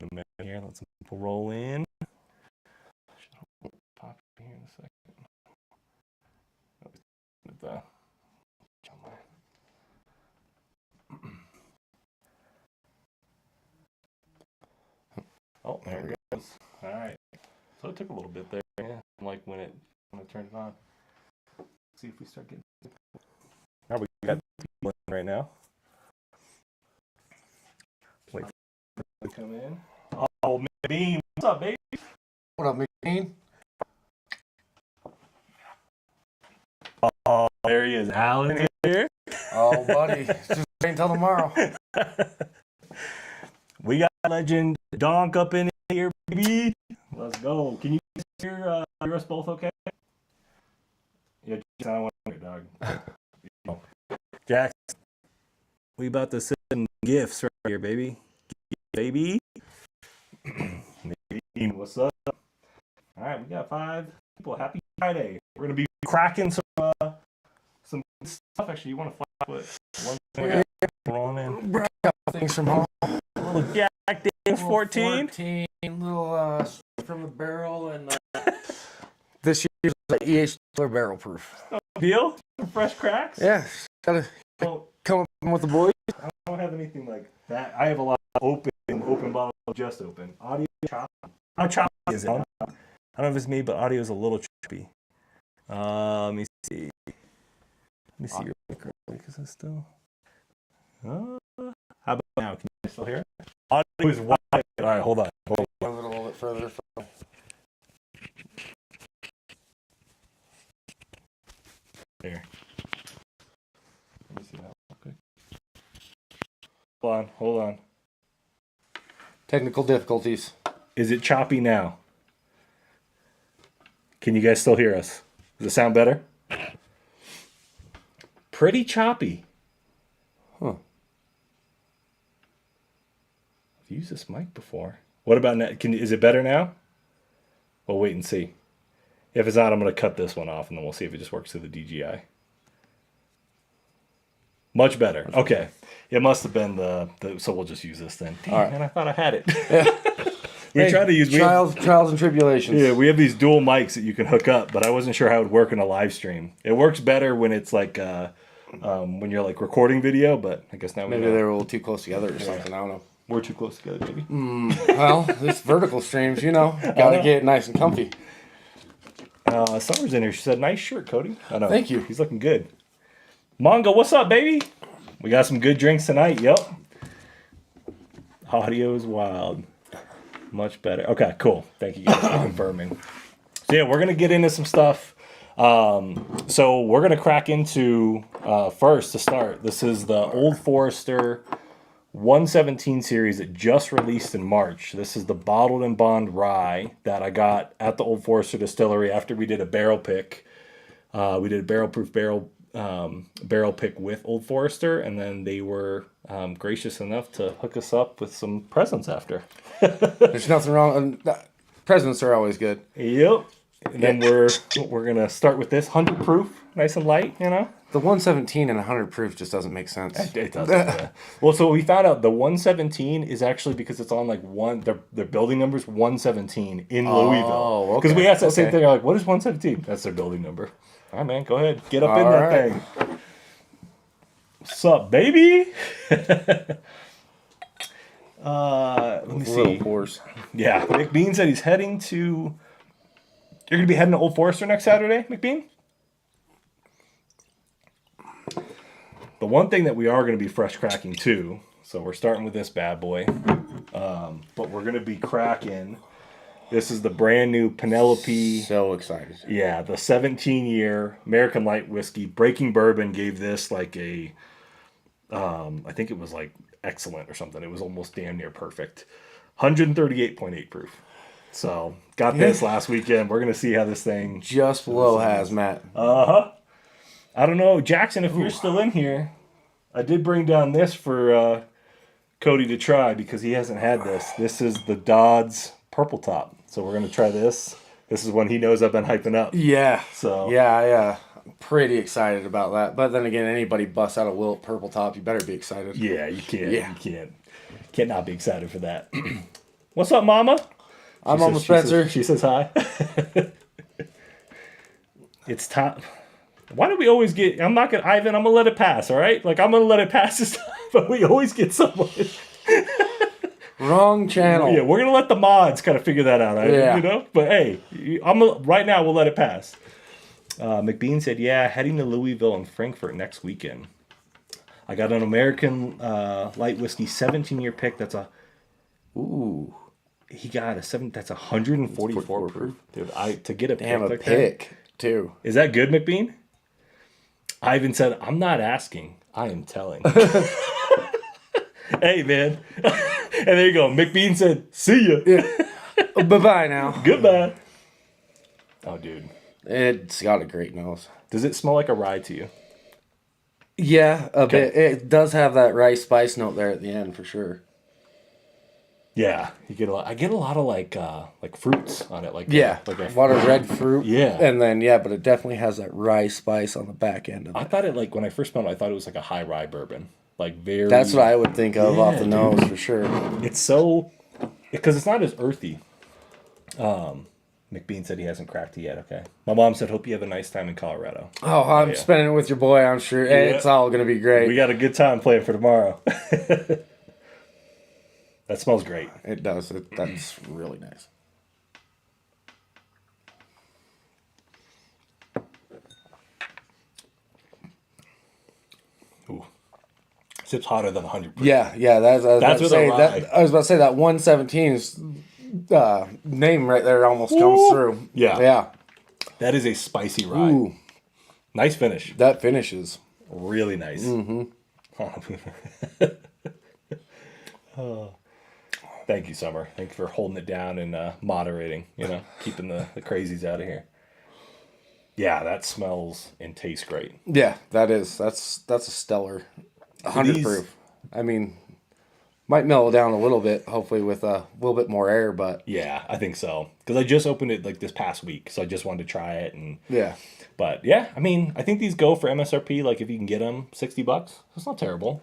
a minute here. Let some people roll in. Pop here in a second. Oh, there it goes. All right. So it took a little bit there. Yeah. Like when it turned it on. Let's see if we start getting. Now we got people in right now. Wait for them to come in. Oh, McBean. What's up, baby? What up, McBean? Oh, there he is. Alan here. Oh, buddy. Just wait until tomorrow. We got legend DONK up in here, baby. Let's go. Can you hear us both okay? Yeah, Jackson, I want to hear, dog. Jackson, we about to send some gifts right here, baby. Baby. What's up? All right, we got 5 people. Happy Friday. We're going to be cracking some good stuff. Actually, you want to flash one thing on in? Things from home. A little Jack Daniels 14. 14, little from the barrel, and this year's EH barrel proof. Deal? Some fresh cracks? Yeah, gotta come up with the boys. I don't have anything like that. I have a lot of open bottles, just open. Audio choppy. How choppy is it? I don't know if it's me, but audio is a little choppy. Let me see. Let me see your mic real quick. Is it still? How about now? Can you still hear it? Audio is wide. All right, hold on. A little bit further. There. Let me see that real quick. Hold on. Technical difficulties. Is it choppy now? Can you guys still hear us? Does it sound better? Pretty choppy. Huh. I've used this mic before. What about now? Is it better now? We'll wait and see. If it's not, I'm going to cut this one off, and then we'll see if it just works through the DJI. Much better. Okay. It must have been so we'll just use this then. Damn, all right. Man, I thought I had it. Yeah. We tried to use trials and tribulations. Yeah, we have these dual mics that you can hook up, but I wasn't sure how it would work in a live stream. It works better when it's like when you're like recording video, but I guess now maybe they're a little too close together or something. I don't know. We're too close together, maybe. Well, this vertical streams, gotta get nice and comfy. Summer's in here. She said, "Nice shirt, Cody." I know. Thank you. He's looking good. Mongo, what's up, baby? We got some good drinks tonight. Yep. Audio is wild. Much better. Okay, cool. Thank you guys for confirming. So yeah, we're gonna get into some stuff. So we're gonna crack into first to start. This is the Old Forester 117 series that just released in March. This is the bottled and bond rye that I got at the Old Forester distillery after we did a barrel pick. We did a barrel proof barrel pick with Old Forester, and then they were gracious enough to hook us up with some presents after. There's nothing wrong. Presents are always good. Yep. And then we're gonna start with this 100 proof, nice and light, The 117 and 100 proof just doesn't make sense. It doesn't. Yeah. Well, so we found out the 117 is actually because it's on like their building number's 117 in Louisville. Oh, okay. Because we asked that same thing. They're like, what is 117? That's their building number. All right, man, go ahead, get up in that thing. What's up, baby? Let me see. Pours. Yeah, McBean said he's heading to. You're gonna be heading to Old Forester next Saturday, McBean? The one thing that we are going to be fresh cracking too, so we're starting with this bad boy, but we're going to be cracking, this is the brand new Penelope. So excited. Yeah, the 17-year American Light Whiskey. Breaking Bourbon gave this like a, I think it was like excellent or something. It was almost damn near perfect. 138.8 proof. So got this last weekend. We're going to see how this thing. Just below hazmat. Uh-huh. I don't know, Jackson, if you're still in here, I did bring down this for Cody to try because he hasn't had this. This is the Dodds Purple Top. So we're going to try this. This is one he knows I've been hyping up. Yeah. So yeah. I'm pretty excited about that. But then again, anybody busts out a Wilt Purple Top, you better be excited. Yeah, you can't. Yeah. You can't not be excited for that. What's up, Mama? I'm Mama Spencer. She says hi. It's time. Why do we always get... I'm not going to... Ivan, I'm going to let it pass, all right? Like, I'm going to let it pass this time, but we always get someone... Wrong channel. Yeah, we're going to let the mods kind of figure that out, Ivan, yeah. you know? But, hey, right now, we'll let it pass. McBean said, yeah, heading to Louisville and Frankfurt next weekend. I got an American light whiskey 17-year pick. That's a... Ooh. He got a 7... That's 144 proof. Dude, to get a Damn, pick a like pick, that, too. Is that good, McBean? Ivan said, I'm not asking. I am telling. Hey, man. And there you go. McBean said, see ya. Yeah. Bye-bye now. Goodbye. Oh, dude. It's got a great nose. Does it smell like a rye to you? Yeah, a bit. It does have that rice spice note there at the end, for sure. Yeah, you get a lot. I get a lot of like fruits on it, like a lot of red fruit. Yeah, and then but it definitely has that rye spice on the back end of it. I thought it when I first smelled it, I thought it was like a high rye bourbon, like very. That's what I would think of off the nose for sure. It's so because it's not as earthy. McBean said he hasn't cracked it yet. Okay, my mom said, "Hope you have a nice time in Colorado." Oh, I'm spending it with your boy. I'm sure it's all gonna be great. We got a good time playing for tomorrow. That smells great. It does. That's really nice. Ooh. Sips hotter than 100 proof. Yeah. That's what I was about to say that 117's name right there almost comes through. Yeah. That is a spicy rye. Ooh. Nice finish. That finishes. Really nice. Mm-hmm. Oh. Thank you, Summer. Thank you for holding it down and moderating, keeping the crazies out of here. Yeah, that smells and tastes great. Yeah, that's a stellar 100 proof. I mean, might mellow down a little bit, hopefully with a little bit more air, but... Yeah, I think so. Because I just opened it this past week, so I just wanted to try it. But yeah, I mean, I think these go for MSRP, if you can get them, $60. That's not terrible,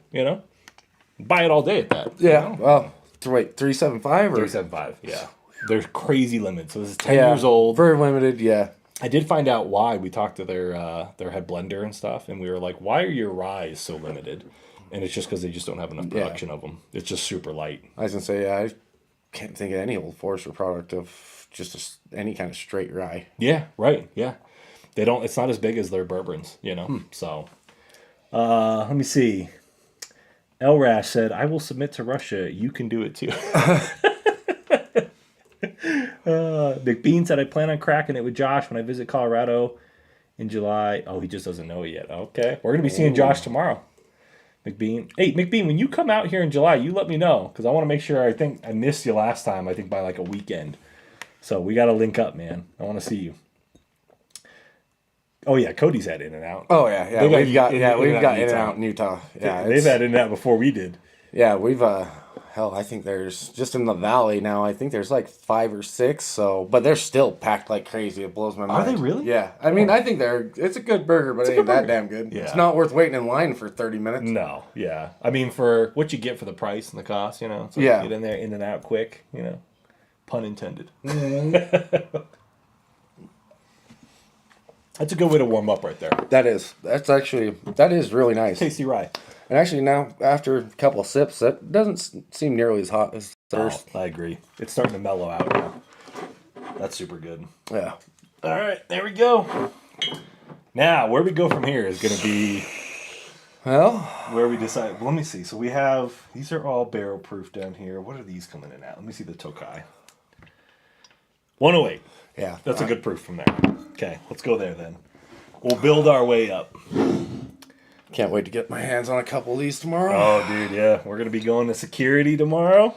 Buy it all day at that. Yeah, well... Wait, 375 or 375? Yeah, they're crazy limits. So this is 10 years old. Very limited. Yeah, I did find out why. We talked to their head blender and stuff, and we were like, "Why are your ryes so limited?" And it's just because they just don't have enough production of them. It's just super light. I was gonna say, I can't think of any Old Forester product of just any kind of straight rye. Yeah, right. Yeah, they don't. It's not as big as their bourbons, So, let me see. El Rash said, I will submit to Russia. You can do it too. McBean said, I plan on cracking it with Josh when I visit Colorado in July. Oh, he just doesn't know it yet. Okay. We're going to be seeing Josh tomorrow. McBean. Hey, McBean, when you come out here in July, you let me know. Because I want to make sure. I think I missed you last time, I think by a weekend. So we got to link up, man. I want to see you. Oh yeah, Cody's had In-N-Out. Oh yeah. We've got In-N-Out in Utah. Yeah, they've had In-N-Out before we did. Yeah, we've I think there's just in the valley now. I think there's 5 or 6. So, but they're still packed like crazy. It blows my mind. Are they really? Yeah. I mean, I think it's a good burger, but it ain't that damn good. Yeah. It's not worth waiting in line for 30 minutes. No. Yeah. I mean, for what you get for the price and the cost, So get in there, In-N-Out quick, Pun intended. Mm-hmm. That's a good way to warm up right there. That is really nice. Tasty rye. And actually now, after a couple of sips, that doesn't seem nearly as hot as the first. I agree. It's starting to mellow out now. That's super good. Yeah. All right, there we go. Now, where we go from here is going to be... Well... Where we decide... Let me see. So we have... These are all barrel proof down here. What are these coming in at? Let me see the Tokai. 108. Yeah. That's a good proof from there. Okay, let's go there then. We'll build our way up. Can't wait to get my hands on a couple of these tomorrow. Oh, dude, yeah. We're going to be going to security tomorrow.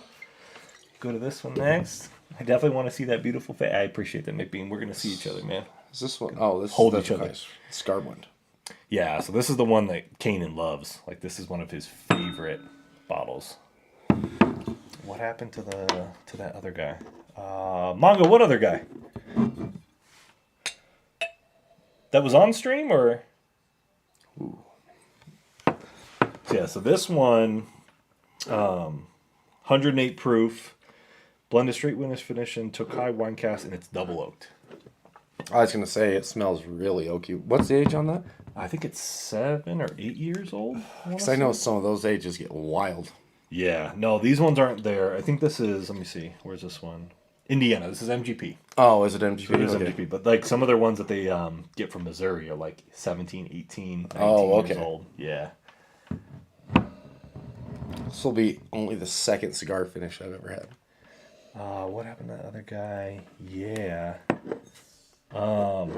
Go to this one next. I definitely want to see that beautiful face. I appreciate that, McBean. We're going to see each other, man. Is this one? Oh, this Hold is each other. Nice. Scarwind. Yeah, so this is the one that Kanan loves. This is one of his favorite bottles. What happened to that other guy? Mongo, what other guy? That was on stream, or? Ooh. Yeah, so this one, 108 proof, Blended straight finish in Tokai wine cask, and it's double oaked. I was gonna say it smells really oaky. What's the age on that? I think it's 7 or 8 years old. Because I know some of those ages get wild. Yeah, no, these ones aren't there. I think this is. Let me see. Where's this one? Indiana. This is MGP. Oh, is it MGP? It is Okay. MGP, but like some of their ones that they get from Missouri are like 17, 18, 19 okay. years old. Yeah. This will be only the second cigar finish I've ever had. What happened to that other guy? Yeah. Are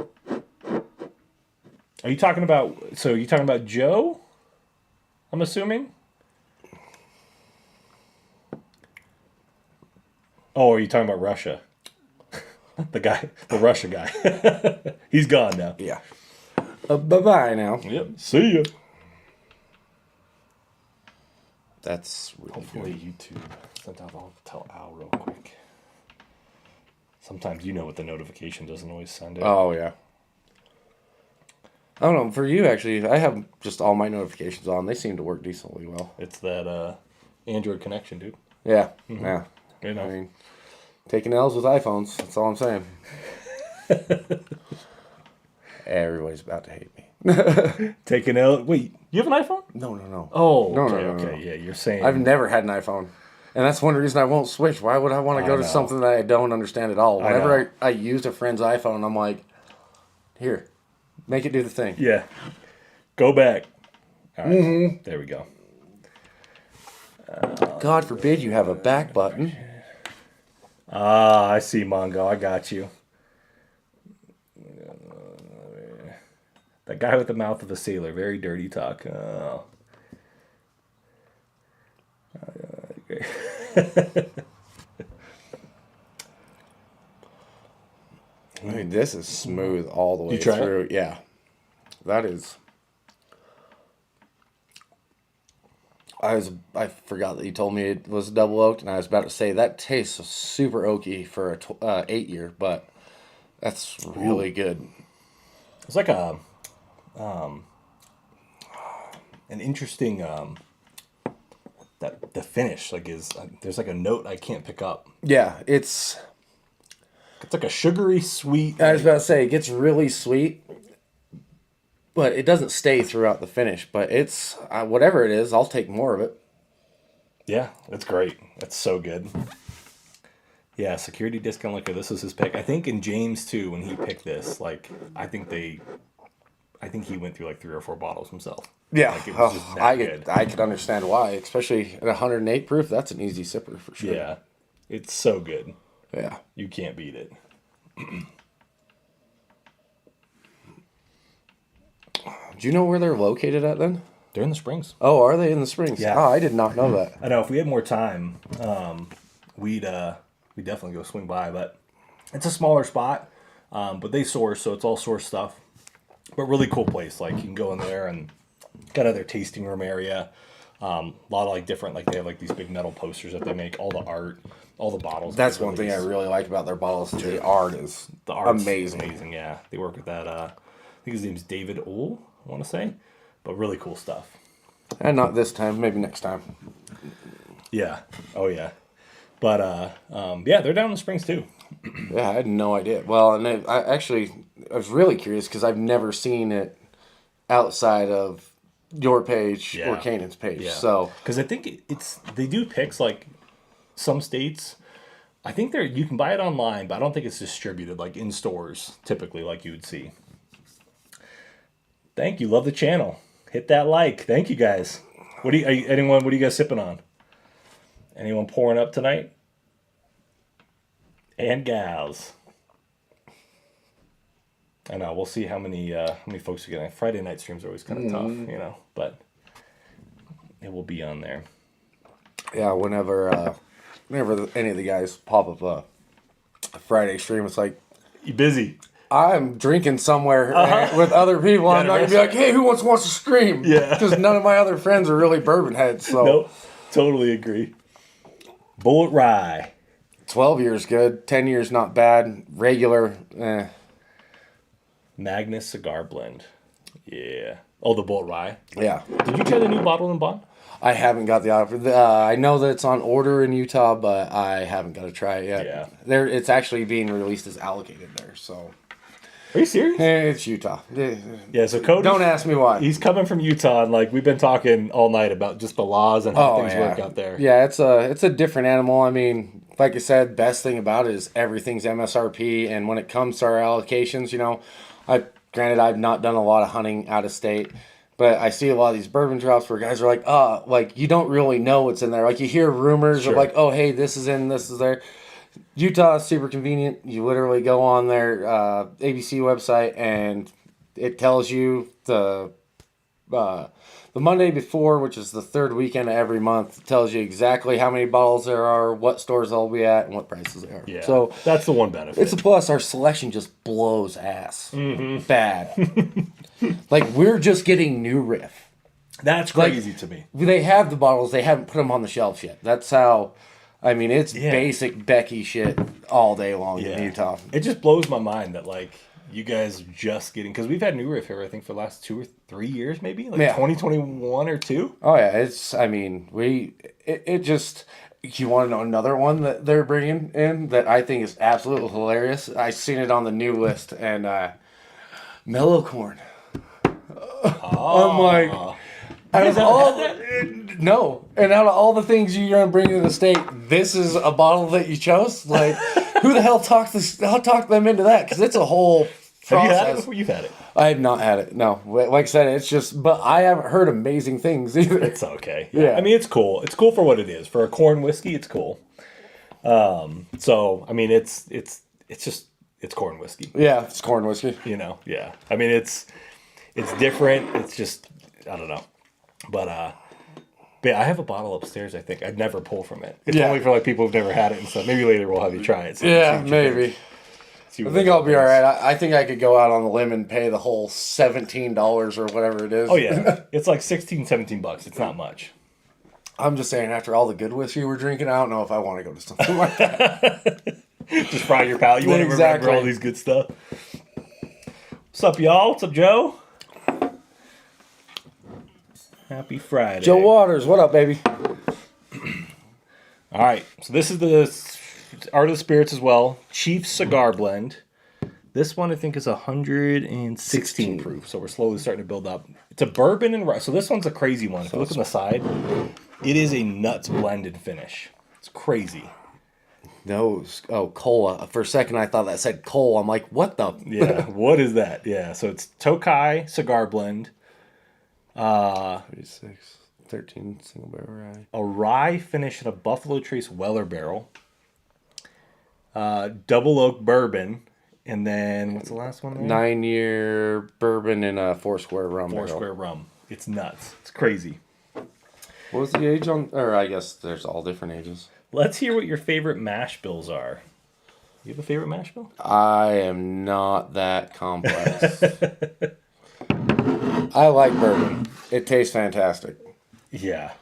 you talking about? So you talking about Joe? I'm assuming. Oh, are you talking about Russia? the Russia guy. He's gone now. Yeah. Bye-bye now. Yep. See ya. That's really Hopefully good. YouTube sent out. I'll tell Al real quick. Sometimes you know what the notification doesn't always send it. Oh, yeah. I don't know. For you, actually, I have just all my notifications on. They seem to work decently well. It's that Android connection, dude. Yeah. Yeah. You know. I mean, taking L's with iPhones. That's all I'm saying. Everybody's about to hate me. Taking L. Wait, you have an iPhone? No. Oh, No, okay, no, no, okay. no. Yeah, you're saying. I've never had an iPhone. And that's one reason I won't switch. Why would I want to go to know. something that I don't understand at all? know. Whenever I used a friend's iPhone, I'm like, here, make it do the thing. Yeah. Go back. All right. There we go. God forbid you have a back button. Ah, I see, Mongo. I got you. That guy with the mouth of a sailor. Very dirty talk. Oh. I mean, this is smooth all the way You try it? through. Yeah. That is. I forgot that you told me it was double oaked, and I was about to say that tastes super oaky for a 8-year, but that's really good. It's like an interesting that the finish like is there's like a note I can't pick up. Yeah, it's like a sugary sweet. I was about to say it gets really sweet, but it doesn't stay throughout the finish. But it's whatever it is, I'll take more of it. Yeah, it's great. It's so good. Yeah, security discount liquor. This was his pick. I think in James too, when he picked this, like I think he went through like 3 or 4 bottles himself. Yeah, Like, it was just that good. I could understand why, especially at 108 proof. That's an easy sipper for sure. Yeah, it's so good. Yeah. You can't beat it. Do you know where they're located at then? They're in the Springs. Oh, are they in the Springs? Yeah. Oh, I did not know that. I know if we had more time, we'd definitely go swing by. But it's a smaller spot, but they source, so it's all source stuff. But really cool place. Like you can go in there and got other tasting room area. A lot of like different, like they have like these big metal posters that they make. All the art, all the bottles. That's one thing I really like about their bottles. The art is amazing. Amazing, yeah. They work with that. I think his name's David Ohl, I want to say, but really cool stuff. And not this time, maybe next time. Yeah. Oh yeah. But yeah, they're down in the Springs too. Yeah, I had no idea. Well, and I was really curious because I've never seen it outside of your page or Kanan's page. Yeah. So because I think they do picks like some states. I think you can buy it online, but I don't think it's distributed like in stores typically like you would see. Thank you. Love the channel. Hit that like. Thank you guys. What are you guys sipping on? Anyone pouring up tonight? And gals. I know. We'll see how many folks are getting. Friday night streams are always kind of tough, but it will be on there. yeah, whenever any of the guys pop up a Friday stream, it's like You busy? I'm drinking somewhere with other people. I'm not gonna be like, hey, who wants to scream? Yeah. Because none of my other friends are really bourbon heads. So Nope. Totally agree. Bullet Rye. 12 years good, 10 years not bad, regular. Magnus Cigar Blend. Yeah. Oh, the Bullet Rye. Yeah. Did you try the new bottle and bond? I haven't got the offer. I know that it's on order in Utah, but I haven't got to try it yet. Yeah. It's actually being released as allocated there. So. Are you serious? It's Utah. Yeah, so Cody. Don't ask me why. He's coming from Utah, and like we've been talking all night about just the laws and how things work out there. Yeah, it's a different animal. I mean, like I said, best thing about it is everything's MSRP, and when it comes to our allocations, granted I've not done a lot of hunting out of state. But I see a lot of these bourbon drops where guys are like, you don't really know what's in there. Like, you hear rumors of like, oh, hey, this is in, this is there. Utah is super convenient. You literally go on their ABC website and it tells you the Monday before, which is the third weekend of every month, tells you exactly how many bottles there are, what stores they'll be at, and what prices they are. Yeah, so that's the one benefit. It's a plus. Our selection just blows ass. Mm-hmm. Bad. Like, we're just getting new riff. That's crazy to me. They have the bottles. They haven't put them on the shelf yet. That's how... I mean, it's basic Becky shit all day long in Utah. It just blows my mind that, like, you guys just getting... Because we've had New Riff here, I think, for the last 2 or 3 years, maybe? Like 2021 or 2? Oh, yeah. It's... I mean, it just... You want to know another one that they're bringing in that I think is absolutely hilarious? I seen it on the new list, and mellow corn. Oh. I'm like... No. And out of all the things you're going to bring to the state, this is a bottle that you chose? Like, who the hell talked them into that? Because it's a whole process. Have you had it before? You've had it. I have not had it, no. Like I said, it's just... But I haven't heard amazing things either. It's okay. Yeah. I mean, it's cool. It's cool for what it is. For a corn whiskey, it's cool. So, I mean, it's just... It's corn whiskey. Yeah, it's corn whiskey. Yeah. I mean, it's different. It's just... I don't know. But I have a bottle upstairs, I think. I'd never pull from it. It's only for like people who've never had it and stuff. Maybe later we'll have you try it. Maybe. I think I'll be all right. I think I could go out on the limb and pay the whole $17 or whatever it is. Oh, yeah. It's like $16-17. It's not much. I'm just saying, after all the good whiskey we're drinking, I don't know if I want to go to something like that. Just fry your palate. You want to remember all these good stuff. What's up, y'all? What's up, Joe? Happy Friday. Joe Waters, what up, baby? All right, so this is the Art of the Spirits as well. Chief Cigar Blend. This one I think is 116 proof, so we're slowly starting to build up. It's a bourbon and rye. So this one's a crazy one. If you look on the side, it is a nuts blended finish. It's crazy. Cola. For a second I thought that said coal. I'm like, what the? Yeah, what is that? Yeah, so it's Tokai Cigar Blend. 36, 13 single barrel rye. A rye finish in a Buffalo Trace Weller barrel. Double oak bourbon. And then, what's the last one there? 9-year bourbon in a 4-square rum barrel. 4-square rum. It's nuts. It's crazy. What was the age on? Or I guess there's all different ages. Let's hear what your favorite mash bills are. You have a favorite mash bill? I am not that complex. I like bourbon. It tastes fantastic. Yeah.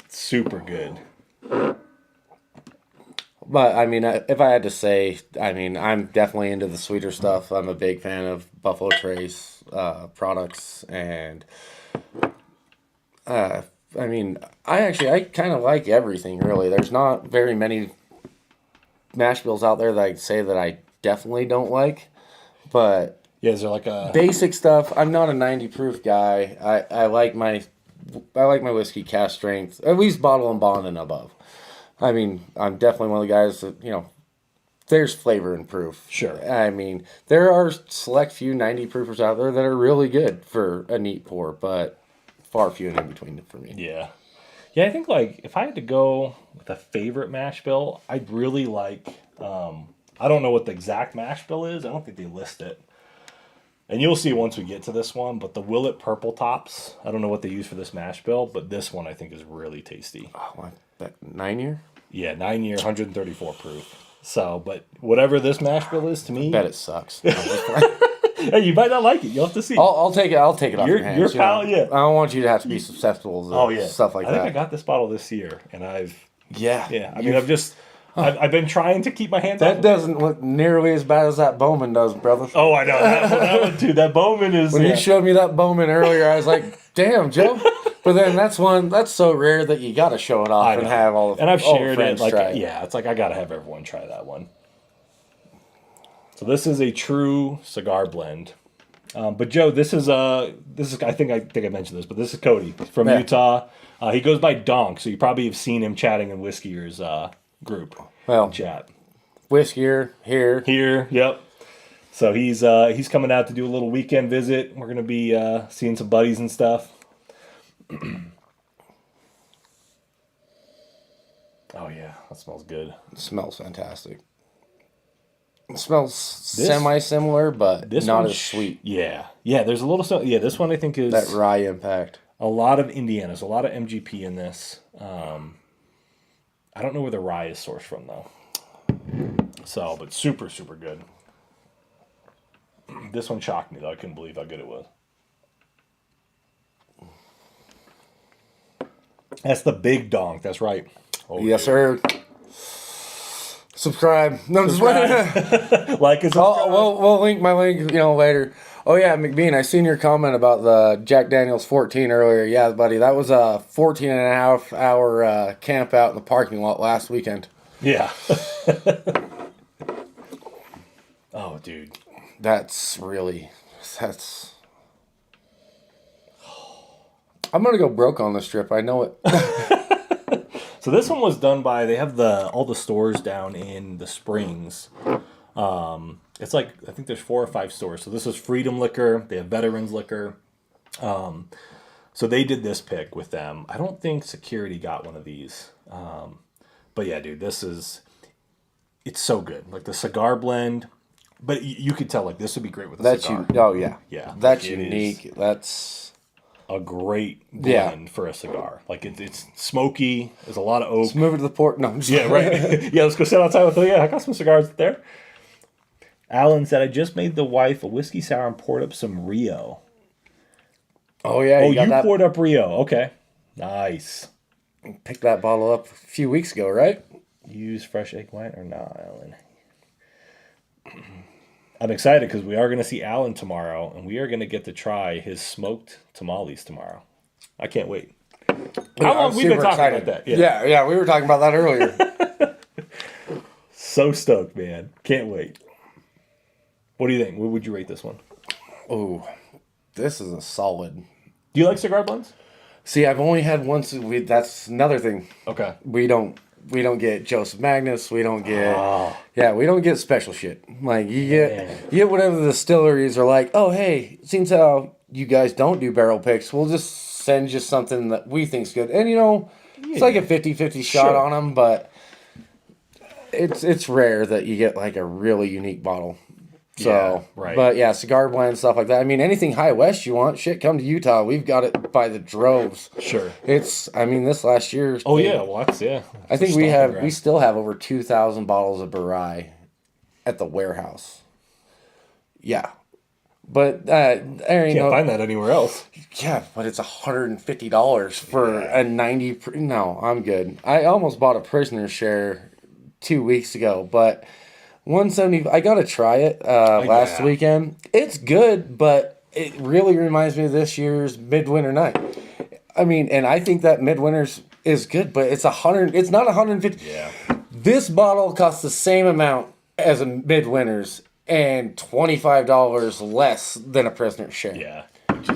Super good. But, I mean, if I had to say, I mean, I'm definitely into the sweeter stuff. I'm a big fan of Buffalo Trace products. And, I mean, I kind of like everything, really. There's not very many mash bills out there that I'd say that I definitely don't like. But... Yeah, is there like a... Basic stuff. I'm not a 90 proof guy. I like my whiskey cast strength. At least bottle and bond and above. I mean, I'm definitely one of the guys that, there's flavor and proof. Sure. I mean, there are select few 90 proofers out there that are really good for a neat pour, but far few and in between for me. Yeah. Yeah, I think, like, if I had to go with a favorite mash bill, I'd really like... I don't know what the exact mash bill is. I don't think they list it. And you'll see once we get to this one, but the Willet Purple Tops, I don't know what they use for this mash bill, but this one I think is really tasty. Oh, I bet 9-year? Yeah, 9-year, 134 proof. So, but whatever this mash bill is to me... I bet it sucks. Hey, you might not like it. You'll have to see. I'll take it off your hands. Your palate, yeah. I don't want you to have to be susceptible to stuff like that. I think I got this bottle this year, and I've... Yeah. I mean, I've been trying to keep my hands off. That doesn't look nearly as bad as that Bowman does, brother. Oh, I know. That one too. That Bowman is... When you showed me that Bowman earlier, I was like, damn, Joe. But then that's so rare that you got to show it off and have all the and I've all the shared it. friends Like, try. yeah, it's like I gotta have everyone try that one. So this is a true cigar blend. But Joe, this is I think I mentioned this, but this is Cody from Utah. He goes by Donk, so you probably have seen him chatting in Whiskeyer's group. Well, chat. Whiskier here. Here, yep. So he's coming out to do a little weekend visit. We're gonna be seeing some buddies and stuff. Oh yeah, that smells good. It smells fantastic. It smells semi-similar, but not as sweet. Yeah. There's a little. Yeah, this one I think is that rye impact. A lot of Indianas, a lot of MGP in this. I don't know where the rye is sourced from though. So, but super, super good. This one shocked me though. I couldn't believe how good it was. That's the big donk. That's right. Oh, yes, sir. Subscribe. No, just like and subscribe. We'll link my link, later. Oh yeah, McBean, I seen your comment about the Jack Daniel's 14 earlier. Yeah, buddy, that was a 14 and a half hour camp out in the parking lot last weekend. Yeah. Oh, dude. That's I'm gonna go broke on this trip. I know it. So this one was done by, they have all the stores down in the Springs. It's like, I think there's 4 or 5 stores. So this is Freedom Liquor. They have Veterans Liquor. So they did this pick with them. I don't think Security got one of these. But yeah, dude, it's so good. Like the cigar blend. But you could tell, like, this would be great with a cigar. Oh, yeah. Yeah. That's unique. That's a great blend for a cigar. Like, it's smoky. There's a lot of oak. Let's move it to the port. No, yeah, right. Yeah, let's go sit outside with I got some cigars there. Alan said, I just made the wife a whiskey sour and poured up some Rio. Oh, yeah. You poured up Rio. Okay. Nice. Picked that bottle up a few weeks ago, right? Use fresh egg white or not, Alan? I'm excited because we are going to see Alan tomorrow, and we are going to get to try his smoked tamales tomorrow. I can't wait. How long we've been talking about that? Yeah, we were talking about that earlier. So stoked, man. Can't wait. What do you think? What would you rate this one? Oh, this is a solid. Do you like cigar blends? See, I've only had one. That's another thing. Okay. We don't get Joseph Magnus. We don't get we don't get special shit. Like you get whatever the distilleries are like. Oh, hey, seems how you guys don't do barrel picks. We'll just send you something that we think's good. And it's like a 50-50 shot on them, but it's rare that you get like a really unique bottle. So, right. But yeah, cigar blend, stuff like that. I mean, anything high west you want, shit, come to Utah. We've got it by the droves. Sure. This last year. Oh, yeah. What? Yeah. I think we still have over 2,000 bottles of Barai at the warehouse. Yeah. But can't find that anywhere else. Yeah, but it's $150 for a 90. No, I'm good. I almost bought a prisoner share 2 weeks ago, but 170. I gotta try it last weekend. It's good, but it really reminds me of this year's Midwinter Night. I mean, and I think that Midwinter's is good, but it's 100. It's not 150. Yeah. This bottle costs the same amount as a Midwinter's and $25 less than a prisoner share. Yeah.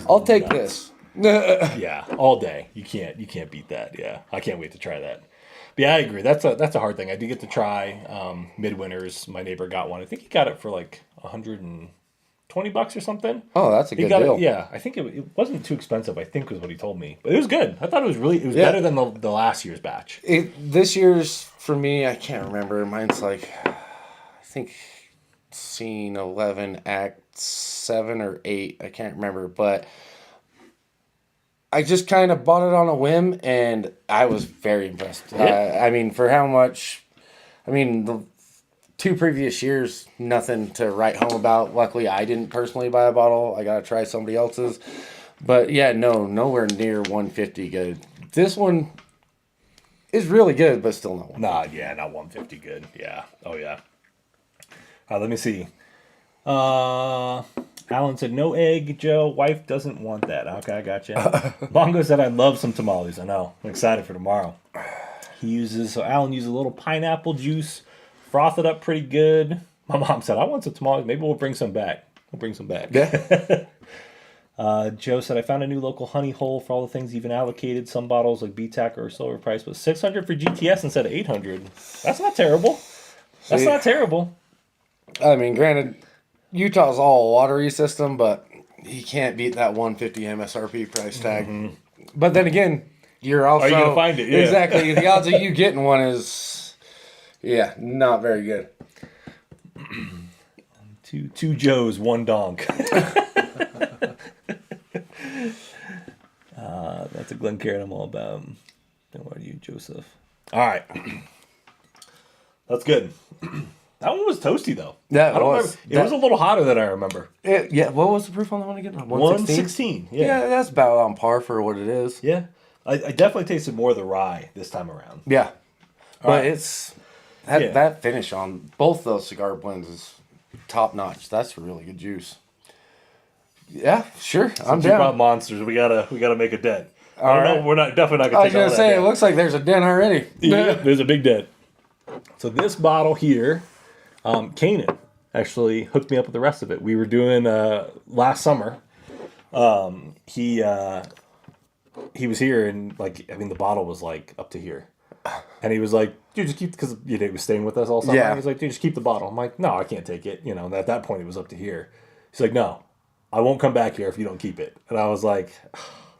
I'll take this. Yeah, all day. You can't beat that. Yeah, I can't wait to try that. But yeah, I agree. That's a hard thing. I did get to try Midwinters. My neighbor got one. I think he got it for like $120 or something. Oh, that's a good deal. Yeah, I think it wasn't too expensive. I think was what he told me. But it was good. I thought it was better than the last year's batch. This year's for me, I can't remember. Mine's like I think scene 11, act 7 or 8. I can't remember, but I just kind of bought it on a whim, and I was very impressed. Yeah. I mean, for how much... I mean, the 2 previous years, nothing to write home about. Luckily, I didn't personally buy a bottle. I got to try somebody else's. But, yeah, nowhere near 150 good. This one is really good, but still not 150. Not 150 good. Yeah. Oh, yeah. Let me see. Alan said, no egg, Joe. Wife doesn't want that. Okay, I got you. Bongo said, I love some tamales. I know. I'm excited for tomorrow. Alan uses a little pineapple juice, froth it up pretty good. My mom said, I want some tamales. Maybe we'll bring some back. Yeah. Joe said, I found a new local honey hole for all the things even allocated. Some bottles like BTAC are silver price, but $600 for GTS instead of $800. That's not terrible. That's not terrible. I mean, granted, Utah's all a watery system, but you can't beat that 150 MSRP price tag. Mm-hmm. But then again, you're also... Are you going to find it? Yeah. Exactly. The odds of you getting one is, not very good. Two Joes, one donk. That's a Glencairn I'm all about. Don't worry, you, Joseph. All right. That's good. That one was toasty, though. Yeah, it was. It was a little hotter than I remember. What was the proof on that one again? 116. Yeah, that's about on par for what it is. Yeah. I definitely tasted more of the rye this time around. Yeah. But it's... Yeah. That finish on both those cigar blends is top notch. That's really good juice. Yeah, sure. I'm Since you down. brought monsters, we gotta make a dent. All I don't right. know. We're definitely not gonna. I was take all gonna that say, it down. looks like there's a dent already. Yeah, there's a big dent. So this bottle here, Kanan actually hooked me up with the rest of it. We were doing last summer. He was here and the bottle was like up to here, and he was like, "Dude, just keep," because he was staying with us all summer. Yeah. He was like, "Dude, just keep the bottle." I'm like, "No, I can't take it." And at that point it was up to here. He's like, "No, I won't come back here if you don't keep it." And I was like,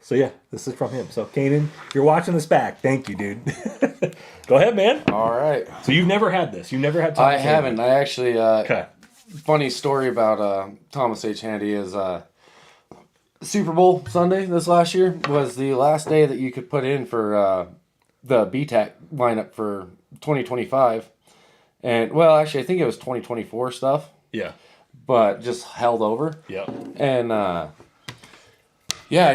so yeah, this is from him. So Kanan, if you're watching this back, thank you, dude. Go ahead, man. All right. So you've never had this? You've never had I Thomas haven't. I actually... Okay. Funny story about Thomas H. Handy is Super Bowl Sunday this last year was the last day that you could put in for the BTAC lineup for 2025. And, well, actually, I think it was 2024 stuff. Yeah. But just held over. Yeah. And, I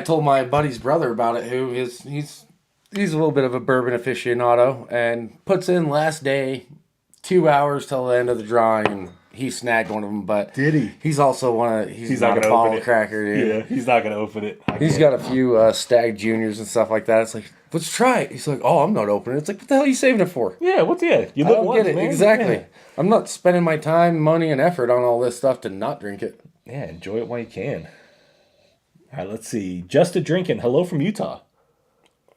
told my buddy's brother about it, who is... He's a little bit of a bourbon aficionado and puts in last day 2 hours till the end of the drawing, and he snagged one of them. But did he? He's also he's not a gonna bottle open it. cracker, dude. Yeah, he's not gonna open it. He's got a few Stag Juniors and stuff like that. It's like, let's try it. He's like, oh, I'm not opening it. It's like, what the hell are you saving it for? Yeah, You I live don't once, get it. man. Exactly. Yeah. I'm not spending my time, money, and effort on all this stuff to not drink it. Yeah, enjoy it while you can. All right, let's see. Just a drinking. Hello from Utah.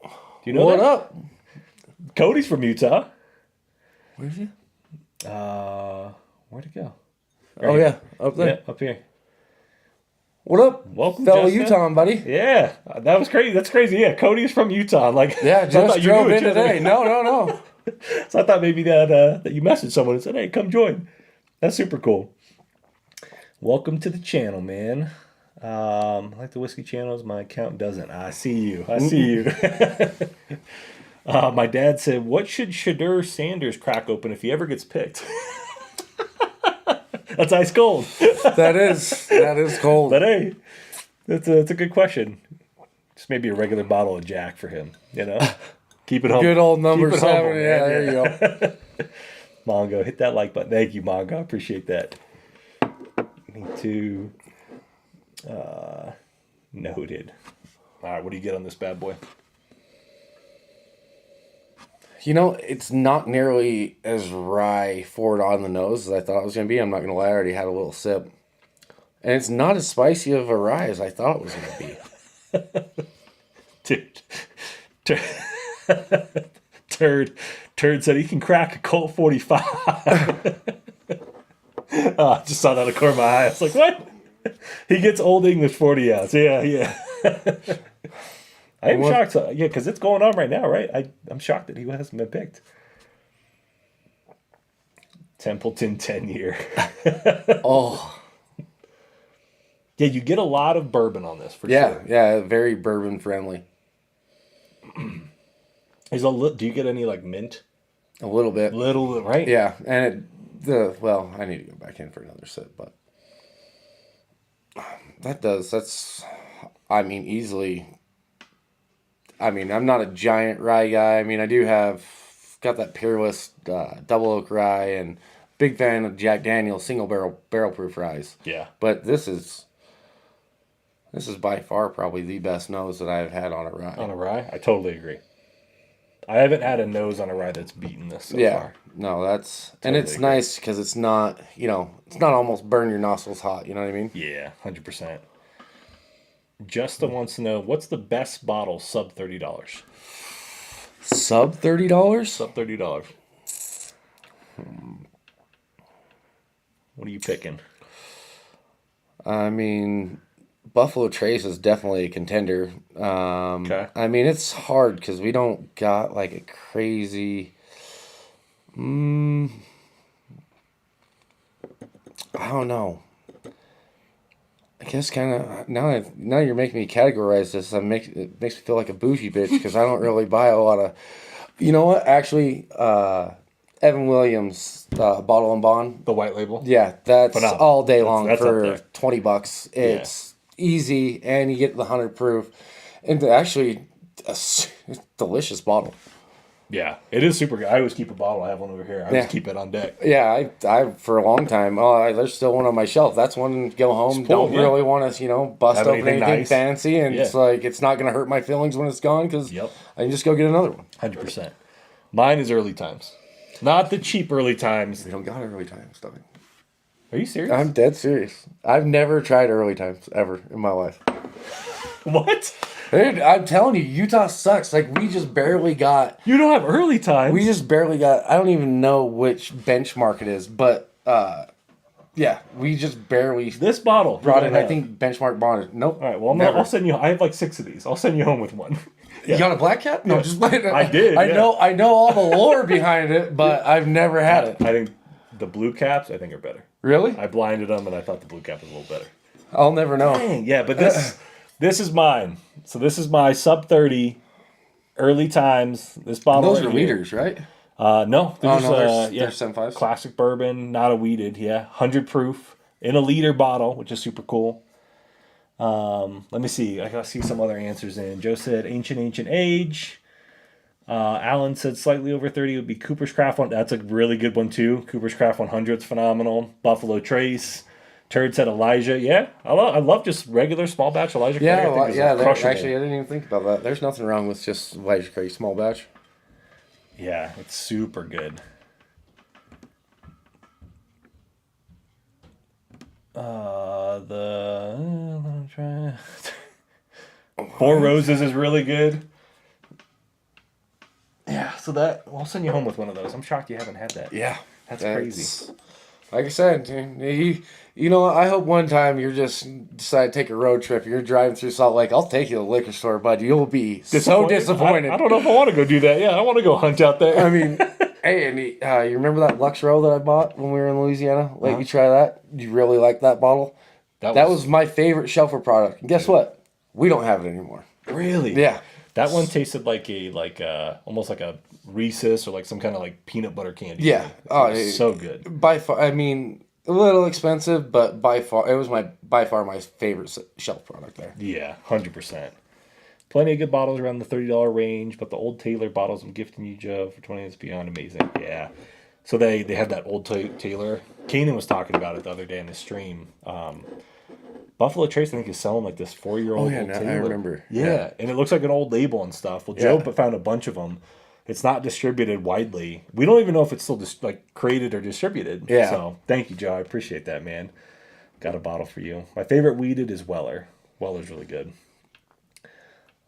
Do you know What that? up? Cody's from Utah. Where's he? Where'd it go? Oh, yeah. Up there. Yeah, up here. What up? Welcome, fellow Justin. Utah, buddy. Yeah, that was crazy. That's crazy. Yeah, Cody's from Utah. Like, Yeah, so I thought just you drove knew in each other. today. No. So I thought maybe that you messaged someone and said, "Hey, come join." That's super cool. Welcome to the channel, man. I like the whiskey channels. My account doesn't. I see you. My dad said, "What should Shadur Sanders crack open if he ever gets picked?" That's ice cold. That is cold. But hey, that's a good question. Just maybe a regular bottle of Jack for him. Keep it home. Good old number Keep it 7. humble, Yeah, man. there you go. Mongo, hit that like button. Thank you, Mongo. I appreciate that. Me too. Noted. All right, what do you get on this bad boy? It's not nearly as rye forward on the nose as I thought it was going to be. I'm not going to lie, I already had a little sip. And it's not as spicy of a rye as I thought it was going to be. Dude. Turd said he can crack a Colt 45. I just saw that out of the corner of my eye. I was like, what? He gets Old English 40 ounce. Yeah. I am shocked. Yeah, because it's going on right now, right? I'm shocked that he hasn't been picked. Templeton 10 year. Oh. Yeah, you get a lot of bourbon on this for sure. Yeah, very bourbon friendly. Do you get any like mint? A little bit. Little, right? Yeah, and I need to go back in for another sip, but easily. I'm not a giant rye guy. I do got that Peerless double oak rye, and big fan of Jack Daniel's single barrel proof ryes. Yeah. But this is This is by far probably the best nose that I've had on a rye. On a rye? I totally agree. I haven't had a nose on a rye that's beaten this so far. No, and it's nice because it's not, it's not almost burn your nostrils hot. You know what I mean? Yeah, 100%. Justin wants to know, what's the best bottle sub $30? Sub $30? Sub $30. What are you picking? I mean, Buffalo Trace is definitely a contender. Okay. I mean, it's hard because we don't got like a crazy. I don't know. I guess kind of now you're making me categorize this. It makes me feel like a bougie bitch because I don't really buy a lot of. You know what? Actually, Evan Williams Bottle and Bond. The white label? Yeah, that's Phenomenal. all day long That's for $20. It's easy and you get the 100 proof, and actually a delicious bottle. Yeah, it is super good. I always keep a bottle. I have one over here. I just keep it on deck. Yeah, I for a long time. There's still one on my shelf. That's one to go home. Cool, Don't really want to, bust have open anything nice. fancy, and it's like it's not going to hurt my feelings when it's gone because I can just go get another one. 100%. Mine is Early Times, not the cheap Early Times. We don't got Early Times stuff. Are you serious? I'm dead serious. I've never tried Early Times ever in my life. What? Dude, I'm telling you, Utah sucks. Like, we just barely got... You don't have Early Times? We just barely got... I don't even know which benchmark it is, but, yeah, we just barely... This bottle. Brought in, I think, benchmark bonded. Nope. All right, well, I'll send you... I have like 6 of these. I'll send you home with one. You got a black cap? No, just... I did, I know all the lore behind it, but I've never had it. I think the blue caps, I think, are better. Really? I blinded them, and I thought the blue cap was a little better. I'll never know. Dang, yeah, but this is mine. So this is my sub 30 Early Times. This bottle. Those are leaders, right? No, they're they're 7.5s. Classic bourbon, not a weeded. Yeah, 100 proof in a liter bottle, which is super cool. Let me see. I gotta see some other answers in. Joe said ancient age. Alan said slightly over 30 would be Cooper's Craft one. That's a really good one too. Cooper's Craft 100 is phenomenal. Buffalo Trace. Turd said Elijah. Yeah, I love just regular small batch Elijah Craig. Actually, I didn't even think about that. There's nothing wrong with just Elijah Craig small batch. Yeah, it's super good. I'm trying. Four Roses is really good. Yeah, so I'll send you home with one of those. I'm shocked you haven't had that. Yeah, that's crazy. Like I said, you know what? I hope one time you're just decide to take a road trip. You're driving through Salt Lake. I'll take you to the liquor store, bud. You'll be so disappointed. I don't know if I want to go do that. Yeah, I want to go hunt out there. I mean, hey, and you remember that Lux Row that I bought when we were in Louisiana? Like, you try that? You really like that bottle? That was my favorite shelfer product. And guess what? We don't have it anymore. Really? Yeah. That one tasted like almost like a Reese's or like some kind of like peanut butter candy. Yeah. It's so good. By far, I mean, a little expensive, but by far my favorite shelf product there. Yeah, 100%. Plenty of good bottles around the $30 range, but the Old Taylor bottles I'm gifting you, Joe, for 20 is beyond amazing. Yeah. So they had that Old Taylor. Kanan was talking about it the other day in the stream. Buffalo Trace, I think, is selling like this 4-year-old Old Taylor. I remember. Yeah, and it looks like an old label and stuff. Well, Joe found a bunch of them. It's not distributed widely. We don't even know if it's still created or distributed. Yeah. So thank you, Joe. I appreciate that, man. Got a bottle for you. My favorite weeded is Weller. Weller's really good.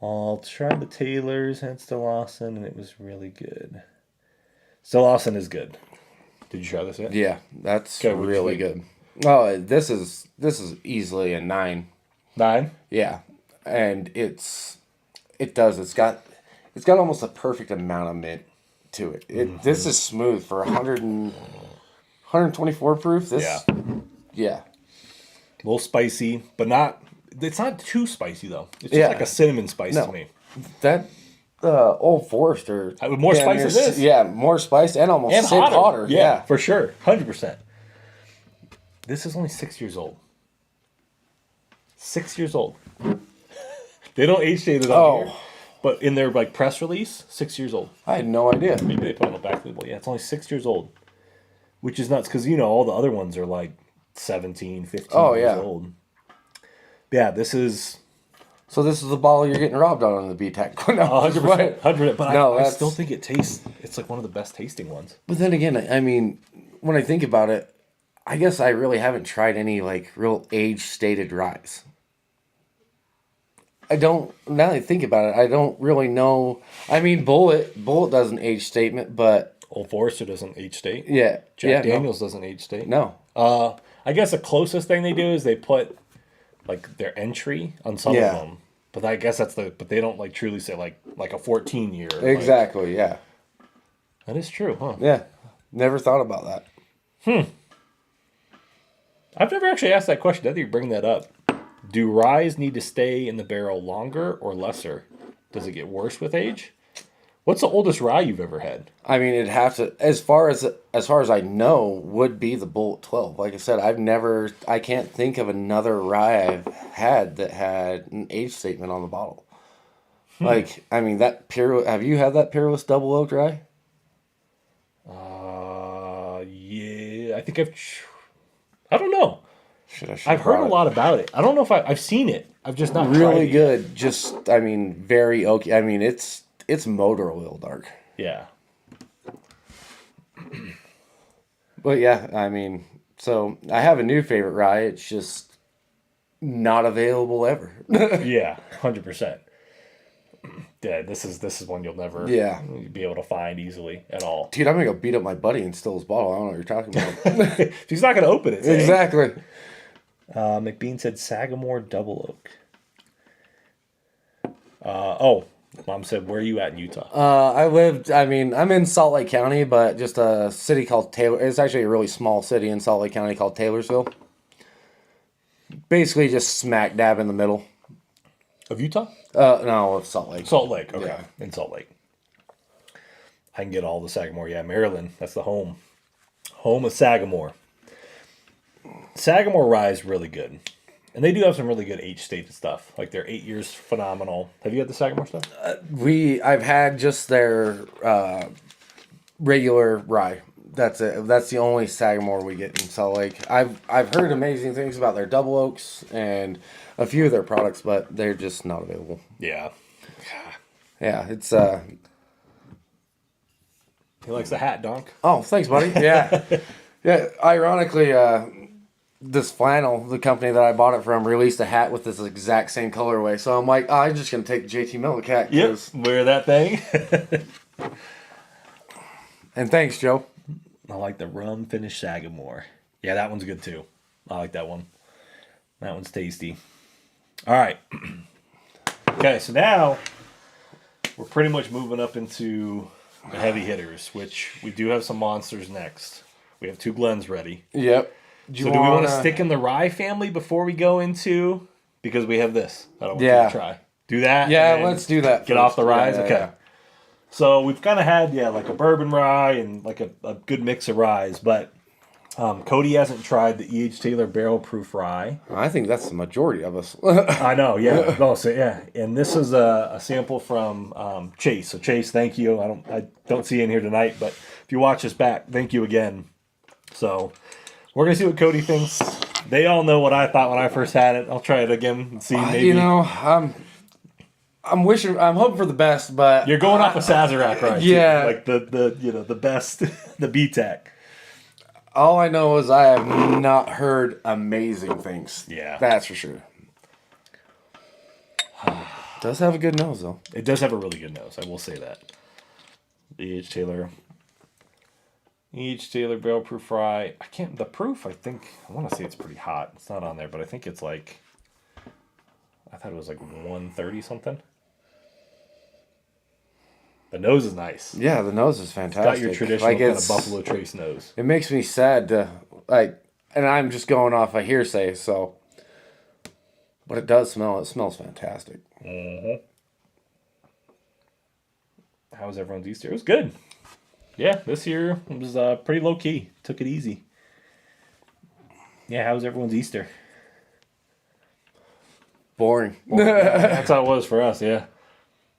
I'll try the Taylors and Still Lawson, and it was really good. Still Lawson is good. Did you try this yet? Yeah, that's really good. Oh, this is easily a 9. 9? Yeah, and it's got almost a perfect amount of mint to it. This is smooth for 124 proof. Yeah. A little spicy, but not. It's not too spicy though. It's just like a cinnamon spice to me. That Old Forester. More spice than this. Yeah, more spice and almost hotter. Yeah, for sure, 100%. This is only 6 years old. 6 years old. They don't age date it on here, but in their press release, 6 years old. I had no idea. Maybe they put on the back label. Yeah, it's only 6 years old, which is nuts because all the other ones are like 17, 15 years old. Yeah, this is So this is the bottle you're getting robbed on the BTEC. No, 100%. 100, but No, I that's- still think it tastes. It's like one of the best tasting ones. But then again, I mean, when I think about it, I guess I really haven't tried any like real age stated ryes. I don't. Now that I think about it, I don't really know. I mean, Bullet does an age statement, but Old Forester doesn't age state. yeah, Jack yeah, Daniels doesn't age state. No. I guess the closest thing they do is they put like their entry on some Yeah. of them. But I guess but they don't like truly say like a 14-year. Exactly. Yeah. That is true, huh? Yeah. Never thought about that. I've never actually asked that question. I think you bring that up. Do ryes need to stay in the barrel longer or lesser? Does it get worse with age? What's the oldest rye you've ever had? I mean, it'd have to, as far as I know, would be the Bullet 12. Like I said, I can't think of another rye I've had that had an age statement on the bottle. Like, I mean, have you had that Peerless Double Oak rye? Yeah, I think I don't know. I've heard a lot about it. I don't know if I've seen it. I've just not tried Really it. good. Just, I mean, very oaky. I mean, it's motor oil dark. Yeah. But yeah, I mean, so I have a new favorite rye. It's just not available ever. Yeah, 100%. Yeah, this is one you'll never be able to find easily at all. Dude, I'm gonna go beat up my buddy and steal his bottle. I don't know what you're talking about. He's not going to open it. Exactly. McBean said Sagamore Double Oak. Mom said, where are you at in Utah? I'm in Salt Lake County, but just a city called Taylor. It's actually a really small city in Salt Lake County called Taylorsville. Basically just smack dab in the middle. Of Utah? No, of Salt Lake. Salt Lake, okay. Yeah. In Salt Lake. I can get all the Sagamore. Yeah, Maryland. That's the home. Home of Sagamore. Sagamore rye is really good. And they do have some really good age-stated stuff. Like their 8 years phenomenal. Have you had the Sagamore stuff? I've had just their regular rye. That's it. That's the only Sagamore we get in Salt Lake. I've heard amazing things about their double oaks and a few of their products, but they're just not available. Yeah. Yeah, it's He likes the hat, Donk. Oh, thanks, buddy. Yeah. Yeah, ironically, this flannel, the company that I bought it from, released a hat with this exact same colorway. So I'm like, I'm just going to take the JT Millick hat. Yep, wear that thing. And thanks, Joe. I like the rum finished Sagamore. Yeah, that one's good too. I like that one. That one's tasty. All right. Okay, so now we're pretty much moving up into the heavy hitters, which we do have some monsters next. We have 2 Glens ready. Yep. Do we want to stick in the rye family before we go into, because we have this. I don't want you to try. Do that. Yeah, let's do that. Get off the ryes. Yeah, okay. yeah. So we've kind of had, like a bourbon rye and like a good mix of ryes, but Cody hasn't tried the E.H. Taylor Barrel Proof Rye. I think that's the majority of us. I know, yeah. No, so yeah, and this is a sample from Chase. So Chase, thank you. I don't see you in here tonight, but if you watch this back, thank you again. So we're gonna see what Cody thinks. They all know what I thought when I first had it. I'll try it again and see. Maybe I'm hoping for the best, but you're going off of Sazerac, right? Yeah, too. Like the best, the BTEC. All I know is I have not heard amazing things. Yeah. That's for sure. Does have a good nose, though. It does have a really good nose. I will say that. E.H. Taylor Barrel Proof Rye. The proof, I want to say it's pretty hot. It's not on there, but I think it's like, I thought it was like 130 something. The nose is nice. Yeah, the nose is fantastic. It's got your traditional kind of Buffalo Trace nose. It makes me sad to, and I'm just going off a hearsay, so. But it does smell. It smells fantastic. Mm-hmm. How was everyone's Easter? It was good. Yeah, this year was pretty low key. Took it easy. Yeah, how was everyone's Easter? Boring. That's how it was for us, yeah.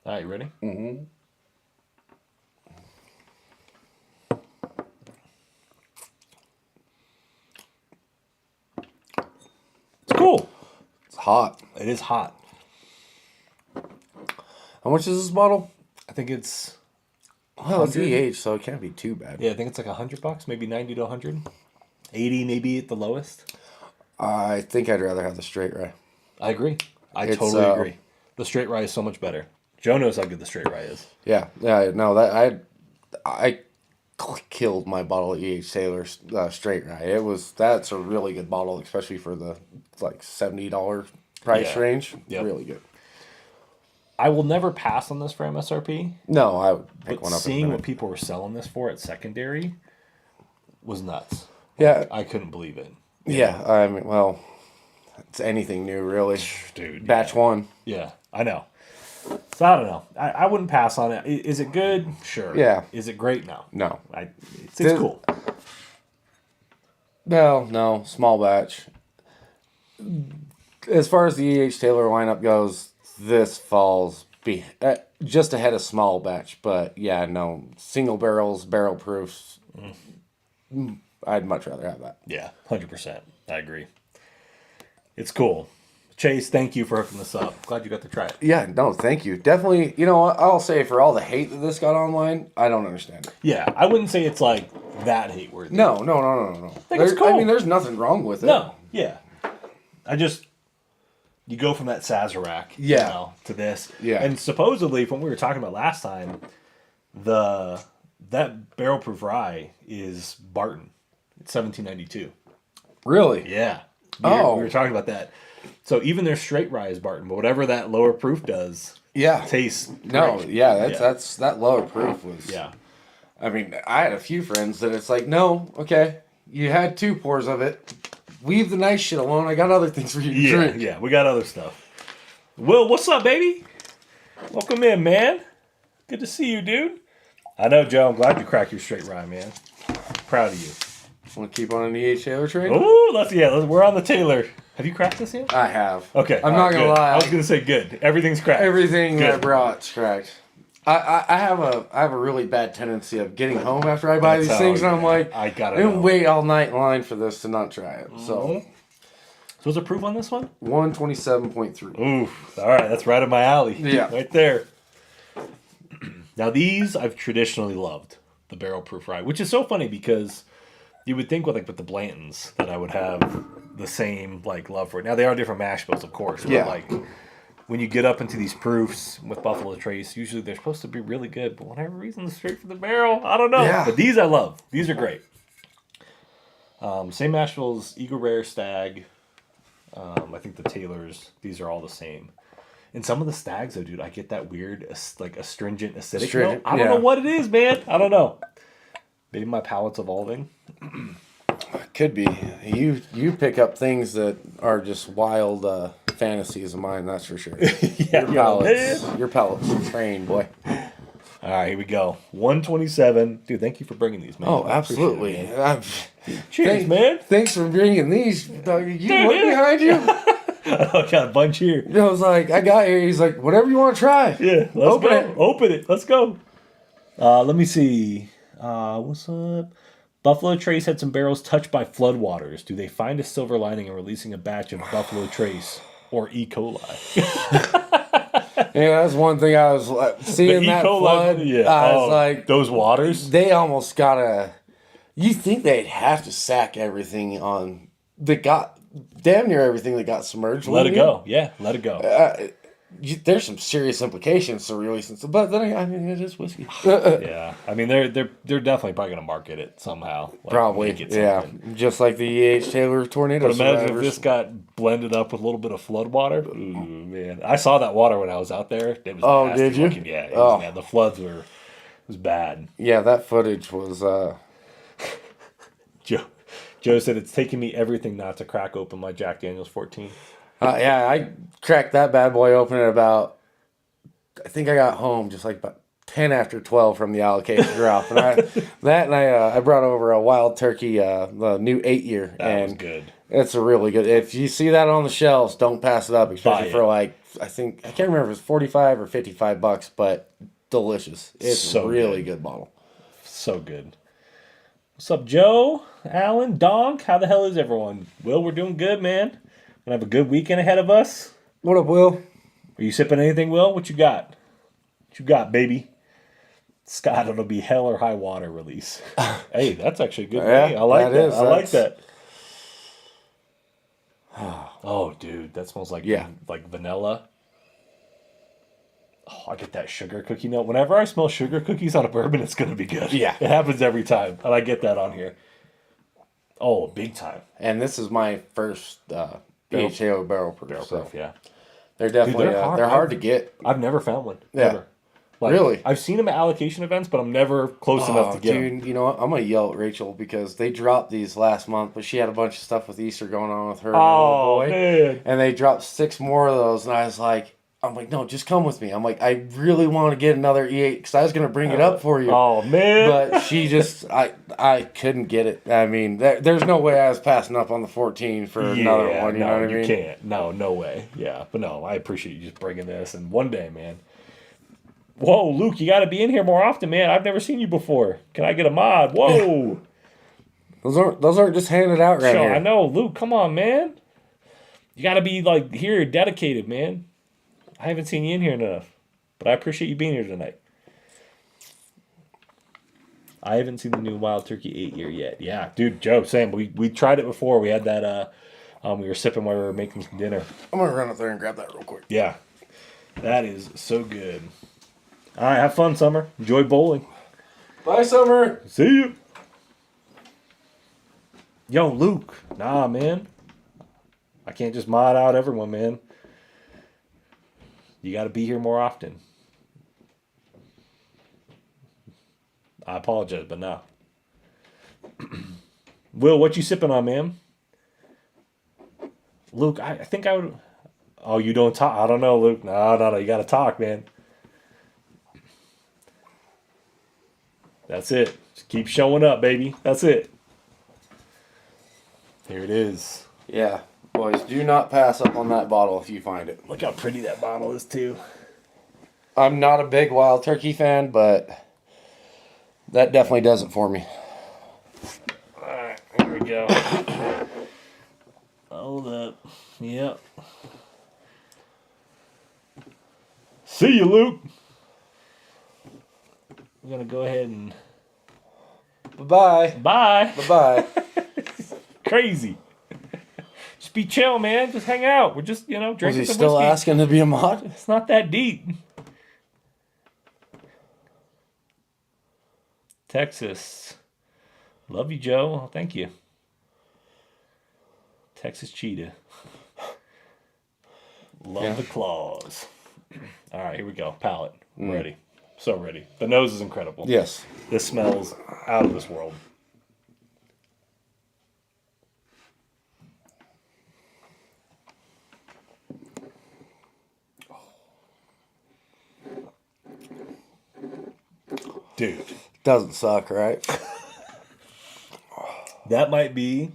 All right, you ready? Mm-hmm. It's cool. It's hot. It is hot. How much is this bottle? I think it's... Well, it's EH, so it can't be too bad. Yeah, I think it's like $100, maybe 90 to 100. 80 maybe at the lowest. I think I'd rather have the straight rye. I agree. I totally agree. The straight rye is so much better. Joe knows how good the straight rye is. Yeah, no, that I killed my bottle of EH Taylor straight rye. That's a really good bottle, especially for the like $70 price range. Yep. Really good. I will never pass on this for MSRP. No, I would pick But one up. seeing what people were selling this for at secondary was nuts. Yeah, I couldn't believe it. yeah. I mean, well, it's anything new, really. Dude. Batch one. Yeah, I know. So I don't know. I wouldn't pass on it. Is it good? Sure. Yeah. Is it great? No. No. It's cool. Well, no, small batch. As far as the EH Taylor lineup goes, this falls just ahead of small batch. But yeah, no, single barrels, barrel proofs. I'd much rather have that. Yeah, 100%. I agree. It's cool. Chase, thank you for hooking this up. Glad you got to try it. Yeah, no, thank you. Definitely, I'll say for all the hate that this got online, I don't understand it. Yeah, I wouldn't say it's like that hate worthy. No. think it's cool. I mean, there's nothing wrong with it. No, yeah. You go from that Sazerac, to this. Yeah. And supposedly, from what we were talking about last time, that barrel proof rye is Barton. It's 1792. Really? Yeah. We were talking about that. So even their straight rye is Barton, but whatever that lower proof does, tastes No, great. yeah, that's that lower proof was. Yeah. I mean, I had a few friends that it's like, no, okay, you had 2 pours of it. Leave the nice shit alone. I got other things for you to drink. Yeah, we got other stuff. Will, what's up, baby? Welcome in, man. Good to see you, dude. I know, Joe. I'm glad you cracked your straight rye, man. Proud of you. Want to keep on an EH Taylor train? Ooh, we're on the Taylor. Have you cracked this yet? I have. Okay. I'm not gonna lie. I was gonna say good. Everything's cracked. Everything Good. I brought's cracked. I have a really bad tendency of getting home after I buy these things, and I'm like, I gotta didn't know. wait all night in line for this to not try it. So, So is it proof on this one? 127.3. Oof. All right, that's right up my alley. Yeah. Right there. Now these I've traditionally loved, the barrel proof rye, which is so funny because you would think with the Blantons that I would have the same love for it. Now they are different mash bills, of course. But Yeah. when you get up into these proofs with Buffalo Trace, usually they're supposed to be really good, but whatever reason, they're straight for the barrel. I don't know. Yeah. But these I love. These are great. Same mash bills, Eagle Rare Stag. I think the Taylors, these are all the same. And some of the Stags, though, dude, I get that weird, astringent, acidic note. I don't know what it is, man. I don't know. Maybe my palate's evolving. Could be. You pick up things that are just wild fantasies of mine. That's for sure. Your palate's trained, boy. All right, here we go. 127. Dude, thank you for bringing these, man. Oh, I appreciate absolutely. it, man. Cheers, Thanks, man. Thanks for bringing these. You look behind you. I got a bunch here. I was like, I got here. He's like, whatever you want to try. Yeah, let's go. Open it. Let's go. Let me see. What's up? Buffalo Trace had some barrels touched by floodwaters. Do they find a silver lining in releasing a batch of Buffalo Trace or E. coli? Yeah, that's one thing I was seeing The E. that coli, flood. yeah. I was like, those waters? they almost gotta. You think they'd have to sack everything on that got damn near everything that got submerged. Let it go. Yeah, let it go. There's some serious implications to releasing, but then I mean it is whiskey. Yeah, I mean they're definitely probably gonna market it somehow. Probably, make it yeah. something. Just like the EH Taylor tornado. But imagine if survivors. this got blended up with a little bit of flood water. Ooh, man, I saw that water when I was out there. It was nasty did you? looking. Yeah, it was, man, the floods it was bad. Yeah, that footage was. Joe said it's taking me everything not to crack open my Jack Daniel's 14. Yeah, I cracked that bad boy open at about. I think I got home just like about 10 after 12 from the allocation drop, and I brought over a wild turkey, the new 8-year, That and was good. it's a really good. If you see that on the shelves, don't pass it up, especially for I can't remember if it's 45 or $55, but delicious. It's So a really good bottle. So good. What's up, Joe? Alan? Donk? How the hell is everyone? Will, we're doing good, man. Gonna have a good weekend ahead of us. What up, Will? Are you sipping anything, Will? What you got? What you got, baby? Scott, it'll be hell or high water release. Hey, that's actually a good name. I like that. I like that. Oh, dude, that smells like vanilla. Oh, I get that sugar cookie note. Whenever I smell sugar cookies out of bourbon, it's going to be good. Yeah. It happens every time, and I get that on here. Oh, big time. And this is my first BHAO barrel proof. Barrel proof, yeah. They're definitely they're hard to get. I've never found one. Yeah. Ever. Like, really? I've seen them at allocation events, but I'm never close enough to get them. Dude, you know what? I'm going to yell at Rachel because they dropped these last month, but she had a bunch of stuff with Easter going on with her and her little boy. Man. And they dropped 6 more of those, and I was like, no, just come with me. I'm like, I really want to get another E8 because I was going to bring it up for you. Oh, man. But she just, I couldn't get it. I mean, there's no way I was passing up on the 14 for another one. You know what I mean? You can't. No way. Yeah, but no, I appreciate you just bringing this. And one day, man. Whoa, Luke, you got to be in here more often, man. I've never seen you before. Can I get a mod? Whoa. Those aren't just handed out right here. I know, Luke. Come on, man. You got to be like here, dedicated, man. I haven't seen you in here enough, but I appreciate you being here tonight. I haven't seen the new Wild Turkey 8 year yet. Yeah, dude, Joe, same. We tried it before. We had that. We were sipping while we were making some dinner. I'm gonna run up there and grab that real quick. Yeah, that is so good. All right, have fun, Summer. Enjoy bowling. Bye, Summer. See you. Yo, Luke. Nah, man. I can't just mod out everyone, man. You got to be here more often. I apologize, but no. Will, what you sipping on, man? Luke, I think I would... Oh, you don't talk? I don't know, Luke. No. You got to talk, man. That's it. Just keep showing up, baby. That's it. Here it is. Yeah. Boys, do not pass up on that bottle if you find it. Look how pretty that bottle is, too. I'm not a big Wild Turkey fan, but that definitely does it for me. Alright, here we go. Hold up. Yep. See you, Luke. We're going to go ahead and... Bye-bye. Bye. Bye-bye. Crazy. Just be chill, man. Just hang out. We're just, drinking some whiskey. Was he still asking to be a mod? It's not that deep. Texas. Love you, Joe. Thank you. Texas Cheetah. Love the claws. All right, here we go. Palate. Ready. So ready. The nose is incredible. Yes. This smells out of this world. Dude. Doesn't suck, right? That might be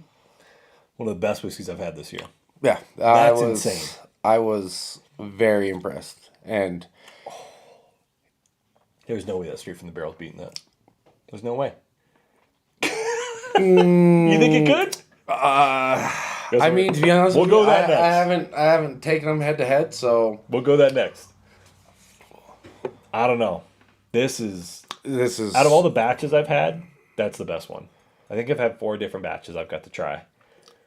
one of the best whiskeys I've had this year. Yeah. That's insane. I was very impressed. And there's no way that Straight from the Barrel's beating that. There's no way. You think it could? I mean, to be honest, we'll go that next. I haven't taken them head to head, so we'll go that next. I don't know. This is out of all the batches I've had, that's the best one. I think I've had 4 different batches I've got to try.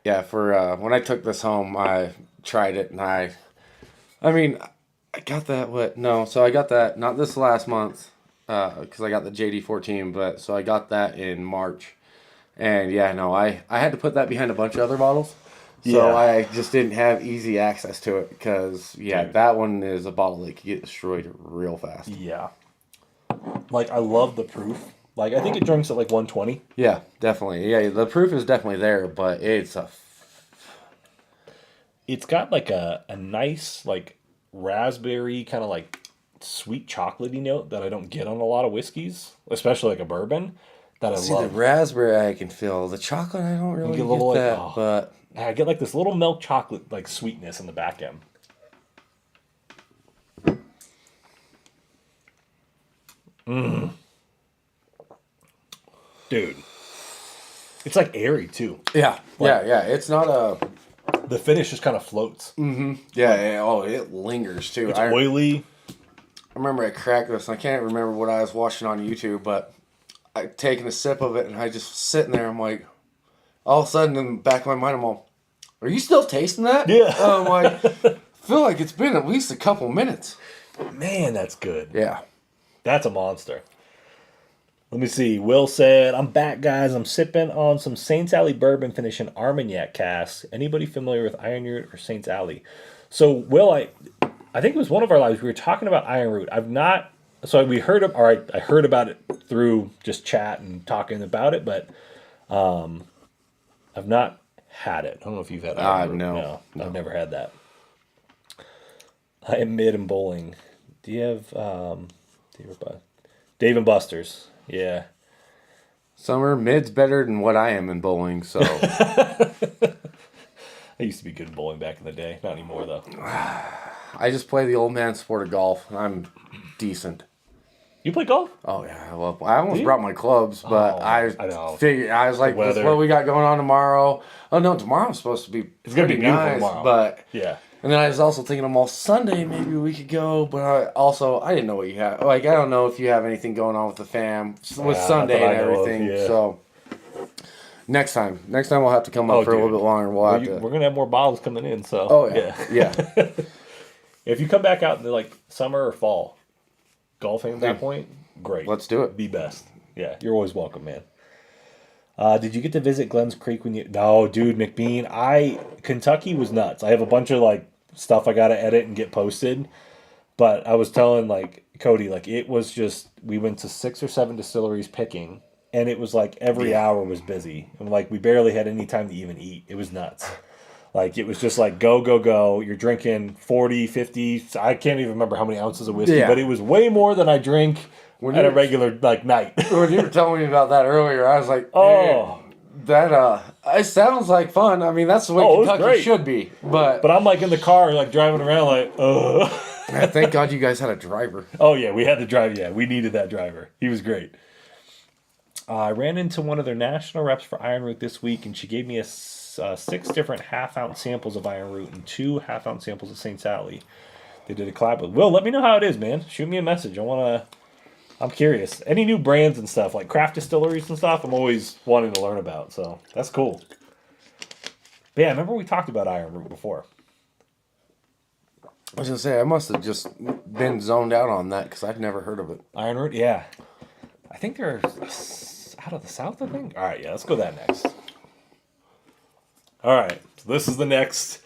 Yeah, for when I took this home, I tried it, and I got that. So I got that not this last month, because I got the JD14, but so I got that in March, and I had to put that behind a bunch of other bottles, so I just didn't have easy access to it because that one is a bottle that could get destroyed real fast. Yeah, like I love the proof. Like I think it drinks at like 120. Yeah, definitely. Yeah, the proof is definitely there, but it's got like a nice like raspberry kind of like sweet chocolatey note that I don't get on a lot of whiskeys, especially like a bourbon that I love. The raspberry I can feel. The chocolate I don't really get that, but I get like this little milk chocolate like sweetness in the back end. Dude. It's like airy too. Yeah. Yeah. It's not a The finish just kind of floats. Yeah, it lingers too. It's oily. I remember I cracked this, and I can't remember what I was watching on YouTube, but I taking a sip of it, and I just sitting there. I'm like, all of a sudden in the back of my mind, I'm all, "Are you still tasting that?" Yeah. I'm like, I feel like it's been at least a couple minutes. Man, that's good. Yeah. That's a monster. Let me see. Will said, "I'm back, guys. I'm sipping on some Saints Alley bourbon finishing Armagnac casks. Anybody familiar with Iron Root or Saints Alley?" So, Will, I think it was one of our lives. We were talking about Iron Root. I've not. So we heard of. All right, I heard about it through just chat and talking about it, but I've not had it. I don't know if you've had Iron Root. No, I've never had that. I am mid in bowling. Do you have Dave and Buster's? Yeah. Summer mid's better than what I am in bowling, so. I used to be good at bowling back in the day. Not anymore, though. I just play the old man sport of golf, and I'm decent. You play golf? Oh, yeah. I almost brought my clubs, but I know. figured, I was like, with what we got going on tomorrow. Oh, no, tomorrow's supposed to be It's going to be beautiful nice, tomorrow. But, yeah. And then I was also thinking, all Sunday, maybe we could go, but I didn't know what you have. Like, I don't know if you have anything going on with the fam, with Sunday and everything, so. Next time we'll have to come up for a little bit longer. We're going to have more bottles coming in, so. Oh, yeah. If you come back out in the, summer or fall, golfing at that point, great. Let's do it. The best. Yeah, you're always welcome, man. Did you get to visit Glens Creek when you... No, dude, McBean, Kentucky was nuts. I have a bunch of, stuff I got to edit and get posted, but I was telling, Cody, it was just... We went to 6 or 7 distilleries picking, and it was every hour was busy. And we barely had any time to even eat. It was nuts. It was just go, go, go. You're drinking 40, 50. I can't even remember how many ounces of whiskey, but it was way more than I drink at a regular night. When you were telling me about that earlier, I was like, oh, that it sounds like fun. I mean, that's the way Kentucky should be. But I'm in the car, driving around, Thank God you guys had a driver. Oh yeah, we had the driver. Yeah, we needed that driver. He was great. I ran into one of their national reps for Iron Root this week, and she gave me 6 different half-ounce samples of Iron Root and 2 half-ounce samples of St. Sally. They did a collab with Will. Let me know how it is, man. Shoot me a message. I'm curious. Any new brands and stuff, like craft distilleries and stuff, I'm always wanting to learn about, so that's cool. But yeah, I remember we talked about Iron Root before. I was going to say, I must have just been zoned out on that because I've never heard of it. Iron Root, yeah. I think they're out of the South, I think. All right, yeah, let's go that next. All right, so this is the next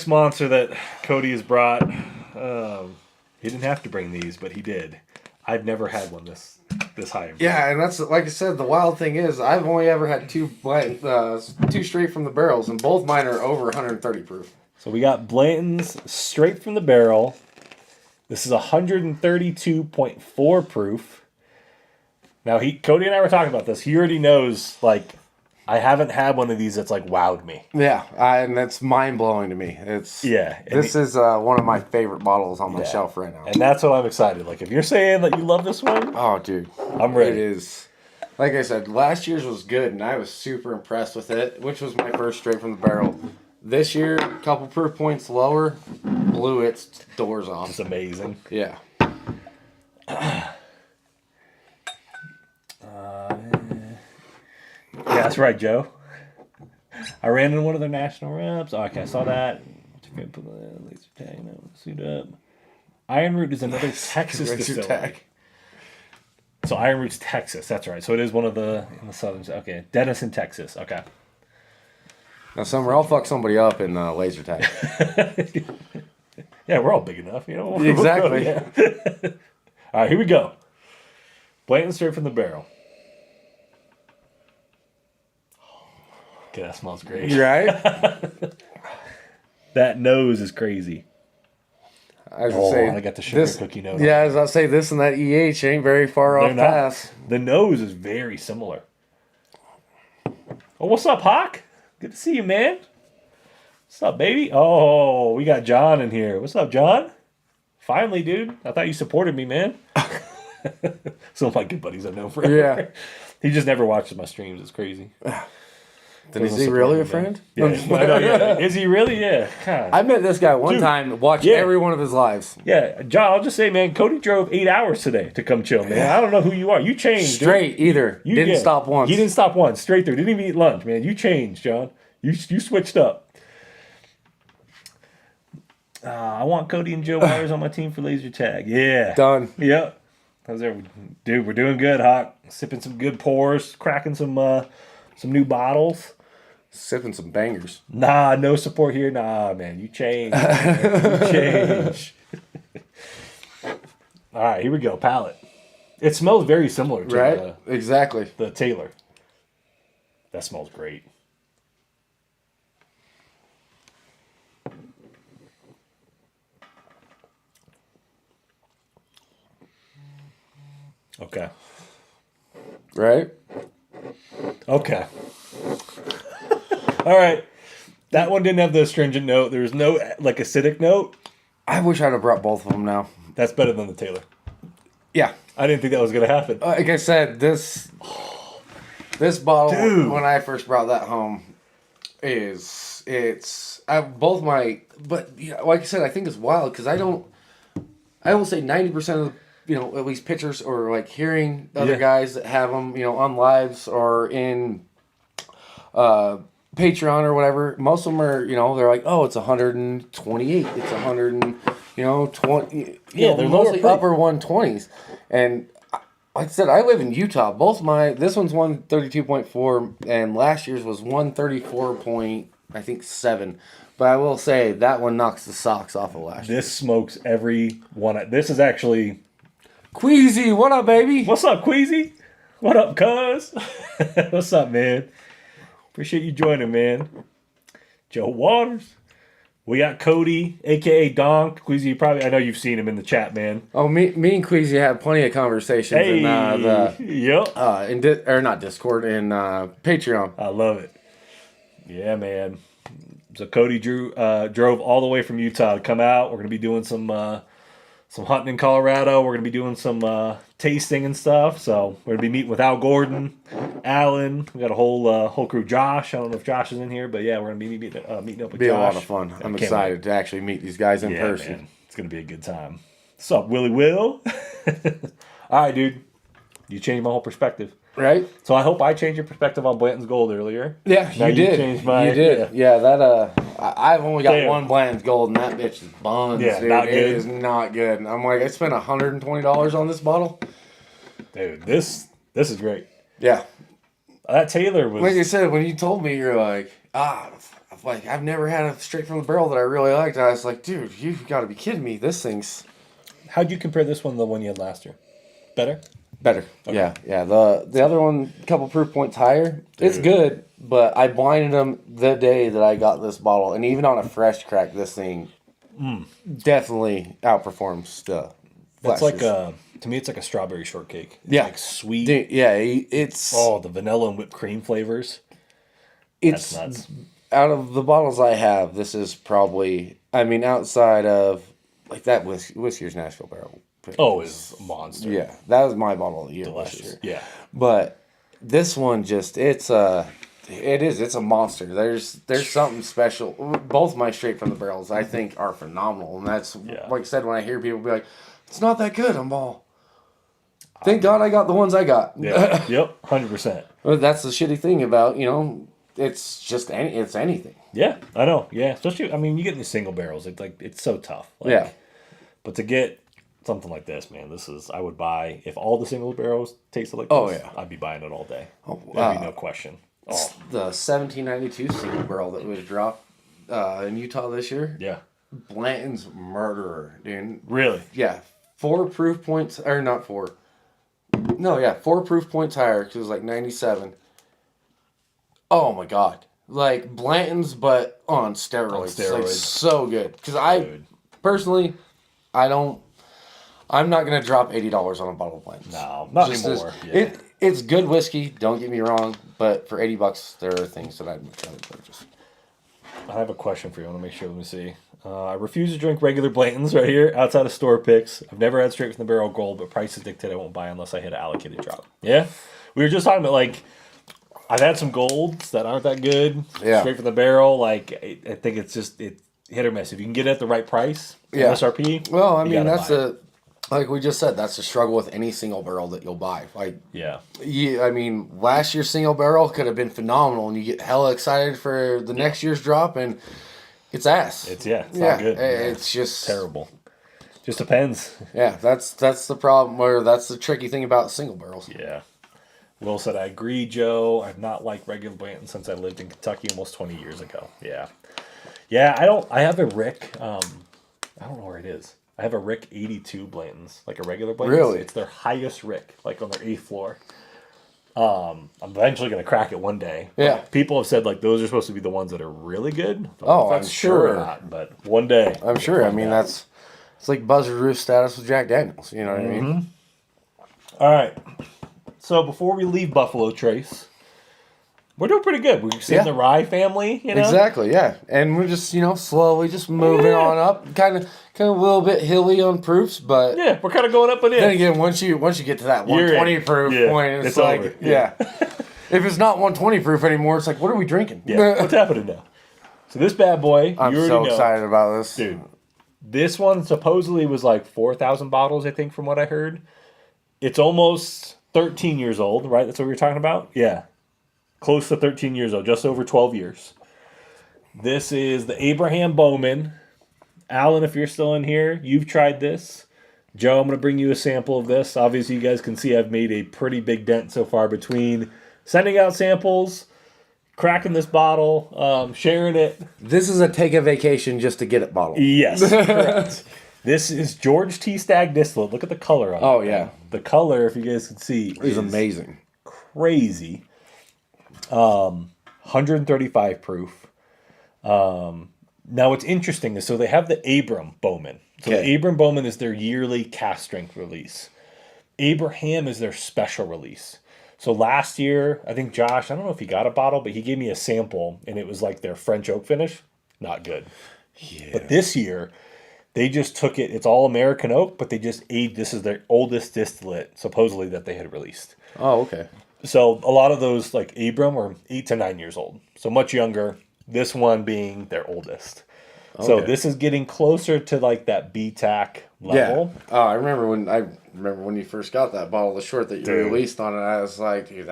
monster that Cody has brought. He didn't have to bring these, but he did. I've never had one this high. Yeah, and that's, like I said, the wild thing is I've only ever had 2 straight from the barrels, and both mine are over 130 proof. So we got Blanton's straight from the barrel. This is 132.4 proof. Now, Cody and I were talking about this. He already knows, I haven't had one of these that's, wowed me. Yeah, and that's mind-blowing to me. This is one of my favorite bottles on my shelf right now. And that's what I'm excited. If you're saying that you love this one... Oh, dude. I'm ready. It is. Like I said, last year's was good, and I was super impressed with it, which was my first straight from the barrel. This year, a couple proof points lower, blew its doors off. It's amazing. Yeah. Yeah, that's right, Joe. I ran in one of their national reps. Oh, okay, I saw that. Laser tag, no, suit up. Iron Root is another Texas distillery. So Iron Root's Texas, that's right. So it is one of in the southern. Okay, Denison, Texas. Okay. Now, I'll fuck somebody up in laser tag. Yeah, we're all big enough, you know. Exactly. Yeah. All right, here we go. Blanton straight from the barrel. Okay, that smells great. Right? That nose is crazy. I was say, I got the sugar cookie nose. Yeah, as I say, this and that EH ain't very far off pass. The nose is very similar. Oh, what's up, Hawk? Good to see you, man. What's up, baby? Oh, we got John in here. What's up, John? Finally, dude. I thought you supported me, man. Some of my good buddies I've known forever. Yeah. He just never watches my streams. It's crazy. Then is he really a friend? Yeah. I know, yeah. Is he really? Yeah. God. I met this guy one time, watched every one of his lives. Yeah, John, I'll just say, man, Cody drove 8 hours today to come chill, man. I don't know who you are. You changed. Straight, either. You didn't stop once. He didn't stop once. Straight through. Didn't even eat lunch, man. You changed, John. You switched up. I want Cody and Joe Waters on my team for laser tag. Yeah. Done. Yep. How's there? Dude, we're doing good, Hawk. Sipping some good pours, cracking some new bottles. Sipping some bangers. Nah, no support here. Nah, man, you changed. Man. You changed. All right, here we go. Palette. It smells very similar to exactly the Taylor. That smells great. Okay. Right? Okay. All right. That one didn't have the astringent note. There was no like acidic note. I wish I'd have brought both of them now. That's better than the Taylor. Yeah. I didn't think that was going to happen. Like I said, this bottle, Dude. when I first brought that home, both my, but yeah, like I said, I think it's wild because I will say 90% of, at least pictures or like hearing other guys that have them, on lives or in Patreon or whatever, most of them are, they're like, oh, it's 128, it's 100 and, 20, they're mostly upper 120s. And like I said, I live in Utah. This one's 132.4 and last year's was 134.7. But I will say that one knocks the socks off of last year. This smokes every one. This is actually... Queasy, what up, baby? What's up, Queasy? What up, cuz? What's up, man? Appreciate you joining, man. Joe Waters. We got Cody, a.k.a. DONK. Queasy, I know you've seen him in the chat, man. Oh, me and Queasy had plenty of conversations in not Discord, in Patreon. I love it. Yeah, man. So Cody drove all the way from Utah to come out. We're going to be doing some hunting in Colorado. We're going to be doing some tasting and stuff. So we're going to be meeting with Al Gordon, Alan. We got a whole crew. Josh. I don't know if Josh is in here, but yeah, we're going to be meeting up with Josh. Be a lot of fun. I'm excited to actually meet these guys in person. Man. It's going to be a good time. What's up, Willie Will? All right, dude. You changed my whole perspective. Right? So I hope I changed your perspective on Blanton's Gold earlier. Yeah, now you did. Changed mine. You did. Yeah, that I've only got one Blanton's Gold, and that bitch is buns. Yeah, dude. not good. It is not good. And I'm like, I spent $120 on this bottle. Dude, this is great. Yeah. That Taylor was... Like I said, when you told me, you're like, I've never had a straight from the barrel that I really liked. I was like, dude, you've got to be kidding me. This thing's... How'd you compare this one to the one you had last year? Better? Better. Okay. Yeah. The other one, a couple proof points higher. Dude. It's good, but I blinded them the day that I got this bottle. And even on a fresh crack, this thing definitely outperforms the It's like to me, it's like a strawberry shortcake. It's like sweet. Dude, yeah, it's... Oh, the vanilla and whipped cream flavors. It's That's nuts. Out of the bottles I have, this is probably... outside of... Like that Whiskey's Nashville Barrel. Oh, it's a monster. Yeah, that was my bottle of the year last year. Yeah. But this one it's a monster. There's something special. Both my straight from the barrels I think are phenomenal. And that's like I said, when I hear people be like, it's not that good, I'm all, thank God I got the ones I got. Yeah. Yep. 100%. Well, that's the shitty thing about, it's just it's anything. Yeah, I know. Yeah. Especially, you get the single barrels. It's so tough. Yeah. But to get something like this, man, I would buy, if all the single barrels tasted like this, yeah, I'd be buying it all day. That'd be no question. Oh. The 1792 single barrel that was dropped in Utah this year. Yeah. Blanton's murderer, dude. Really? Yeah. 4 proof points, or not 4. No, yeah, 4 proof points higher, because it was like 97. Oh my God. Like Blanton's, but on steroids. Like, so good. Because personally, I'm not going to drop $80 on a bottle of Blanton's. No, not anymore. It's good whiskey, don't get me wrong, but for $80, there are things that I'd much rather purchase. I have a question for you. I want to make sure. Let me see. I refuse to drink regular Blanton's right here outside of store picks. I've never had straight from the barrel gold, but prices dictate I won't buy unless I hit an allocated drop. Yeah? We were just talking about, I've had some golds that aren't that good. Yeah. Straight from the barrel. Like, I think it's just hit or miss. If you can get it at the right price, Yeah. MSRP. Well, I you mean, gotta that's buy it. like we just said, that's the struggle with any single barrel that you'll buy. Like, Yeah. I mean, last year's single barrel could have been phenomenal, and you get hella excited for the next year's drop, and it's ass. It's not good. It's just terrible. Just depends. Yeah, that's the problem, or that's the tricky thing about single barrels. Yeah. Will said, I agree, Joe. I've not liked regular Blanton since I lived in Kentucky almost 20 years ago. Yeah. Yeah, I have a Rick, I don't know where it is. I have a Rick 82 Blantons, like a regular Blanton. Really? It's their highest Rick, like on their 8th floor. I'm eventually going to crack it one day. Yeah. People have said, like, those are supposed to be the ones that are really good. I don't know Oh, if that's I'm true or sure. not, but one day. I'm sure. I mean, out. it's like Buzzard Roost status with Jack Daniels. You know what I mean? All right. So before we leave Buffalo Trace, we're doing pretty good. We've seen Yeah. the Rye family, you know? Exactly. Yeah, and we're just slowly just moving on up, kind of a little bit hilly on proofs, but Yeah, we're kind of going up and in. then again, once you get to that You're 120 in. proof Yeah, point, it's like over. yeah. If it's not 120 proof anymore, it's like, what are we drinking? Yeah, what's happening now? So this bad boy, I'm you already so know. excited about this, Dude, this one supposedly was like 4,000 bottles, I think, from what I heard. It's almost 13 years old, right? That's what we were talking about? Yeah. Close to 13 years old, just over 12 years. This is the Abraham Bowman. Alan, if you're still in here, you've tried this. Joe, I'm going to bring you a sample of this. Obviously, you guys can see I've made a pretty big dent so far between sending out samples, cracking this bottle, sharing it. This is a take a vacation just to get it bottled. Yes, correct. This is George T. Stagg distillate. Look at the color on it. Oh, yeah. The color, if you guys can see, It's amazing. crazy. 135 proof. Now, what's interesting is, so they have the Abram Bowman. So Okay. the Abram Bowman is their yearly cast strength release. Abraham is their special release. So last year, I think Josh, I don't know if he got a bottle, but he gave me a sample, and it was like their French oak finish. Not good. Yeah. But this year, they just took it. It's all American oak, but they just aged. This is their oldest distillate, supposedly, that they had released. Oh, okay. So a lot of those, like Abram, are 8 to 9 years old. So much younger. This one being their oldest. So Okay. this is getting closer to like that BTAC level. Yeah. Oh, I remember when you first got that bottle of short that you Dude. released on it. I was like, dude,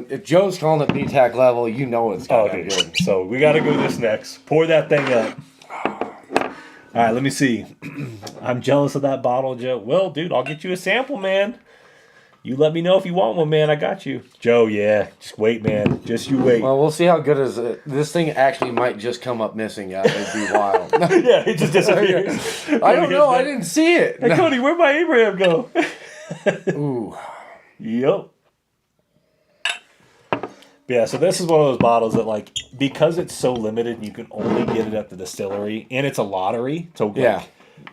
if Joe's calling it BTAC level, you know it's got Oh, to be dude. good. So we got to go this next. Pour that thing up. All right, let me see. I'm jealous of that bottle, Joe. Well, dude, I'll get you a sample, man. You let me know if you want one, man. I got you. Joe, yeah. Just wait, man. Just you wait. Well, we'll see how good is it. This thing actually might just come up missing. Yeah, it'd be wild. Yeah, it just disappears. I don't know. I didn't see it. Hey, Cody, where'd my Abraham go? Ooh. Yep. Yeah, so this is one of those bottles that, like, because it's so limited, you can only get it at the distillery, and it's a lottery. So, like, Yeah.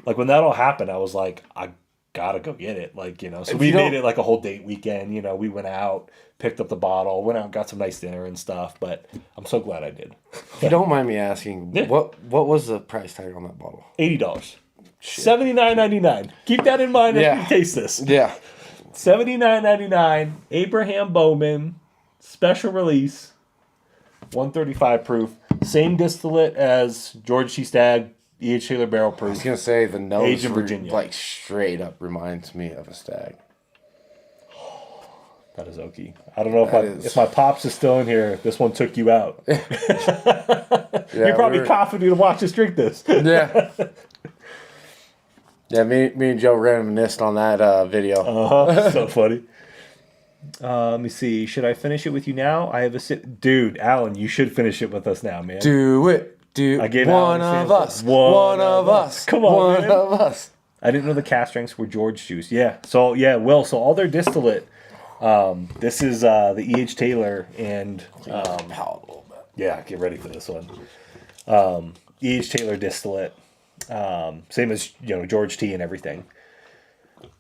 like when that all happened, I was like, I gotta go get it. Like, you know, so If we you made don't- it like a whole date weekend. You know, we went out, picked up the bottle, went out and got some nice dinner and stuff. But I'm so glad I did. If you don't mind me asking, Yeah. what was the price tag on that bottle? $80. $79.99. Keep that in mind Yeah. as you taste this. Yeah. $79.99. Abraham Bowman special release, 135 proof. Same distillate as George T. Stagg, E.H. Taylor barrel I was proof. gonna say the nose, Aged in Virginia. like straight up reminds me of a stag. That is oaky. I don't know That is- if my pops is still in here. This one took you out. Yeah, You're probably coughing to watch us drink this. Yeah. Yeah, me and Joe reminisced on that video. So funny. Let me see. Should I finish it with you now? I have a sip. Dude, Alan, you should finish it with us now, man. Do it. I gave one Alan a of sample. us. One One of of us. Come on, One man. of us. I didn't know the cast strengths were George juice. Yeah. So, yeah, Will. So, all their distillate. This is the E.H. Taylor and. Palate a little bit. Yeah, get ready for this one. E.H. Taylor distillate. Same as, George T and everything.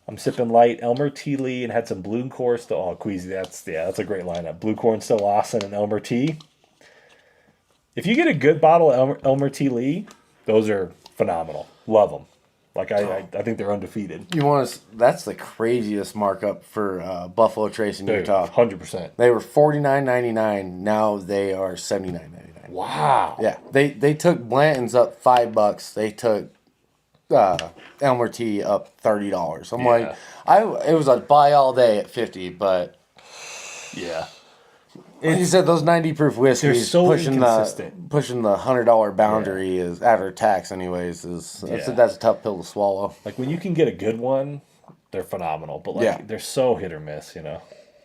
I'm sipping light Elmer T. Lee and had some Blue Corn still. Oh, Queasy, that's a great lineup. Blue Corn still Lawson and Elmer T. If you get a good bottle of Elmer T. Lee, those are phenomenal. Love them. Like I think they're undefeated. You want to? That's the craziest markup for Buffalo Trace in Utah. 100%. They were $49.99. Now they are $79.99. Wow. Yeah, they took Blanton's up $5. They took Elmer T up $30. I'm like, it was a buy all day at 50, but yeah. Like you said, those 90 proof whiskeys so pushing inconsistent. the $100 boundary is after tax anyways that's a tough pill to swallow. Like when you can get a good one, they're phenomenal. But like they're so hit or miss, you know.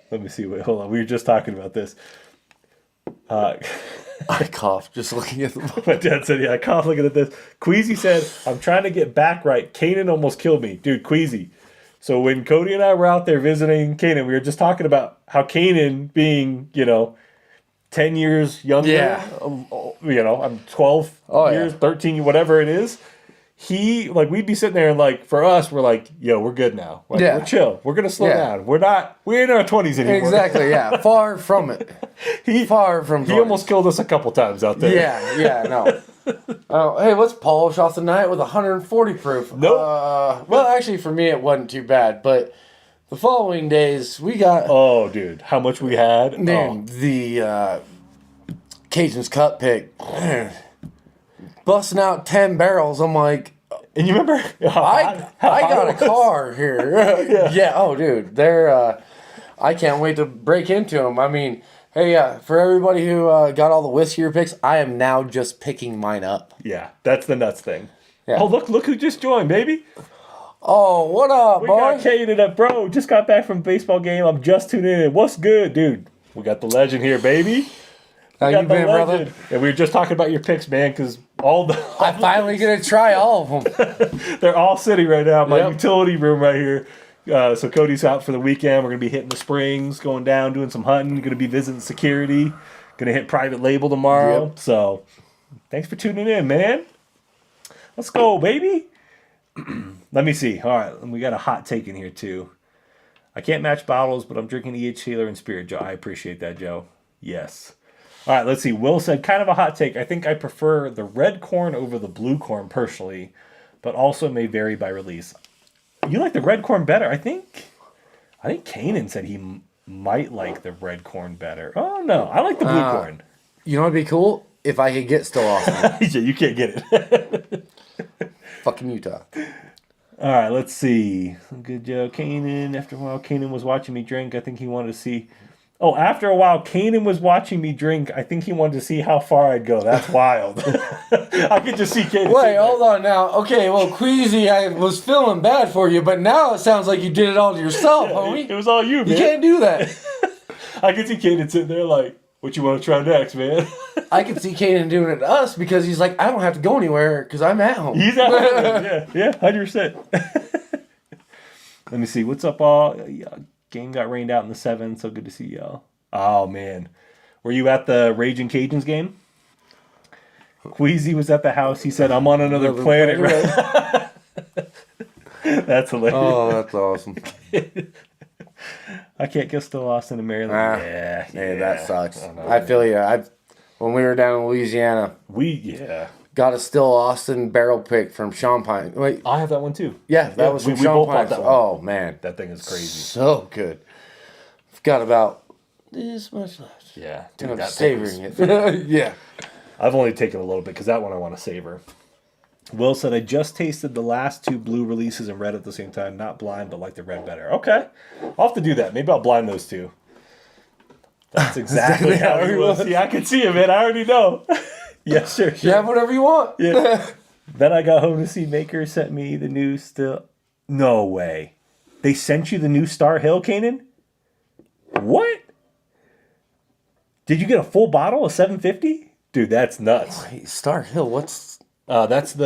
Let me see. Wait, hold on. We were just talking about this. I coughed just looking at the My dad said, yeah, I coughed looking at this. Queasy said, I'm trying to get back right. Kanan almost killed me. Dude, Queasy. So when Cody and I were out there visiting Kanan, we were just talking about how Kanan being, 10 years younger, I'm 12 years, 13, whatever it is. We'd be sitting there and like, for us, we're like, yo, we're good now. Like, we're chill. We're going to slow down. We're in our 20s anymore. Exactly, yeah. Far from it. He almost killed us a couple times out there. Yeah, no. Hey, let's polish off the night with 140 proof. Nope. Well, actually, for me, it wasn't too bad, but the following days, we got... Oh, dude, how much we had? Man, the Cajun's Cup pick, busting out 10 barrels. I'm like... And you remember? I got a car here. Yeah, oh, dude, they're... I can't wait to break into them. I mean... Hey, for everybody who got all the whiskier picks, I am now just picking mine up. Yeah, that's the nuts thing. Yeah. Oh, look who just joined, baby. Oh, what up, we boy? got Kaden up, bro. Just got back from baseball game. I'm just tuning in. What's good, dude? We got the legend here, baby. How you been, brother? And we were just talking about your picks, man, because I finally get to try all of them. They're all sitting right now in my utility room right here. So Cody's out for the weekend. We're going to be hitting the springs, going down, doing some hunting. Going to be visiting security. Going to hit private label tomorrow. Yep. So thanks for tuning in, man. Let's go, baby. Let me see. All right. We got a hot take in here, too. I can't match bottles, but I'm drinking E.H. Taylor and Spirit, Joe. I appreciate that, Joe. Yes. All right, let's see. Will said, kind of a hot take. I think I prefer the red corn over the blue corn personally, but also may vary by release. You like the red corn better. I think Kanan said he might like the red corn better. Oh, no. I like the blue corn. You know what would be cool? If I could get still awesome. Yeah, you can't get it. Fucking Utah. All right, let's see. Good job, Kanan. After a while, Kanan was watching me drink. I think he wanted to see... Oh, after a while, Kanan was watching me drink. I think he wanted to see how far I'd go. That's wild. I could just see Kanan. Wait, hold on now. Okay, well, Queasy, I was feeling bad for you, but now it sounds like you did it all to yourself, homie. It was all you, man. You can't do that. I could see Kanan sitting there like, what you want to try next, man? I could see Kanan doing it to us because he's like, I don't have to go anywhere because I'm at home. He's at home. Yeah, 100%. Let me see. What's up, all? Game got rained out in the 7th, so good to see y'all. Oh, man. Were you at the Raging Cajuns game? Queasy was at the house. He said, I'm on another planet. That's hilarious. Oh, that's awesome. I can't get still lost in Maryland. Yeah, that sucks. I feel you. When we were down in Louisiana, got a still Austin barrel pick from Sean Pine. Wait, I have that one too. Yeah, that was from Sean Pine. Oh man, that thing is crazy. So good. I've got about this much left. Yeah, dude, I'm savoring it. Yeah, I've only taken a little bit because that one I want to savor. Will said, I just tasted the last 2 blue releases and red at the same time. Not blind, but like the red better. Okay. I'll have to do that. Maybe I'll blind those 2. That's exactly how he was. Yeah, I can see it, man. I already know. Yes, sure. You have whatever you want. Yeah. Then I got home to see Maker sent me the new still. No way. They sent you the new Star Hill, Kanan? What? Did you get a full bottle of 750? Dude, that's nuts. Wait, Star Hill, what's... That's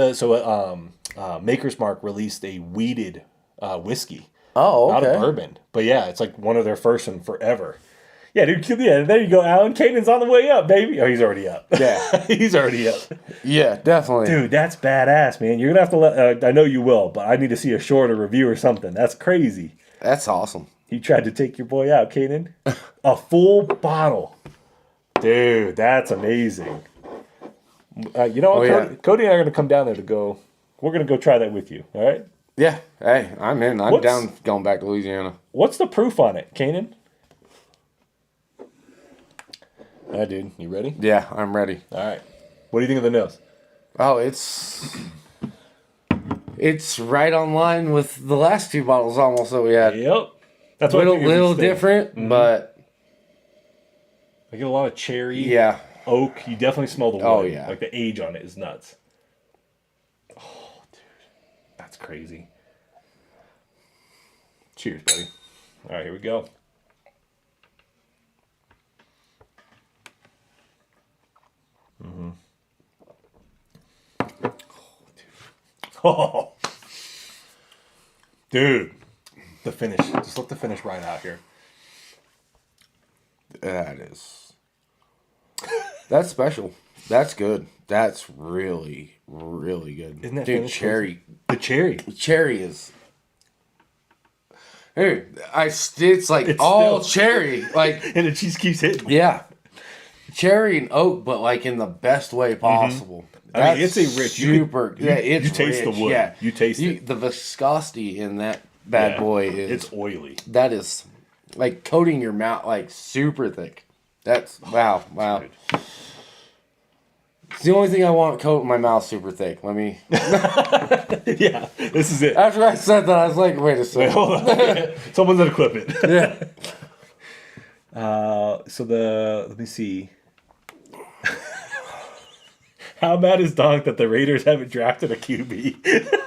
Maker's Mark released a weeded whiskey. Oh, okay. Out of bourbon. But yeah, it's like one of their first in forever. Yeah, dude. Yeah, there you go, Alan. Kanan's on the way up, baby. Oh, he's already up. Yeah. He's already up. Yeah, definitely. Dude, that's badass, man. You're going to have to I know you will, but I need to see a shorter review or something. That's crazy. That's awesome. He tried to take your boy out, Kanan. A full bottle. Dude, that's amazing. You know what, Cody and I are going to come down there to go. we're gonna go try that with you. All right. Yeah. Hey, I'm in. I'm What's- down going back to Louisiana. What's the proof on it, Kanan? All right, dude. You ready? Yeah, I'm ready. All right. What do you think of the nose? Oh, it's right on line with the last two bottles almost that we had. Yep. That's A what I little, figured you'd little say. different, but I get a lot of cherry, yeah. oak. You definitely smell the wood. Oh, yeah. Like the age on it is nuts. Oh, dude. That's crazy. Cheers, buddy. All right, here we go. Oh, dude. The finish. Just let the finish right out here. That's special. That's good. That's really, really good. Isn't that dude? finish Cherry. The cherry. Cherry is. Dude, it's like It's all still- cherry. Like, And it just keeps hitting. yeah. Cherry and oak, but like in the best way possible. I mean, it's a rich. Super. You it's taste rich. the wood. Yeah. You taste it. The viscosity in that bad Yeah. boy is. It's oily. That is like coating your mouth like super thick. That's wow. Dude. It's the only thing I want coating my mouth super thick. Let me. Yeah, this is it. After I said that, I was like, wait a Wait, second. hold on. Someone's gonna clip it. Yeah. Let me see. How mad is Donk that the Raiders haven't drafted a QB?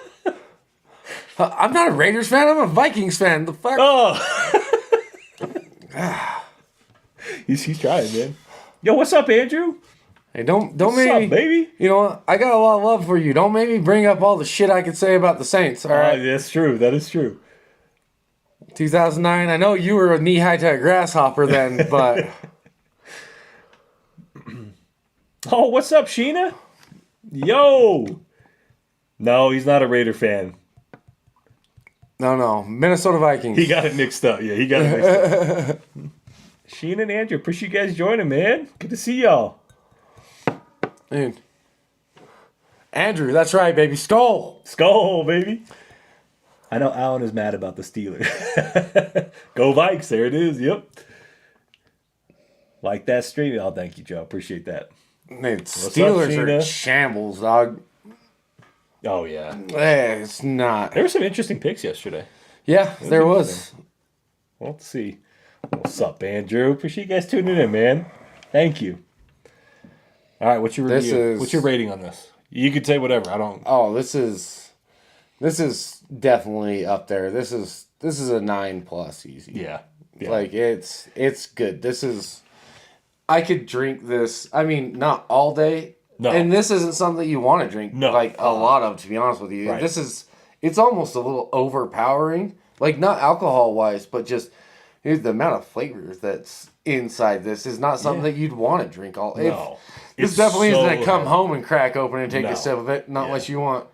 I'm not a Raiders fan. I'm a Vikings fan. The fuck? Oh, he's trying, man. Yo, what's up, Andrew? Hey, don't What's make me. up, baby? You know what? I got a lot of love for you. Don't make me bring up all the shit I could say about the Saints. All right. That's true. That is true. 2009. I know you were a knee-high to a grasshopper then, but Oh, what's up, Sheena? Yo. No, he's not a Raider fan. no. Minnesota Vikings. He got it mixed up. Yeah, he got it mixed up. Sheena and Andrew, appreciate you guys joining, man. Good to see y'all. Dude. Andrew, that's right, baby. Skull. Skull, baby. I know Alan is mad about the Steelers. Go Vikes. There it is. Yep. Like that stream. Oh, thank you, Joe. Appreciate that. Dude, up, Steelers are Sheena? shambles, dog. Oh, yeah. It's not. There were some interesting picks yesterday. Yeah, there was. Well, let's see. What's up, Andrew? Appreciate you guys tuning in, man. Thank you. All right, what's your review? What's your rating on this? You could say whatever. I don't. Oh, this is definitely up there. This is a 9+ easy. Yeah. Yeah. Like it's good. This is I could drink this. I mean, not all day. No. And this isn't something you want to drink No. like a lot of, to be honest with you. Right. It's almost a little overpowering. Like not alcohol wise, but just here's the amount of flavor that's inside this is not something that you'd want to drink all. No. This It's definitely so isn't to come heavy. home and crack open and take No. a sip of it. Not Yeah. unless you want.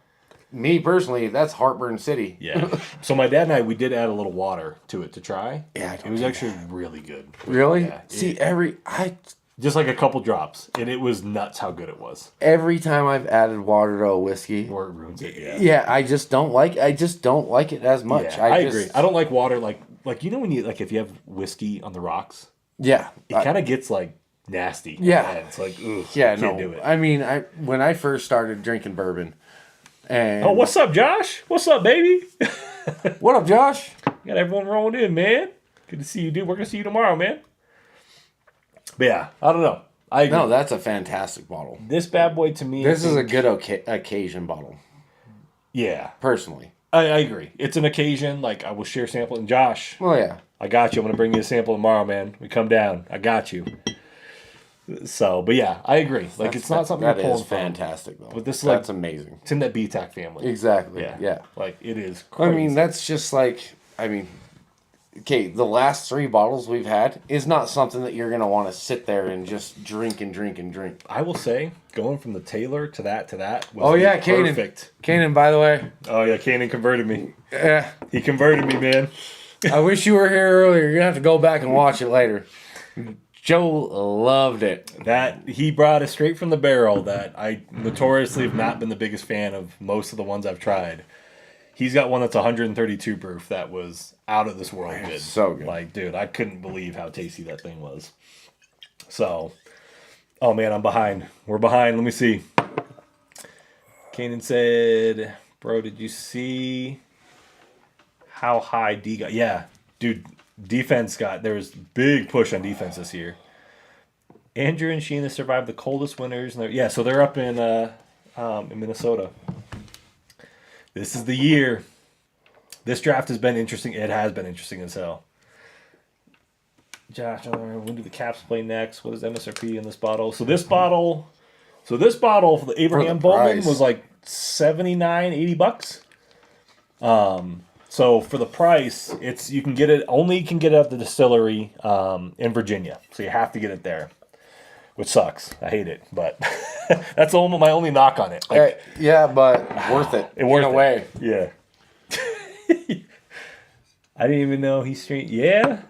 Me personally, that's heartburn city. Yeah. So my dad and I, we did add a little water to it to try. Yeah, I It don't was do actually really good. Really? Yeah. See, Just like a couple drops, and it was nuts how good it was. every time I've added water to a whiskey, Or it ruins it. Yeah. yeah, I just don't like it as much. Yeah, I agree. I don't like water like you know when you like if you have whiskey on the rocks, Yeah. it kind of gets like nasty. Yeah. It's like ugh, Yeah, can't no. do it. I mean, when I first started drinking bourbon, and Oh, what's up, Josh? What's up, baby? what up, Josh? Got everyone rolling in, man. Good to see you, dude. We're gonna see you tomorrow, man. But yeah, I don't know. I agree. No, that's a fantastic bottle. This bad boy to me. This is a good occasion bottle, yeah. personally. I agree. It's an occasion. Like I will share sample. And Josh, Well, yeah. I got you. I'm gonna bring you a sample tomorrow, man. We come down. I got you. So, but yeah, I agree. Like it's not something that you're pulling is from. fantastic though. But this is that's like- amazing. It's in that BTAC family. Exactly. Yeah. Yeah. Like it is. I Crazy. mean, that's just like okay, the last 3 bottles we've had is not something that you're gonna want to sit there and just drink and drink and drink. I will say, going from the Taylor to that was Oh yeah, Kanan. perfect. Kanan, by the way. Oh yeah, Kanan converted me. Yeah. He converted me, man. I wish you were here earlier. You're gonna have to go back and watch it later. Joe loved it. That he brought it straight from the barrel. That I notoriously have not been the biggest fan of most of the ones I've tried. He's got one that's 132 proof that was out of this world good. So good. Like, dude, I couldn't believe how tasty that thing was. So, oh man, I'm behind. We're behind. Let me see. Kanan said, bro, did you see how high D got? Yeah, dude, defense there was big push on defense this year. Andrew and Sheena survived the coldest winters. Yeah, so they're up in Minnesota. This is the year. This draft has been interesting. It has been interesting as hell. Josh, when do the Caps play next? What is MSRP in this bottle? So this bottle for the Abraham Bowman was like $79-$80. So for the price, you can get it at the distillery in Virginia. So you have to get it there, which sucks. I hate it, but that's my only knock on it. Like, yeah, but worth it. In a way. Yeah. I didn't even know he streamed. Yeah.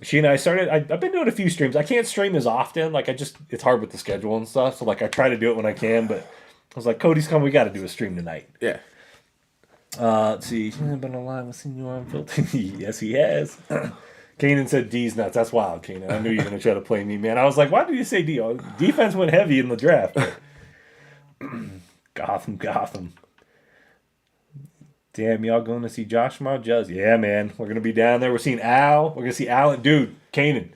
Sheena, I've been doing a few streams. I can't stream as often. Like, it's hard with the schedule and stuff. So, like, I try to do it when I can, but I was like, Cody's coming. We got to do a stream tonight. Yeah. Let's see. I've been alive with Senor Unfiltered. Yes, he has. Kanan said D's nuts. That's wild, Kanan. I knew you were going to try to play me, man. I was like, why did you say D? Defense went heavy in the draft. Gotham. Damn, y'all going to see Josh tomorrow? Yeah, man. We're going to be down there. We're seeing Al. We're going to see Alan. Dude, Kanan.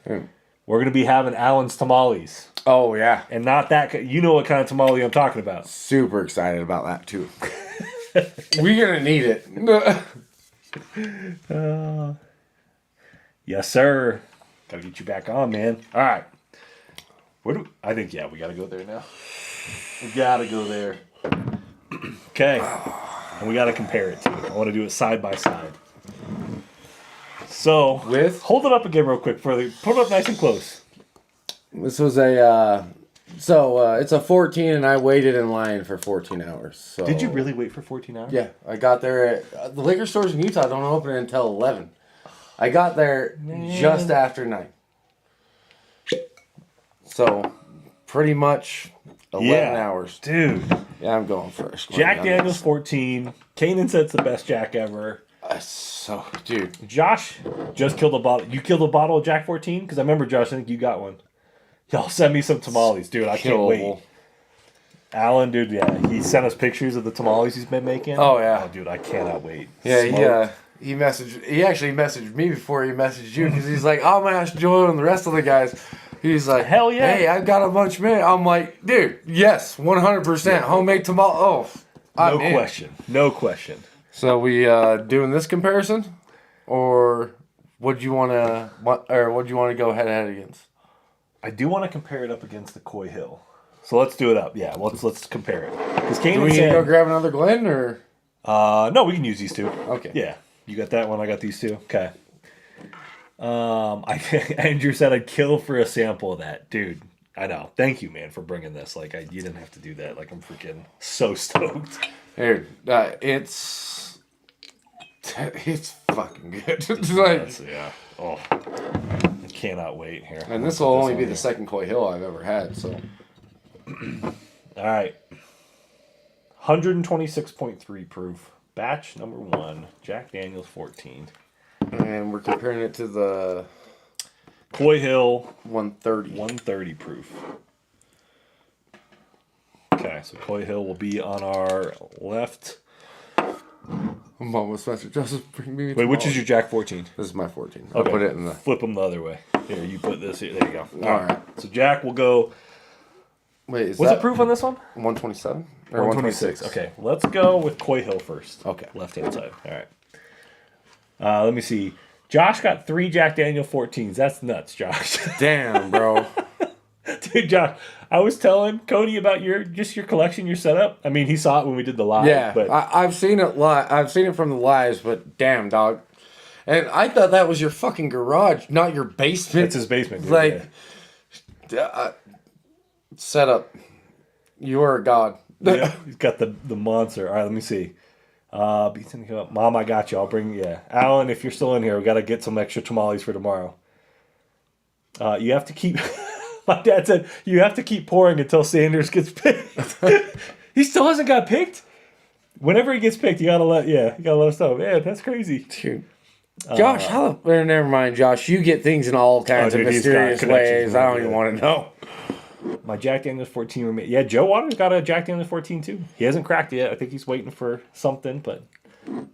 We're going to be having Alan's tamales. Oh, yeah. And not that. You know what kind of tamale I'm talking about. Super excited about that, too. We're going to need it. Yes, sir. Got to get you back on, man. All right. I think, we got to go there now. We got to go there. Okay. And we got to compare it to. I want to do it side by side. So, hold it up again real quick. Put it up nice and close. This was it's a 14, and I waited in line for 14 hours. So. Did you really wait for 14 hours? Yeah. I got there at... the liquor stores in Utah don't open until 11. I got there just after 9. So, pretty much 11 hours. Dude. Yeah, I'm going first. Jack Daniels 14. Kanan said it's the best Jack ever. Dude. Josh just killed a bottle. You killed a bottle of Jack 14? Because I remember, Josh, I think you got one. Y'all send me some tamales. Dude, I can't wait. Alan, dude, he sent us pictures of the tamales he's been making. Oh, yeah. Oh, dude, I cannot wait. Yeah, he actually messaged me before he messaged you because he's like, I'm going to ask Joel and the rest of the guys. He's like, hell yeah. Hey, I've got a bunch made. I'm like, dude, yes, 100%. Homemade tamale. Oh, No question. So we doing this comparison? Or would you want to go head to I do want to compare it up against the Coy Hill. So let's do it up. Yeah, let's compare it. Because Do we need to go grab another Glen or? No, we can use these two. Okay. Yeah, you got that one. I got these two. Okay. Andrew said I'd kill for a sample of that, dude. I know. Thank you, man, for bringing this. Like, you didn't have to do that. Like, I'm freaking so stoked. Dude, it's fucking good. It's like, yeah. Oh, I cannot wait here. And this will only be the second Coy Hill I've ever had. So. All right. 126.3 proof. Batch number 1. Jack Daniels 14. And we're comparing it to the Coy Hill 130. 130 proof. Okay, so Coy Hill will be on our left. I'm almost Spencer Joseph. Bring me. Wait, which is your Jack 14? This is my 14. Okay. I'll put it in the. Flip them the other way. Here, you put this here. There you go. All right. So Jack will go. Wait, what's the proof on this one? 127 or 126. Okay, let's go with Coy Hill first. Okay. Left hand side. All right. Let me see. Josh got 3 Jack Daniel 14s. That's nuts, Josh. Damn, bro. Dude, Josh, I was telling Cody about your collection, your setup. I mean, he saw it when we did the live. Yeah, but I've seen it live. I've seen it from the lives, but damn, dog. And I thought that was your fucking garage, not your basement. It's his basement. Dude, like, setup. You are a god. Yeah, he's got the monster. All right, let me see. Mom, I got you. I'll bring Alan, if you're still in here, we got to get some extra tamales for tomorrow. You have to keep. My dad said you have to keep pouring until Sanders gets picked. He still hasn't got picked. Whenever he gets picked, you gotta let us know. Man, that's crazy. Dude. Josh, never mind, Josh. You get things in all kinds of mysterious ways. I don't even want to know. My Jack Daniels 14 remains. Yeah, Joe Waters got a Jack Daniels 14 too. He hasn't cracked it yet. I think he's waiting for something. But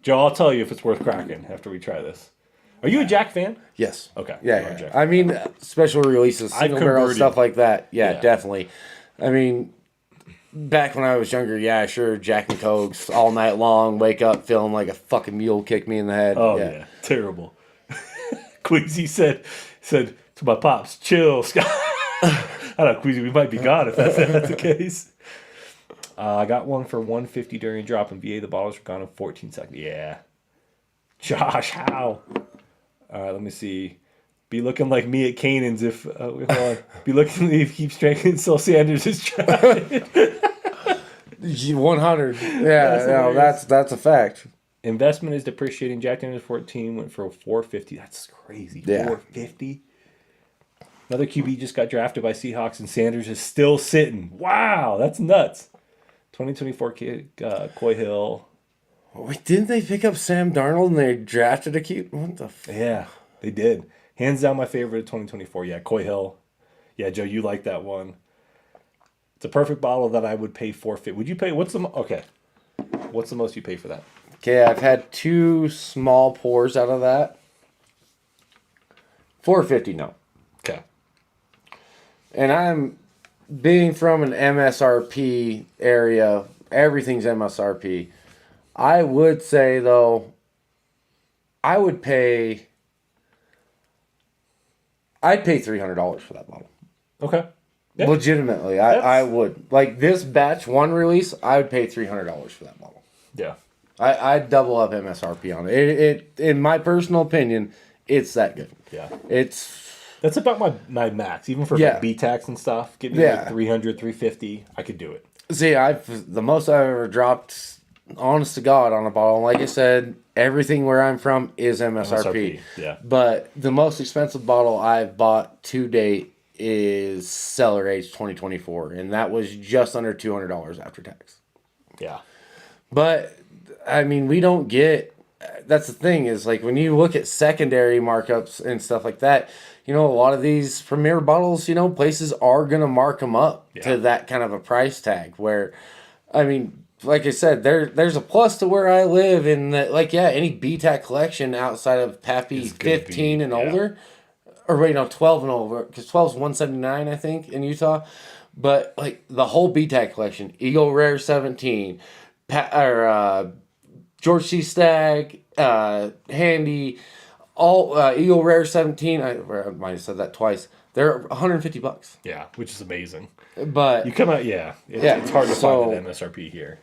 Joe, I'll tell you if it's worth cracking after we try this. Are you a Jack fan? Yes. Okay. Yeah. I mean, special releases, single barrel stuff like that. Yeah, definitely. I mean, back when I was younger, yeah, sure, Jack and Cokes all night long. Wake up feeling like a fucking mule kicked me in the head. Oh yeah, terrible. Queasy said to my pops, "Chill, Scott." I don't know, Queasy, we might be gone if that's the case. I got one for $150 during a drop in VA. The bottles were gone in 14 seconds. Yeah. Josh, how? All right, let me see. Be looking like me at Canaan's if hold on. Be looking if he keeps drinking until Sanders is trying. 100. Yeah, that's a fact. Investment is depreciating. Jack Daniels 14 went for $450. That's crazy. Yeah. $450. Another QB just got drafted by Seahawks, and Sanders is still sitting. Wow, that's nuts. 2024 kid, Coy Hill. Wait, didn't they pick up Sam Darnold and they drafted a cute? What the? Yeah, they did. Hands down, my favorite of 2024. Yeah, Coy Hill. Yeah, Joe, you like that one. It's a perfect bottle that I would pay $450. Would you pay? What's the most you pay for that? Okay, I've had 2 small pours out of that. $450, no. Okay. And I'm being from an MSRP area. Everything's MSRP. I would say though, I'd pay $300 for that bottle. Okay. Yeah. Legitimately, I would. Like this batch 1 release, I would pay $300 for that bottle. Yeah. I'd double up MSRP on it. It in my personal opinion, it's that good. Yeah. That's about my max, even for like B-Tax and stuff. Give me like 300, 350. I could do it. See, the most I've ever dropped, honest to God, on a bottle. Like I said, everything where I'm from is MSRP. Yeah. But the most expensive bottle I've bought to date is Cellar Age 2024, and that was just under $200 after tax. Yeah. But I mean, we don't get. That's the thing is like when you look at secondary markups and stuff like that. You know, a lot of these premier bottles, you know, places are going to mark them up to that kind of a price tag where, I mean, like I said, there's a plus to where I live in that, like, any BTAC collection outside of Pappy 15 and older, or wait, no, 12 and over, because 12 is 179, I think, in Utah. But, like, the whole BTAC collection, Eagle Rare 17, George C. Stagg, Handy, all Eagle Rare 17. I might have said that twice. They're $150. Yeah, which is amazing. But you come out, it's hard to find an MSRP here.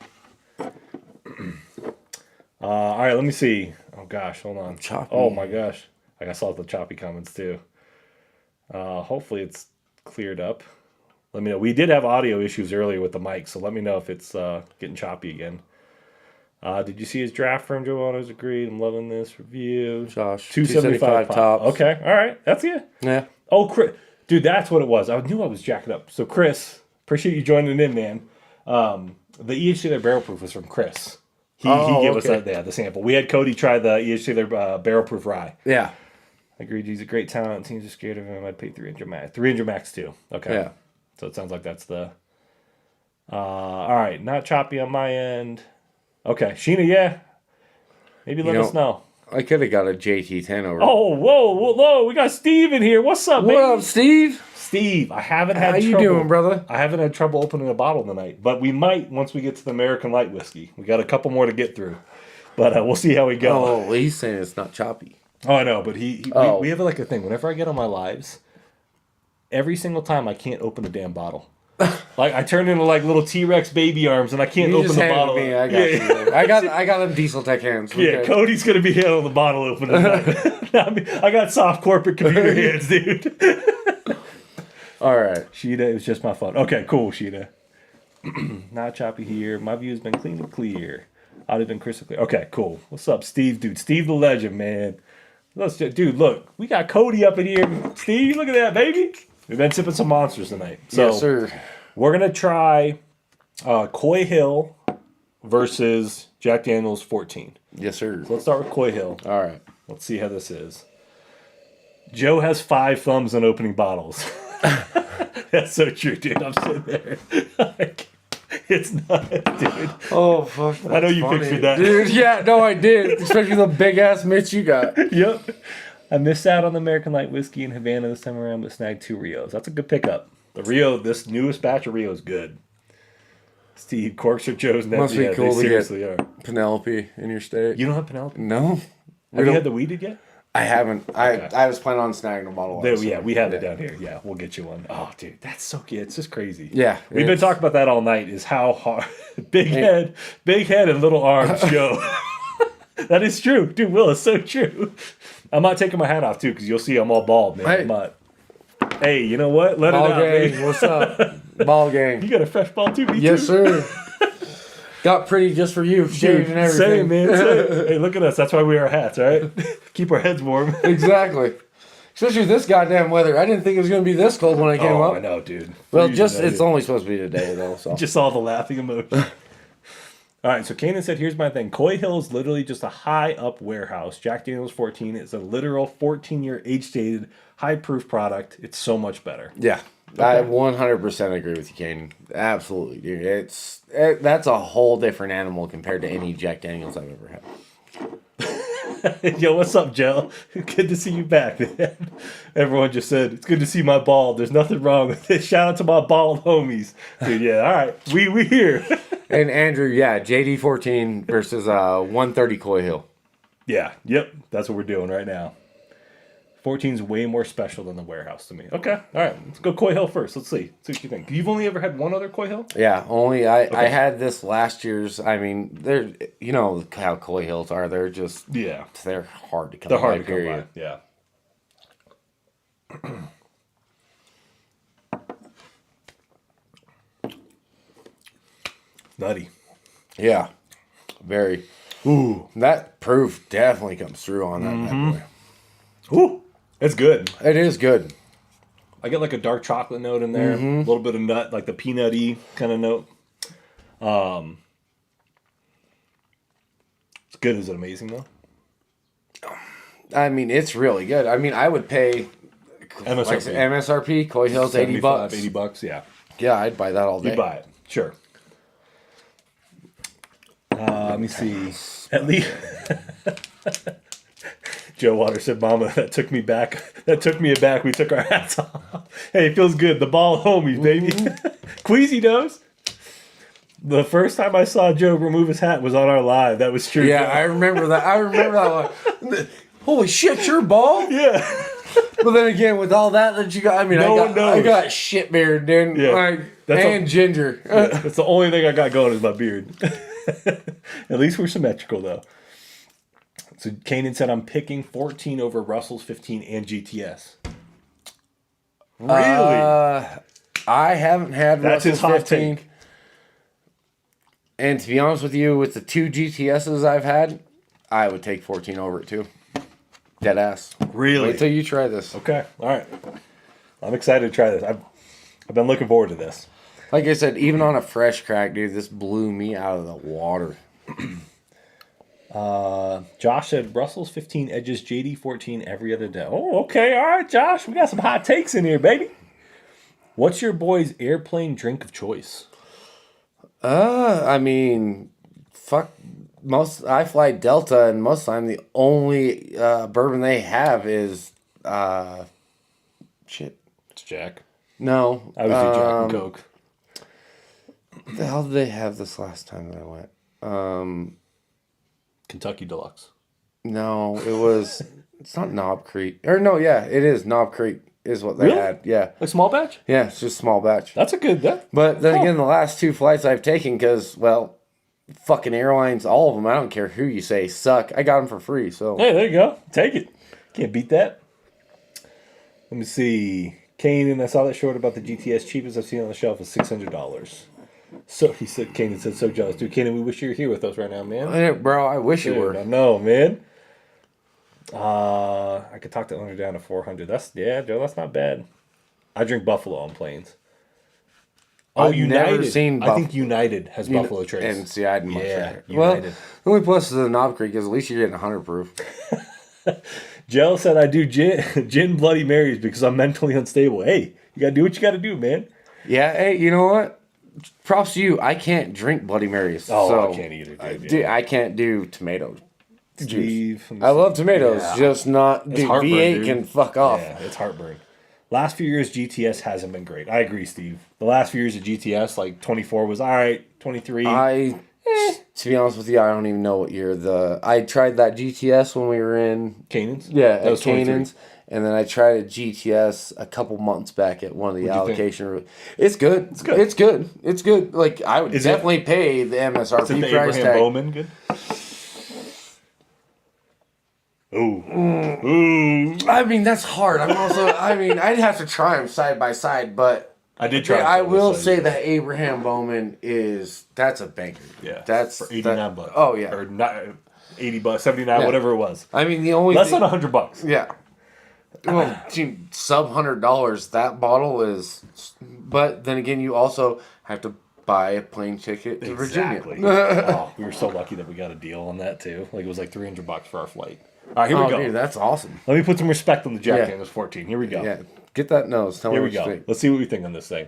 All right, let me see. Oh gosh, hold on. Choppy. Oh my gosh, I saw the choppy comments too. Hopefully it's cleared up. Let me know. We did have audio issues earlier with the mic, so let me know if it's getting choppy again. Did you see his draft firm? Joe Waters agreed. I'm loving this review. Josh, 275 tops. Okay, all right. That's you. Yeah. Oh, Chris. Dude, that's what it was. I knew I was jacking up. So, Chris, appreciate you joining in, man. The EH Taylor Barrel Proof was from Chris. He gave us the sample. We had Cody try the EH Taylor Barrel Proof Rye. Yeah. I agreed. He's a great talent. Teams are scared of him. I'd pay 300 max. 300 max, too. Okay. Yeah. So, it sounds like that's the... all right. Not choppy on my end. Okay, Sheena, yeah. Maybe let us know. I could have got a JT10 over. Oh, whoa. We got Steve in here. What's up, baby? What up, Steve? Steve, I haven't had trouble. How you doing, brother? I haven't had trouble opening a bottle tonight, but we might once we get to the American Light Whiskey. We got a couple more to get through, but we'll see how we go. Oh, he's saying it's not choppy. Oh, I know, but we have like a thing. Whenever I get on my lives, every single time I can't open a damn bottle. Like I turn into like little T-Rex baby arms, and I can't open the bottle. Me. I got you. I got them Diesel Tech hands. Yeah, Cody's gonna be handling the bottle opening. I got soft corporate computer hands, dude. All right, Sheeta, it was just my phone. Okay, cool, Sheeta. Not choppy here. My view has been clean and clear. I'd have been crystal clear. Okay, cool. What's up, Steve, dude? Steve the legend, man. Dude, look, we got Cody up in here. Steve, look at that, baby. We've been sipping some monsters tonight. So Yes, sir. we're gonna try Coy Hill versus Jack Daniel's 14. Yes, sir. So let's start with Coy Hill. All right. Let's see how this is. Joe has 5 thumbs on opening bottles. That's so true, dude. I'm sitting there. Like, it's not, dude. Oh, fuck. I know you pictured that. Dude, yeah, no, I did. Especially the big ass mitts you got. Yep. I missed out on the American Light Whiskey in Havana this time around, but snagged 2 Rios. That's a good pickup. The Rio, this newest batch of Rio is good. Steve, corks are Joe's neck. Must be Yeah, cool they to seriously get are. Penelope in your state. You don't have Penelope? No. Have you had the weeded yet? I haven't. I was planning on snagging a bottle. Yeah, we have it down here. Yeah, we'll get you one. Oh, dude, that's so good. It's just crazy. Yeah. We've been talking about that all night, is how hard big head and little arms go. That is true. Dude, Will, it's so true. I'm not taking my hat off, too, because you'll see I'm all bald, man. Hey. I'm not. Hey, you know what? Let Ball it out, gang. baby. What's up? Ball gang. You got a fresh ball, too, me Yes, too? sir. Got pretty just for you, shaved and everything. Same, man. Same. Hey, look at us. That's why we wear hats, all right? Keep our heads warm. Exactly. Especially this goddamn weather. I didn't think it was going to be this cold when I came up. I know, dude. Well, Freezing, it's only supposed to be today, though. So. Just all the laughing emoji. All right, so Kanan said, here's my thing. Coy Hill is literally just a high-up warehouse. Jack Daniel's 14 is a literal 14-year age-stated, high-proof product. It's so much better. Yeah. I 100% agree with you, Kane. Absolutely, dude. That's a whole different animal compared to any Jack Daniels I've ever had. Yo, what's up, Joe? Good to see you back, man. Everyone just said, it's good to see my bald. There's nothing wrong with it. Shout out to my bald homies. Dude, yeah, all right. We here. And Andrew, yeah, JD 14 versus 130 Coy Hill. Yeah, yep. That's what we're doing right now. 14 is way more special than the warehouse to me. Okay, all right. Let's go Coy Hill first. Let's see what you think. You've only ever had one other Coy Hill? Yeah, only I had this last year's. I mean, they're you know how Coy Hills are. They're just they're hard to come They're by. hard to come period. by. Yeah. Nutty. Yeah, very. Ooh, that proof definitely comes through on that bad boy. Ooh, it's good. It is good. I get like a dark chocolate note in there, a little bit of nut, like the peanutty kind of note. It's good. Is it amazing though? I mean, it's really good. I mean, I would pay MSRP. like MSRP. Coy Hill's $80. $80, yeah. Yeah, I'd buy that all day. You buy it, sure. Let me see. At least Joe Water said, "Mama, that took me back. That took me aback. We took our hats off. Hey, it feels good. The ball homies, baby. Queasy knows. The first time I saw Joe remove his hat was on our live. That was true. Yeah, I remember that. I remember that one. Holy shit, you're bald? Yeah. But then again, with all that you got, I mean, I got shit beard, dude. Yeah. Like, and ginger. Yeah, that's the only thing I got going is my beard. At least we're symmetrical, though. So Kanan said, I'm picking 14 over Russell's 15 and GTS. Really? I haven't had That's his Russell's hot 15. take. And to be honest with you, with the 2 GTSs I've had, I would take 14 over it, too. Dead ass. Really? Wait till you try this. Okay. All right. I'm excited to try this. I've been looking forward to this. Like I said, even on a fresh crack, dude, this blew me out of the water. Josh said Russell's 15 edges JD 14 every other day. Oh, okay. All right, Josh. We got some hot takes in here, baby. What's your boy's airplane drink of choice? I mean, fuck. I fly Delta, and most of the time the only bourbon they have is shit. It's Jack. No, I was do Jack and Coke. What the hell did they have this last time that I went? Kentucky Deluxe. No, it was. It's not Knob Creek. Or no, yeah, it is Knob Creek. Is what they Really? had. Yeah, Like small batch? yeah, it's just small batch. That's a good. But then again, the last 2 flights I've taken, because well, fucking airlines, all of them. I don't care who you say suck. I got them for free. So Hey, there you go. Take it. Can't beat that. Let me see. Kanan, I saw that short about the GTS. Cheapest I've seen on the shelf is $600. So he said, Kanan said, so jealous. Dude, Kanan, we wish you were here with us right now, man. Hey, bro, I wish you Dude, were. I know, man. I could talk the owner down to 400. Joe. That's not bad. I drink Buffalo on planes. Oh, I've never United. seen I think United has Buffalo Trace. And see, I'd much Yeah, rather. Well, United. the only plus of the Knob Creek is at least you're getting 100 proof. Joe said I do gin Bloody Marys because I'm mentally unstable. Hey, you gotta do what you gotta do, man. Yeah, hey, you know what? Props to you. I can't drink Bloody Marys. Oh, so I can't either, dude. Dude, I can't do tomato juice. Steve, I love tomatoes, Yeah. just not. Dude, heartburn, V8 dude. can fuck off. Yeah, it's heartburn. Last few years, GTS hasn't been great. I agree, Steve. The last few years of GTS, like 24 was all right, 23. To be honest with you, I don't even know what year I tried that GTS when we were in Canaan's? Yeah, That at was 23. Canaan's, and then I tried a GTS a couple months back at one of the What'd you think? allocation. It's good. It's good. It's good. It's good. Like I would definitely pay the MSRP Is it the price Abraham tag. Bowman good? Ooh. I mean, that's hard. I'd have to try them side by side, but I did try. I it, will so- say that Abraham Bowman that's a banker. Yeah. That's for 89 bucks. Oh yeah. Or not 80 bucks, 79, Yeah. whatever it was. I mean, the only Less thing, than $100. Yeah. Well, dude, sub $100. That bottle is, but then again, you also have to buy a plane ticket to Exactly. Virginia. Oh, we were so lucky that we got a deal on that too. Like it was like $300 for our flight. All right, here we go. Dude, that's awesome. Let me put some respect on the Jack Yeah. Daniels 14. Here we go. Yeah, get that nose. Tell Here me we what go. you think. Let's see what we think on this thing.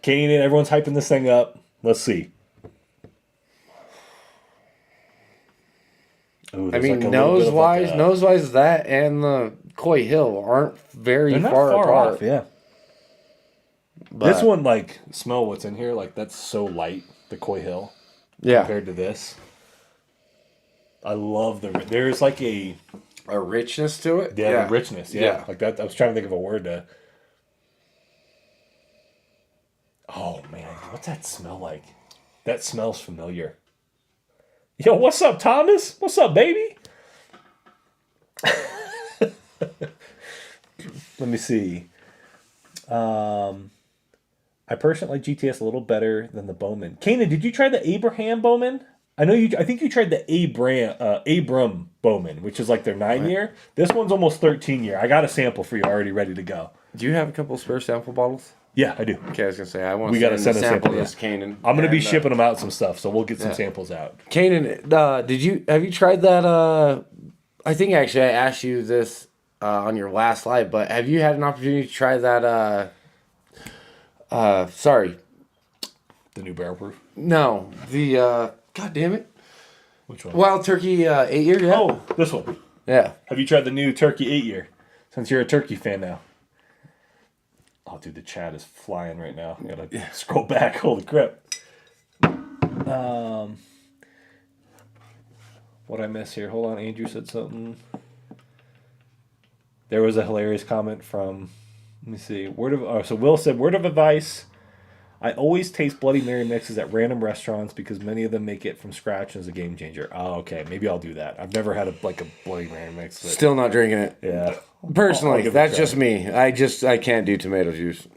Kanan, everyone's hyping this thing up. Let's see. Ooh, I there's mean, like a little bit of like nose wise, that and the Coy Hill aren't very they're not far apart. off. Yeah. But, This one, like, smell what's in here. Like, that's so light, the Coy Hill, yeah, compared to this. I love there's like a richness to it. the richness. Yeah. Yeah. Like that. I was trying to think of a word to. Oh, man. What's that smell like? That smells familiar. Yo, what's up, Thomas? What's up, baby? Let me see. I personally like GTS a little better than the Bowman. Kanan, did you try the Abraham Bowman? I think you tried the Abram Bowman, which is like their 9-year. This one's almost 13-year. I got a sample for you already ready to go. Do you have a couple spare sample bottles? Yeah, I do. Okay, I was gonna say I want. We gotta send a sample. This Kanan. I'm gonna be And, shipping them out some stuff, so we'll get some samples out. Kanan, have you tried that? I think actually I asked you this on your last live, but have you had an opportunity to try that? Sorry, The new barrel proof. no, the God damn it, Which one? Wild Turkey 8-year. Yeah. Oh, this one. Yeah. Have you tried the new Turkey 8-year? Since you're a turkey fan now. Oh, dude, the chat is flying right now. I gotta scroll back. Holy crap. What I miss here? Hold on. Andrew said something. There was a hilarious comment from. Let me see. So Will said, word of advice. I always taste Bloody Mary mixes at random restaurants because many of them make it from scratch and is a game changer. Oh, okay. Maybe I'll do that. I've never had a Bloody Mary mix. But, Still not drinking it. yeah. I'll Personally, give it a that's try. just me. I can't do tomato juice.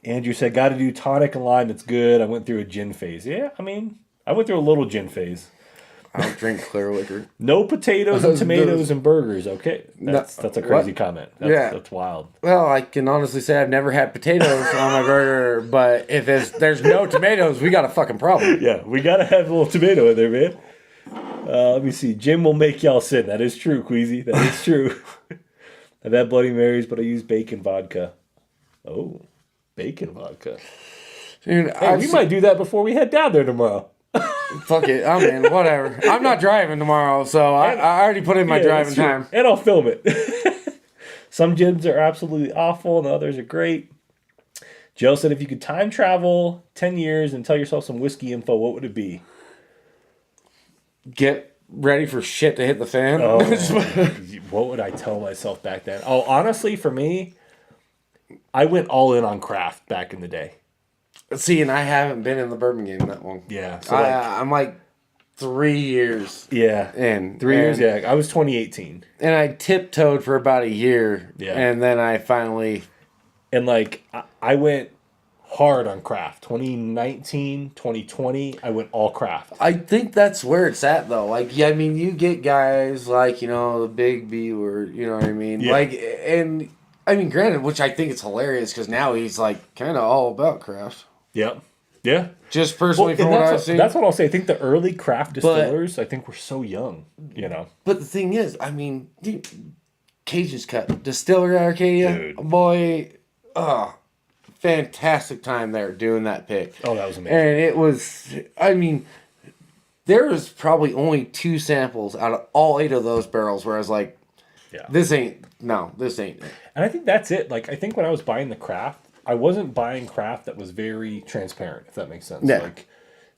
Andrew said, got to do tonic and lime. It's good. I went through a gin phase. Yeah, I mean, I went through a little gin phase. I don't drink clear liquor. No potatoes and tomatoes and burgers. Okay, that's a crazy what? comment. Yeah. That's wild. Well, I can honestly say I've never had potatoes on my burger, but if there's no tomatoes, we got a fucking problem. Yeah, we gotta have a little tomato in there, man. Let me see. Jim will make y'all sin. That is true, Queasy. That is true. I've had Bloody Marys, but I use bacon vodka. Oh, bacon vodka. Dude, Hey, we might do that before we head down there tomorrow. fuck it. I'm in. Whatever. I'm not driving tomorrow, so I already put in my Yeah, driving that's true. time. And I'll film it. Some gyms are absolutely awful and others are great. Joe said if you could time travel 10 years and tell yourself some whiskey info, what would it be? Get ready for shit to hit the fan. Oh, what would I tell myself back then? Oh, honestly, for me, I went all in on craft back in the day. See, and I haven't been in the bourbon game that long. Yeah. So I'm like 3 years yeah. in. 3 years, yeah. I was 2018. And I tiptoed for about a year. Yeah. And then I finally... And like, I went hard on craft. 2019, 2020, I went all craft. I think that's where it's at though. Like, yeah, I mean, you get guys like, the big B word, you know what I mean? Yeah. Like, and I mean, granted, which I think it's hilarious because now he's like kind of all about craft. Yep. Yeah. Just personally from what I've seen. That's what I'll say. I think the early craft distillers, I think, were so young, But the thing is, I mean, dude, Cage's Cut, Distillery Arcadia, Dude. boy, fantastic time there doing that pick. Oh, that was amazing. And it was, I mean, there was probably only 2 samples out of all 8 of those barrels where I was like, Yeah. this ain't it. And I think that's it. Like, I think when I was buying the craft, I wasn't buying craft that was very transparent, if that makes sense. Yeah. Like,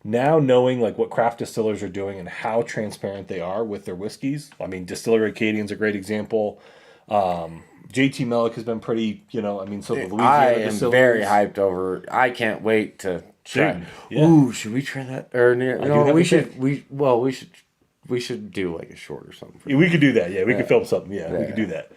now knowing, like, what craft distillers are doing and how transparent they are with their whiskeys. I mean, Distillery Acadian's a great example. JT Mellick has been pretty, so the Louisiana I am distillers. very hyped over. I can't wait to try. Dude, yeah. Ooh, should we try that? Or do no, have we a should. We should do like a short or something. Yeah, we could do that. Yeah, we could film something. Yeah, we could do that.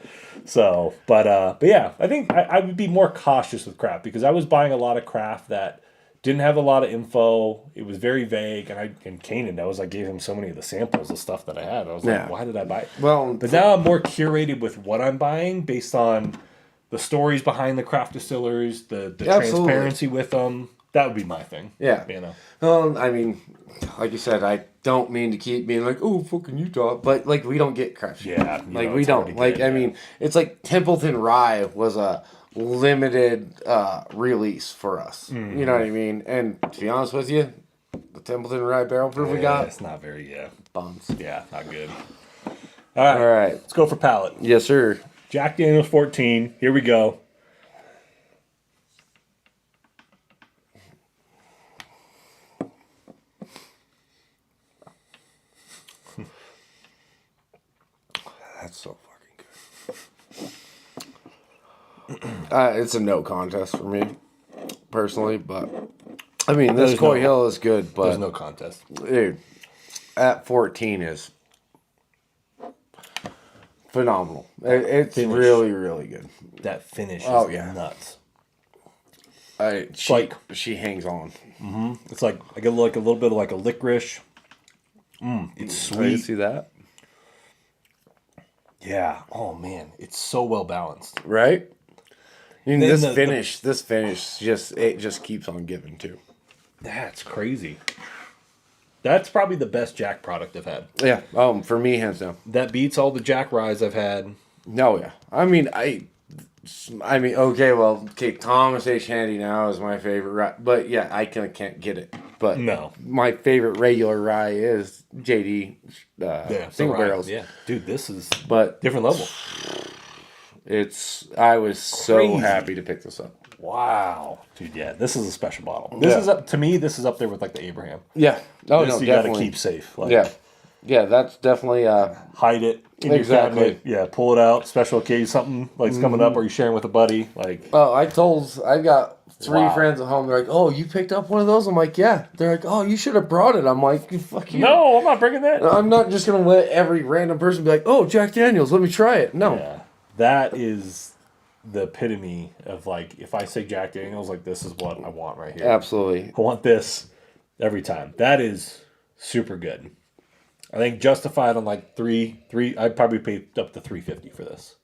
So, but yeah, I think I would be more cautious with craft because I was buying a lot of craft that didn't have a lot of info. It was very vague, and Kanan knows I gave him so many of the samples of stuff that I had. I was like, why did I buy it? Well, but now I'm more curated with what I'm buying based on the stories behind the craft distillers, the transparency with them. That would be my thing. Yeah. I mean, like you said, I don't mean to keep being like, oh, fucking Utah, but like we don't get craft. Yeah. Like we don't. Like I mean, it's like Templeton Rye was a limited release for us. You know what I mean? And to be honest with you, the Templeton Rye barrel proof we got, it's not very bums. Yeah, not good. All right. Let's go for palate. Yes, sir. Jack Daniel's 14. Here we go. That's so fucking good. It's a no contest for me, personally. But I mean, this Coy Hill is good. But There's no contest. dude, at 14 is phenomenal. It's really, really good. That finish is nuts. She hangs on. It's like I get like a little bit of like a licorice. It's sweet. You see that? Yeah. Oh man, it's so well balanced. Right? I mean, Then this finish just keeps on giving too. That's crazy. That's probably the best Jack product I've had. Yeah. For me, hands down. That beats all the Jack Ryes I've had. No, yeah. I mean, okay, Thomas H. Handy now is my favorite rye. But yeah, I can't get it. But no, my favorite regular rye is JD single barrels. Yeah, dude, this is but different level. I was so happy to pick this up. Wow, dude, yeah, this is a special bottle. This is up to me. This is up there with like the Abraham. Yeah. Oh this no, you definitely. Gotta keep safe. Like, yeah, that's definitely hide it in your cabinet. Yeah, pull it out. Special occasion, something like's coming up, or you're sharing with a buddy. Like, I've got 3 friends at home. They're like, "Oh, you picked up one of those?" I'm like, "Yeah." They're like, "Oh, you should have brought it." I'm like, "Fuck you." No, I'm not bringing that. I'm not just gonna let every random person be like, "Oh, Jack Daniels, let me try it." No. Yeah, that is the epitome of like, if I say Jack Daniels, like this is what I want right here. Absolutely. I want this every time. That is super good. I think justified on like three. I'd probably pay up to $3.50 for this,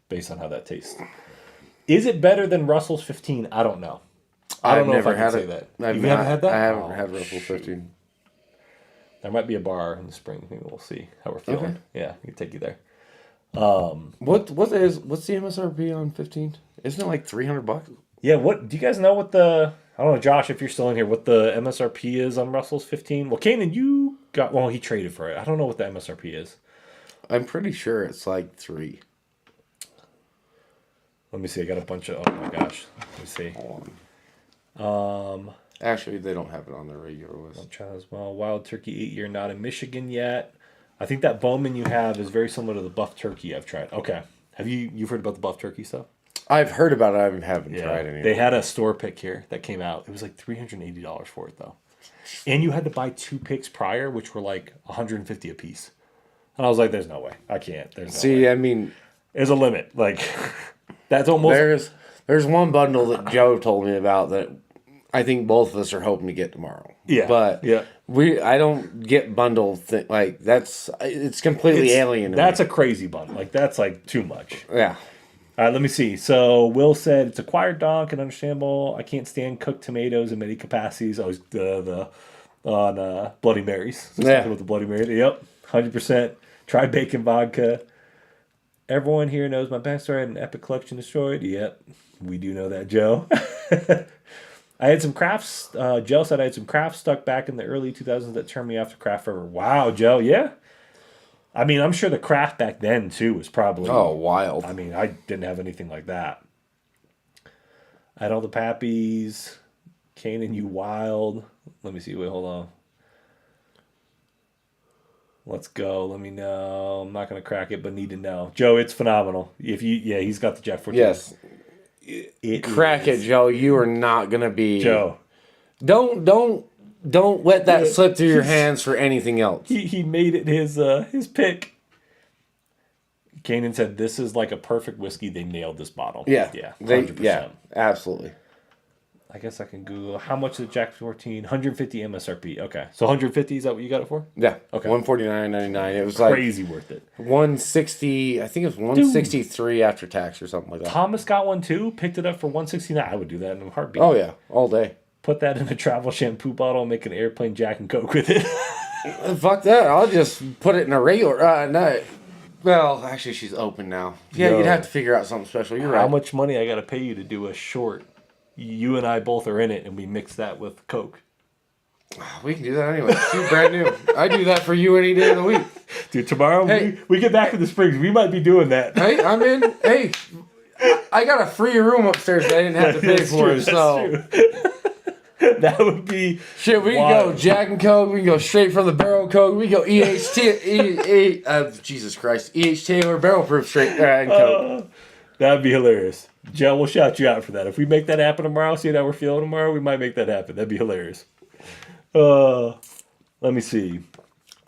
based on how that tastes. Is it better than Russell's 15? I don't know. I don't know if I can say that. You haven't had that? I haven't had Russell 15. There might be a bar in the spring. Maybe we'll see how we're feeling. Okay. Yeah, we can take you there. What's the MSRP on 15? Isn't it like $300? Yeah. What do you guys know? What the I don't know, Josh, if you're still in here, what the MSRP is on Russell's 15? Well, Kanan, you got he traded for it. I don't know what the MSRP is. I'm pretty sure it's like 3. Let me see. I got a bunch of. Oh my gosh. Let me see. Hold on. Actually, they don't have it on their regular list. I'll try as well. Wild Turkey 8-year, not in Michigan yet. I think that Bowman you have is very similar to the Buff Turkey I've tried. Okay. Have you've heard about the Buff Turkey stuff? I've heard about it. I haven't tried any. They had a store pick here that came out. It was like $380 for it though, and you had to buy 2 picks prior, which were like $150 a piece. And I was like, "There's no way. I can't." I mean, there's a limit. Like that's almost. There's one bundle that Joe told me about that I think both of us are hoping to get tomorrow. Yeah. But yeah. I don't get bundled like it's completely alien to That's me. a crazy bundle. Like that's like too much. Yeah. All right, let me see. So Will said it's acquired donk and understandable. I can't stand cooked tomatoes in many capacities. Always the on Bloody Marys. Yeah. With the Bloody Mary. Yep, 100%. Try bacon vodka. Everyone here knows my backstory. I had an epic collection destroyed. Yep, we do know that, Joe. I had some crafts. Joe said I had some crafts stuck back in the early 2000s that turned me off to craft forever. Wow, Joe. Yeah. I mean, I'm sure the craft back then, too, was probably... Oh, wild. I mean, I didn't have anything like that. I had all the pappies. Kanan, you wild. Let me see. Wait, hold on. Let's go. Let me know. I'm not going to crack it, but need to know. Joe, it's phenomenal. Yeah, he's got the Jack 14. Yes. It Crack is. it, Joe. You are not gonna be Joe. Don't let that slip through your hands for anything else. He made it his pick. Kanan said, this is like a perfect whiskey. They nailed this bottle. Yeah. Yeah. 100%. Yeah, absolutely. I guess I can Google how much is Jack 14? 150 MSRP. Okay. So 150, is that what you got it for? Yeah. Okay. $149.99. It was Crazy worth it. 160. I think it was 163 after tax or something like that. Thomas got one too. Picked it up for 169. I would do that in a heartbeat. Oh yeah, all day. Put that in a travel shampoo bottle and make an airplane Jack and Coke with it. Fuck that. I'll just put it in a regular. No. Well, actually, she's open now. Yeah, Yo. you'd have to figure out something special. You're right. How much money I got to pay you to do a short? You and I both are in it, and we mix that with Coke. We can do that anyway. She's brand new. I do that for you any day of the week. Dude, tomorrow we get back to the Springs. We might be doing that. Hey, I'm in. Hey, I got a free room upstairs that I didn't have to pay That's for. true, So that would be shit. We can wild. go Jack and Coke. We can go straight from the barrel Coke. We can go Jesus Christ, E.H. Taylor barrel proof straight and Coke. That'd be hilarious. Joe, we'll shout you out for that. If we make that happen tomorrow, see how we're feeling tomorrow, we might make that happen. That'd be hilarious. Let me see.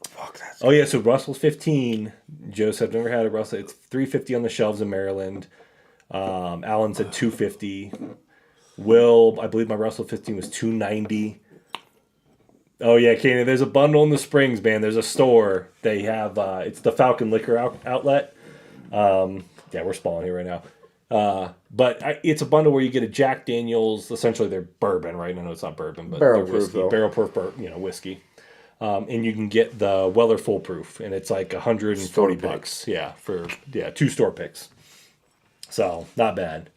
Fuck that. Oh yeah, so Russell's 15. Joe said I've never had a Russell. It's $350 on the shelves in Maryland. Alan said $250. Will, I believe my Russell 15 was $290. Oh yeah, Kanan, there's a bundle in the Springs, man. There's a store. They have it's the Falcon Liquor outlet. Yeah, we're spawning here right now. But it's a bundle where you get a Jack Daniels, essentially they're bourbon, right? I know it's not bourbon, but Barrel they're proof, whiskey, though. barrel proof, whiskey. And you can get the Weller Full Proof, and it's like $140. Yeah, for 2 store picks. So not bad.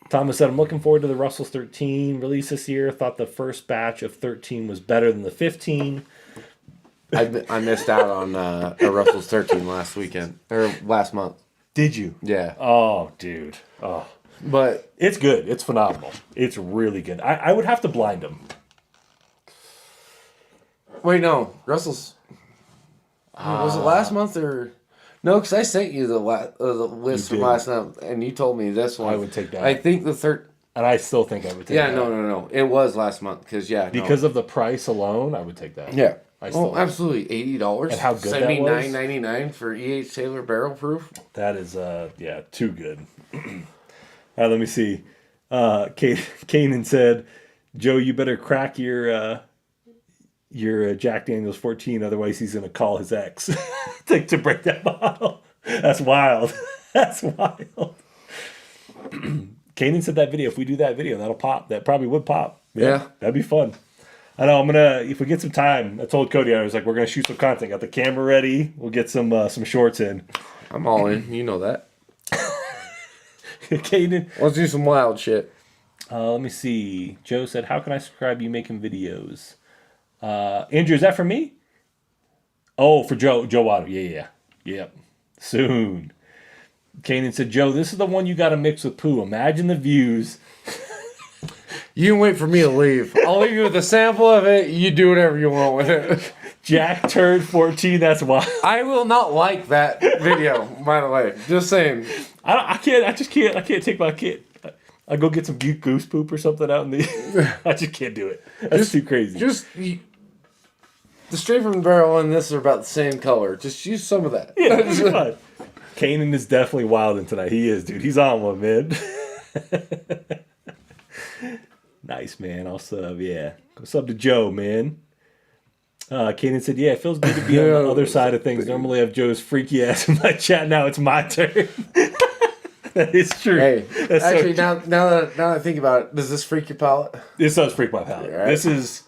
Thomas said, I'm looking forward to the Russell's 13 release this year. Thought the first batch of 13 was better than the 15. I missed out on a Russell's 13 last weekend or last month. Did you? Yeah. Oh, dude. Oh. But It's good. It's phenomenal. It's really good. I would have to blind them. wait, no, Russell's. Was it last month or no? Because I sent you the list from did. last month, and you told me this one. I would take that. I think the third. And I still think I would take Yeah, that. no. It was last month because Because of the price alone, I would take that. yeah. I still Oh, absolutely, $80. And how good that was? $79.99 for E.H. Taylor barrel proof. That is, too good. All right, let me see. Kanan said, Joe, you better crack your Jack Daniels 14, otherwise he's going to call his ex to break that bottle. That's wild. That's wild. Kanan said that video, if we do that video, that'll pop. That probably would pop. Yeah. That'd be fun. I know, if we get some time, I told Cody, I was like, we're going to shoot some content. Got the camera ready. We'll get some shorts in. I'm all in. You know that. Kanan. Let's do some wild shit. Let me see. Joe said, how can I subscribe you making videos? Andrew, is that for me? Oh, for Joe Waddle. Yeah. Yep. Soon. Kanan said, Joe, this is the one you got to mix with poo. Imagine the views. You can wait for me to leave. I'll leave you with a sample of it. You do whatever you want with it. Jack turned 14. That's wild. I will not like that video, by the way. Just saying. I can't take my kid. I'll go get some goose poop or something out in the... I just can't do it. That's too crazy. The straight from the barrel and this are about the same color. Just use some of that. Yeah, it's fine. Kanan is definitely wilding tonight. He is, dude. He's on one, man. Nice, man. I'll sub, yeah. Go sub to Joe, man. Kanan said, yeah, it feels good to be on the other side of things. Normally I have Joe's freaky ass in my chat. Now it's my turn. That is true. Hey, That's actually, so now that I think about it, does this freak your palate? this does freak my palate. Right. This is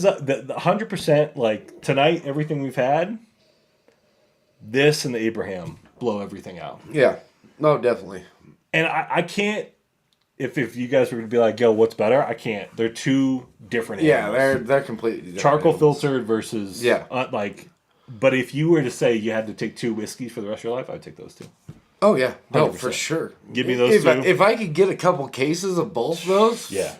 the 100%, like, tonight, everything we've had, this and the Abraham blow everything out. Yeah. No, definitely. And I can't, if you guys were to be like, yo, what's better? I can't. They're two different animals. Yeah, they're completely different. Charcoal animals. filtered versus, Yeah. But if you were to say you had to take 2 whiskeys for the rest of your life, I'd take those 2. Oh, yeah. No, 100%. for sure. Give me those 2. If I could get a couple cases of both of those, Yeah.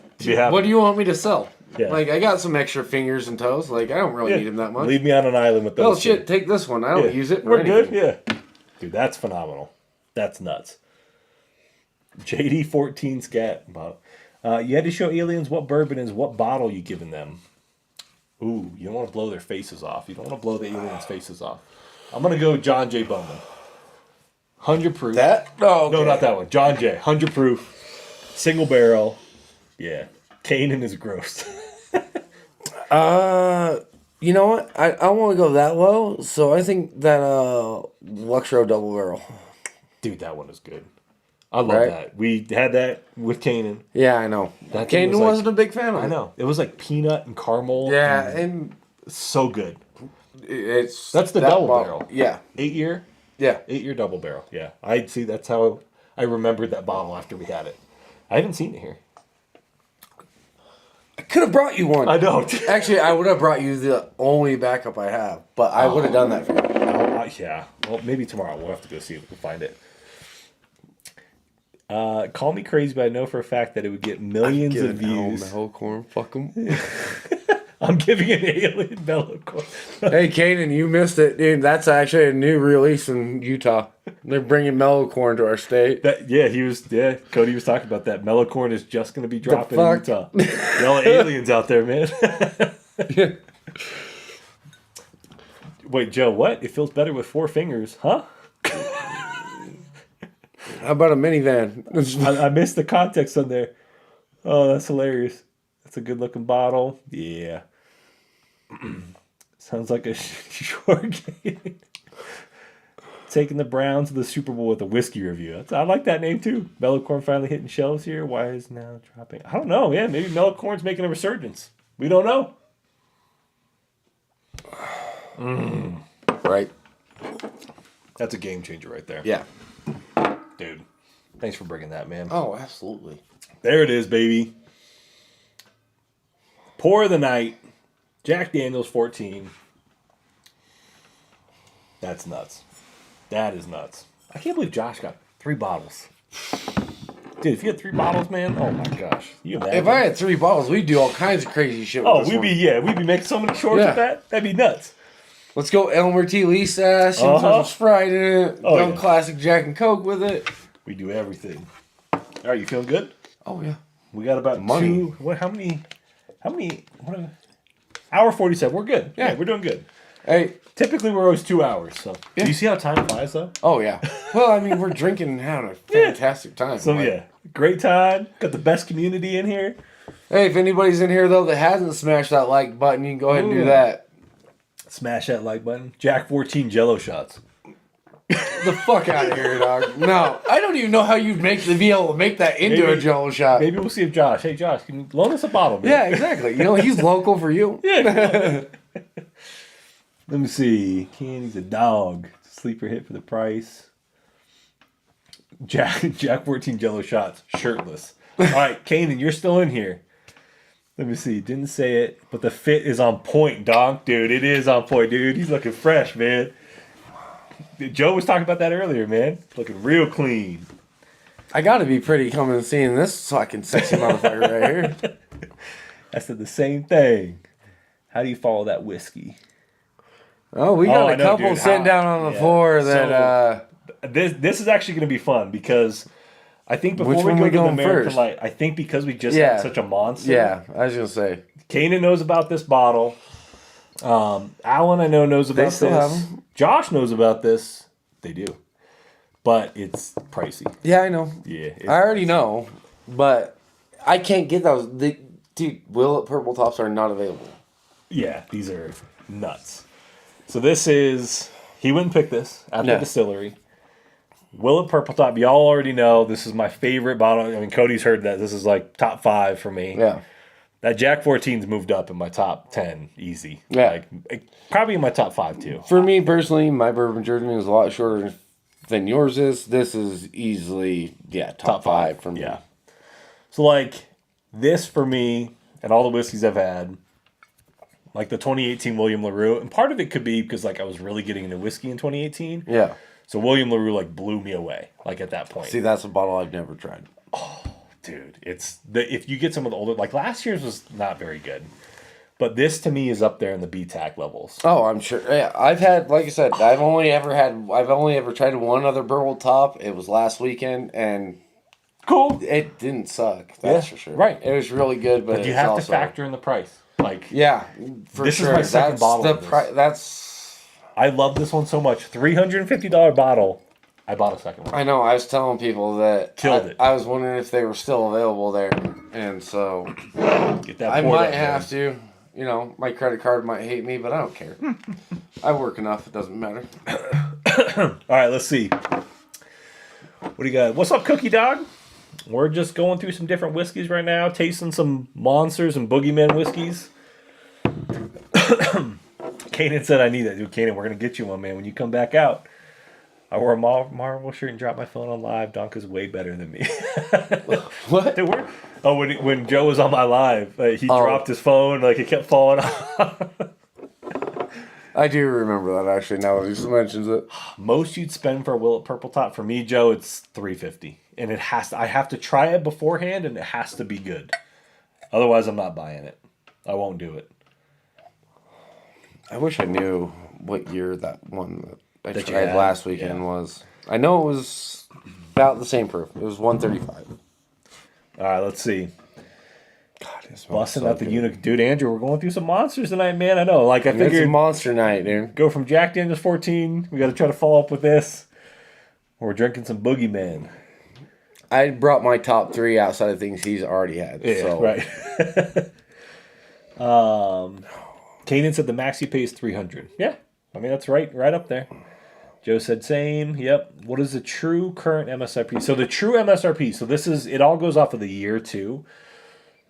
what do you want me to sell? Yeah. Like, I got some extra fingers and toes. Like, I don't really need them that much. Leave me on an island with those. Oh, shit, take this one. I don't Yeah. use it. We're good, yeah. Dude, that's phenomenal. That's nuts. JD14 scat bottle. You had to show aliens what bourbon is, what bottle you giving them. Ooh, you don't want to blow their faces off. You don't want to blow the aliens' faces off. I'm going to go John J. Bowman. 100 proof. That? Oh, okay. No, not that one. John J. 100 proof. Single barrel. Yeah. Kanan is gross. You know what? I want to go that low, so I think that Luxro double barrel. Dude, that one is good. I love Right? that. We had that with Kanan. Yeah, I know. That thing Kanan was like- wasn't a big fan of it. I know. It was like peanut and caramel. Yeah, and and so good. it's That's the that double bottle. barrel. Yeah, 8-year? yeah. 8-year double barrel. Yeah. I see. That's how I remembered that bottle after we had it. I haven't seen it here. I could have brought you one. I don't. Actually, I would have brought you the only backup I have, but I would have done that for you. Yeah. Well, maybe tomorrow we'll have to go see if we can find it. Call me crazy, but I know for a fact that it would get millions of views. Corn, fuck 'em. I'm giving an alien mellow corn. Hey, Kanan, you missed it, dude. That's actually a new release in Utah. They're bringing mellow corn to our state. Cody was talking about that. Mellow corn is just going to be dropping in fuck? Utah. Y'all aliens out there, man. Wait, Joe, what? It feels better with 4 fingers, huh? How about a minivan? I missed the context on there. Oh, that's hilarious. That's a good looking bottle. Yeah. Sounds like a short game. Taking the Browns to the Super Bowl with a whiskey review. I like that name too. Mellow corn finally hitting shelves here. Why is now dropping? I don't know. Yeah, maybe mellow corn's making a resurgence. We don't know. Right. That's a game changer right there. Yeah. Dude, thanks for bringing that, man. Oh, absolutely. There it is, baby. Pour of the night. Jack Daniels 14. That's nuts. That is nuts. I can't believe Josh got 3 bottles. Dude, if you had 3 bottles, man, oh my gosh. You imagine? If I had 3 bottles, we'd do all kinds of crazy shit with Oh, this we'd one. be making so many shorts Yeah. with that. That'd be nuts. Let's go Elmer T. Lee sash, and Uh-huh. some Sprite in it. Oh, Dumb yeah. classic Jack and Coke with it. We do everything. All right, you feeling good? Oh, yeah. We got about Money. 2. What? How many? Hour 47. We're good. Yeah. We're doing good. Hey. Typically, we're always 2 hours. So, Yeah. do you see how time flies, though? Oh, yeah. Well, I mean, we're drinking and having a fantastic time. So, Like, yeah, great time. Got the best community in here. Hey, if anybody's in here, though, that hasn't smashed that like button, you can go ahead and do that. Smash that like button. Jack 14 Jello shots. The fuck out of here, dog. No, I don't even know how you'd be able to make that into Maybe- a Jello shot. Maybe we'll see if Josh. Hey, Josh, can you loan us a bottle, man? Yeah, exactly. You know, he's local for you. Yeah. Let me see. Candy's a dog. Sleeper hit for the price. Jack 14 Jello shots. Shirtless. All right, Kanan, you're still in here. Let me see. Didn't say it, but the fit is on point, Donk. Dude, it is on point, dude. He's looking fresh, man. Joe was talking about that earlier, man. Looking real clean. I gotta be pretty coming and seeing this fucking sexy motherfucker right here. I said the same thing. How do you follow that whiskey? Oh, we got I a know, couple dude. sitting down on the floor that, This is actually going to be fun because I think before Which we one go we to the going American first? Light, I think because we just Yeah. had such a monster. yeah, I was gonna say. Kanan knows about this bottle. Alan, I know, knows about still this. have 'em. Josh knows about this. They do. But it's pricey. Yeah, I know. Yeah. I already know, but I can't get those. Dude, Willet Purple Tops are not available. Yeah, these are nuts. So this is, he went and picked this at the distillery. Willet Purple Top, y'all already know this is my favorite bottle. I mean, Cody's heard that. This is like top 5 for me. Yeah. That Jack 14's moved up in my top 10 easy. Yeah. Like, probably in my top 5 too. For me personally, my bourbon journey is a lot shorter than yours is. This is easily, top 5 for me. Yeah. So like this for me and all the whiskeys I've had, like the 2018 William LaRue, and part of it could be because like I was really getting into whiskey in 2018. Yeah. So William LaRue like blew me away like at that point. See, that's a bottle I've never tried. Oh, dude, it's if you get some of the older, like last year's was not very good, but this to me is up there in the BTAC levels. Oh, I'm sure. Yeah, I've had, like I said, I've only ever tried one other Purple Top. It was last weekend, and cool. It didn't suck. That's for sure. Right. It was really good, but you have to factor in the price. Like, yeah, for this sure. is my second bottle. I love this one so much. $350 bottle. I bought a second one. I know. I was telling people that killed it. I was wondering if they were still available there, and so get that. I might have to. You know, my credit card might hate me, but I don't care. I work enough; it doesn't matter. All right, let's see. What do you got? What's up, Cookie Dog? We're just going through some different whiskeys right now, tasting some Monsters and Boogeyman whiskeys. Kanan said I need that. Dude, Kanan, we're going to get you one, man. When you come back out, I wore a Marvel shirt and dropped my phone on live. Donk is way better than me. What? Dude, when Joe was on my live, he dropped his phone. Like, it kept falling off. I do remember that, actually, now that he mentions it. Most you'd spend for a Willet Purple Top, for me, Joe, it's $350. And it has to, I have to try it beforehand, and it has to be good. Otherwise, I'm not buying it. I won't do it. I wish I knew what year that one that I you tried had? last weekend was. I know it was about the same proof. It was 135. All right, let's see. God, it smells Busting so out the good. unit. Dude, Andrew, we're going through some monsters tonight, man. I know. Like, I It's a figured monster night, dude. go from Jack Daniels 14. We got to try to follow up with this. We're drinking some Boogeyman. I brought my top 3 outside of things he's already had. Yeah, so. right. Kanan said the max he pays $300. Yeah, I mean that's right up there. Joe said same. Yep. What is the true current MSRP? So the true MSRP. So this is it. All goes off of the year too.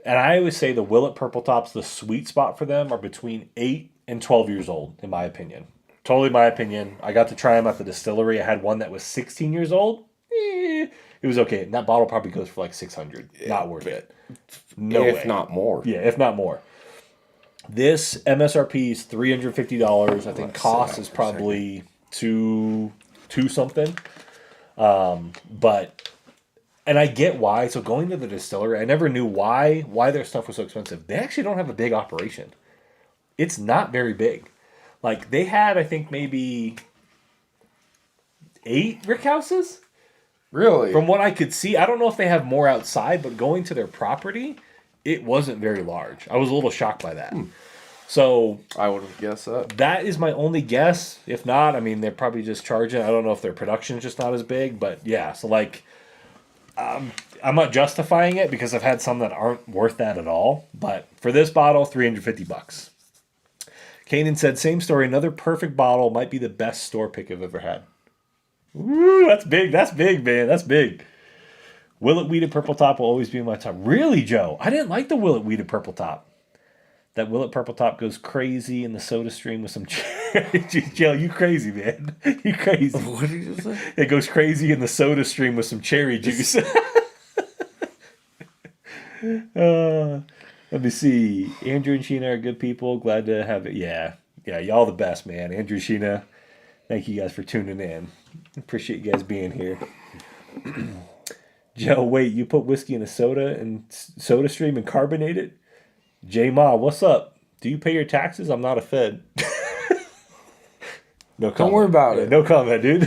And I always say the Willet Purple Tops, the sweet spot for them are between 8 and 12 years old, in my opinion. Totally my opinion. I got to try them at the distillery. I had one that was 16 years old. It was okay. And that bottle probably goes for like $600. Not worth it. No way. If not more. Yeah, if not more. This MSRP is $350. I think cost is probably two something. But and I get why. So going to the distillery, I never knew why their stuff was so expensive. They actually don't have a big operation. It's not very big. Like they had, I think maybe 8 rick houses. Really? From what I could see, I don't know if they have more outside, but going to their property, it wasn't very large. I was a little shocked by that. So I would have guessed that. that is my only guess. If not, I mean, they're probably just charging. I don't know if their production's just not as big, but yeah. So like, I'm not justifying it because I've had some that aren't worth that at all. But for this bottle, $350. Kanan said, same story. Another perfect bottle might be the best store pick I've ever had. Ooh, that's big. That's big, man. That's big. Willet Weeded Purple Top will always be in my top. Really, Joe? I didn't like the Willet Weeded Purple Top. That Willet Purple Top goes crazy in the soda stream with some cherry juice. Joe, you crazy, man. You crazy. What did you say? It goes crazy in the soda stream with some cherry juice. Let me see. Andrew and Sheena are good people. Glad to have it. Yeah, y'all the best, man. Andrew, Sheena, thank you guys for tuning in. Appreciate you guys being here. Joe, wait, you put whiskey in a soda and soda stream and carbonate it? J Ma, what's up? Do you pay your taxes? I'm not a Fed. No comment. Don't worry about it. No comment, dude.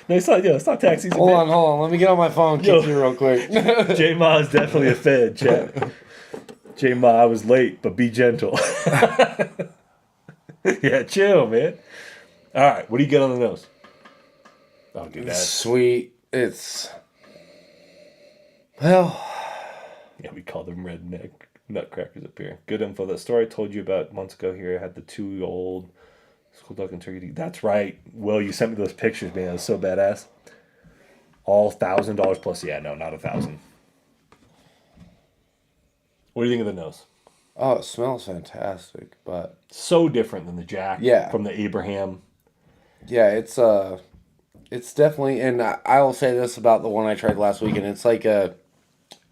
No, it's not tax season. Hold on. Let me get on my phone. Kick you real quick. J Ma is definitely a Fed, chat. J Ma, I was late, but be gentle. Yeah, chill, man. All right, what do you get on the nose? I'll do that. Sweet. It's well, Yeah, we call them redneck nutcrackers up here. Good info. That story I told you about months ago here. I had the 2 old school duck and turkey. That's right. Will, you sent me those pictures, man. That was so badass. All $1,000 plus. Yeah, no, not 1,000. What do you think of the nose? Oh, it smells fantastic, but So different than the Jack. Yeah. From the Abraham. yeah, it's definitely, and I will say this about the one I tried last weekend. It's like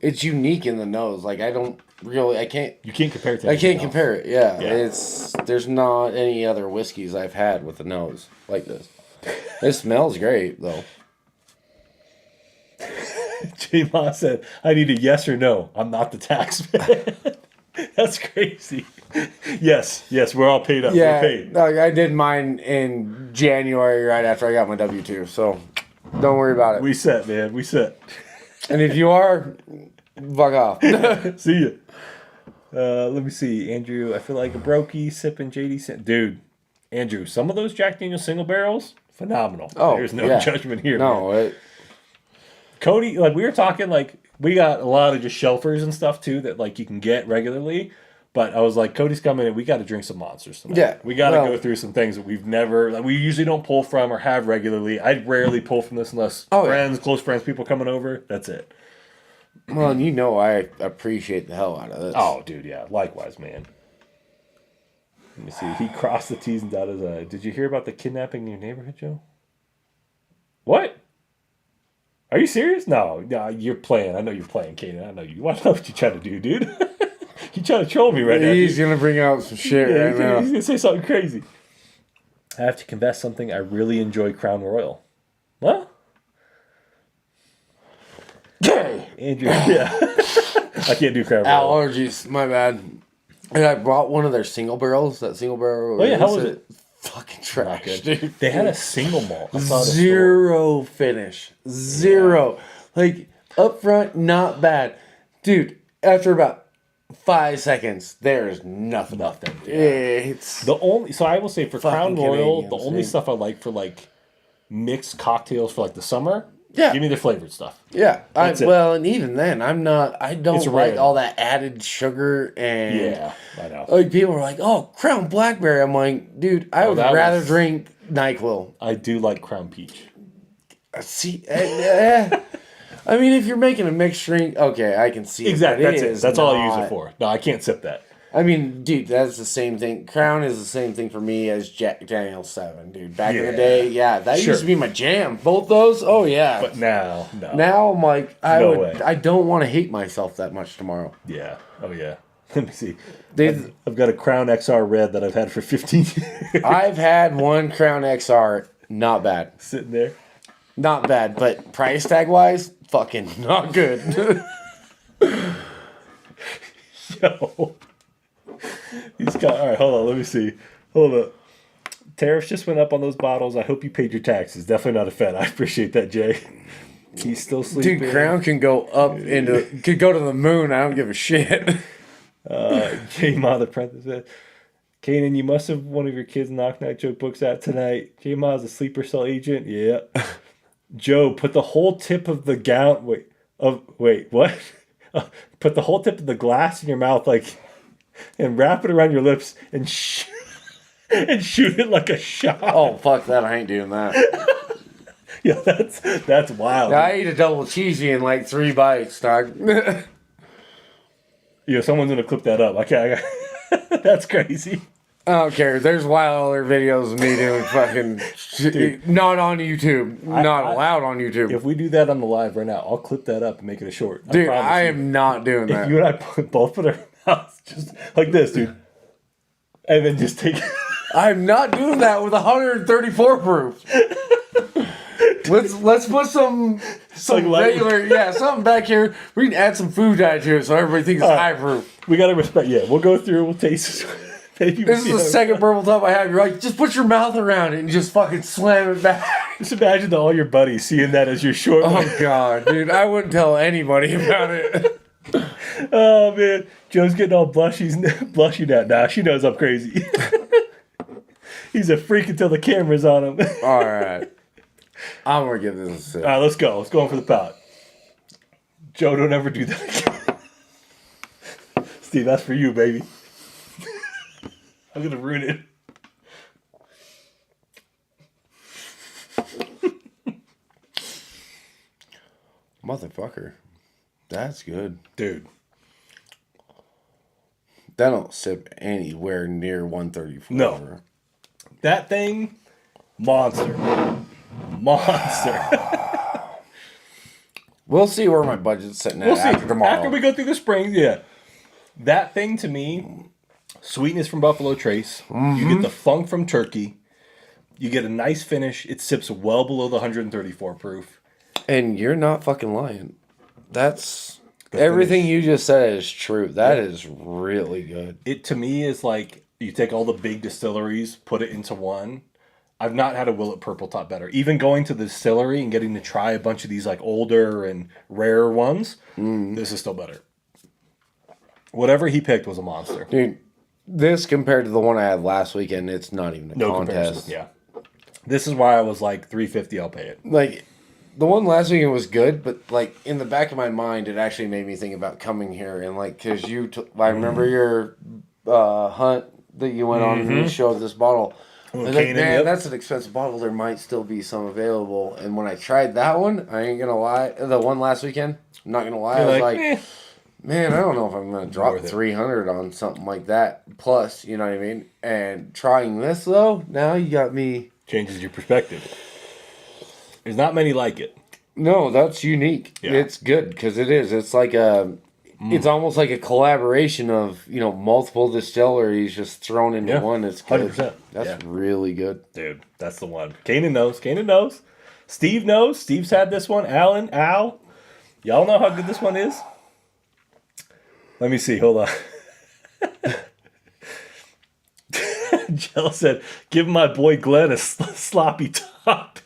it's unique in the nose. Like I can't. You can't compare it to I can't anything else. compare it. Yeah, Yeah. there's not any other whiskeys I've had with a nose like this. It smells great though. J Ma said, I need a yes or no. I'm not the tax man. That's crazy. Yes, we're all paid up. Yeah, We're paid. no, I did mine in January right after I got my W-2, so don't worry about it. We set, man. We set. And if you are, fuck off. See ya. Let me see. Andrew, I feel like a brokey sipping JD. Dude, Andrew, some of those Jack Daniels single barrels, phenomenal. Oh, There's no yeah. judgment here. No, man. Cody, like we were talking, like we got a lot of just shelfers and stuff too that like you can get regularly. But I was like, Cody's coming in. We got to drink some monsters tonight. Yeah, we got to well- go through some things that we've never, like, we usually don't pull from or have regularly. I rarely pull from this unless Oh, yeah. friends, close friends, people coming over. That's it. well, and you know I appreciate the hell out of this. Oh, dude, yeah. Likewise, man. Let me see. He crossed the T's and dotted his I. Did you hear about the kidnapping in your neighborhood, Joe? What? Are you serious? No, you're playing. I know you're playing, Kaden. I know you. I know what you're trying to do, dude. You trying to troll me right now. He's dude. gonna bring out some shit Yeah, right he's now. gonna say something crazy. I have to confess something. I really enjoy Crown Royal. What? Andrew, yeah. I can't do Crown Royal. Allergies, my bad. And I brought one of their single barrels. That single barrel. Oh, yeah, how was it? Fucking Not trash, good. dude. They had a single malt. I saw it at the store. Zero finish. Zero. Like, up front, not bad. Dude, after about 5 seconds, there's nothing. Nothing. Yeah. It's The only, so I will say for Crown Fucking Royal, the Canadians, only dude. stuff I like for like mixed cocktails for like the summer. Yeah. Give me the flavored stuff. yeah. That's it. Well, and even then, I don't It's like rare. all that added sugar and Yeah, I know. like people are like, "Oh, Crown Blackberry." I'm like, dude, I would that rather was- drink NyQuil. I do like Crown Peach. See, I mean, if you're making a mixed drink, okay, I can see Exactly. But That's it. is That's all I use not- it for. No, I can't sip that. I mean, dude, that's the same thing. Crown is the same thing for me as Jack Daniel's 7, dude. Back in Yeah. the day, yeah, that Sure. used to be my jam. Both those, oh yeah. But now, no. Now I'm like, No way. I don't want to hate myself that much tomorrow. Yeah. Oh, yeah. Let me see. They- I've got a Crown XR Red that I've had for 15 years I've had one Crown XR, not bad, sitting there. not bad, but price tag wise, fucking not good. Yo. He's got, all right, hold on. Let me see. Hold up. Tariffs just went up on those bottles. I hope you paid your taxes. Definitely not a Fed. I appreciate that, Jay. He's still sleeping. Dude, Crown can go up could go to the moon. I don't give a shit. J Ma the Princess said, Kanan, you must have one of your kids' knock knock joke books out tonight. J Ma's a sleeper cell agent. Yeah. Joe, put the whole tip of the gown. Wait, what? Put the whole tip of the glass in your mouth, like, and wrap it around your lips and and shoot it like a shot. Oh fuck that! I ain't doing that. Yeah, that's wild. I ate a double cheesy in like 3 bites, dog. Yeah, someone's gonna clip that up. Okay, that's crazy. I don't care. There's wilder videos of me doing fucking not on YouTube, not allowed on YouTube. If we do that on the live right now, I'll clip that up and make it a short. Dude, promise I you. am not doing If that. you and I both put our mouths just like this, dude, and then just take. I'm not doing that with 134 proof. Let's put some like light- regular, something back here. We can add some food dye to it so everybody thinks it's high proof. We gotta respect. Yeah, we'll go through. We'll taste. Maybe we'll This see is the how- second purple top I have. You're like, just put your mouth around it and just fucking slam it back. Just imagine all your buddies seeing that as your short. Oh god, dude, I wouldn't tell anybody about it. Oh man, Joe's getting all blushy now. Nah, she knows I'm crazy. He's a freak until the camera's on him. All right, I'm gonna give this a sip. All right, let's go. Let's go in for the pout. Joe, don't ever do that again. Steve, that's for you, baby. I'm gonna ruin it. Motherfucker. That's good. Dude. That don't sip anywhere near 134. No. That thing, monster. We'll see where my budget's sitting at after tomorrow. After we go through the springs, yeah. That thing to me, sweetness from Buffalo Trace. You get the funk from Turkey. You get a nice finish. It sips well below the 134 proof. And you're not fucking lying. That's everything you just said is true. That is really good. It to me is like you take all the big distilleries, put it into one. I've not had a Willet Purple Top better. Even going to the distillery and getting to try a bunch of these like older and rarer ones, this is still better. Whatever he picked was a monster. Dude, this compared to the one I had last weekend, it's not even a contest. Comparison. Yeah. This is why I was like $350, I'll pay it. Like, the one last weekend was good, but like in the back of my mind, it actually made me think about coming here and like because I remember your hunt that you went on and you showed this bottle. I was like, man, that's an expensive bottle. There might still be some available. And when I tried that one, I ain't gonna lie. The one last weekend, I'm not gonna lie. I was like, man, I don't know if I'm gonna drop 300 on something like that. Plus, you know what I mean. And trying this though, now you got me. Changes your perspective. There's not many like it. No, that's unique. Yeah. It's good because it is. It's like it's almost like a collaboration of multiple distilleries just thrown into one. It's good. 100%. That's really good, dude. That's the one. Kanan knows. Kanan knows. Steve knows. Steve's had this one. Al, y'all know how good this one is. Let me see. Hold on. Jill said, "Give my boy Glenn a sloppy top."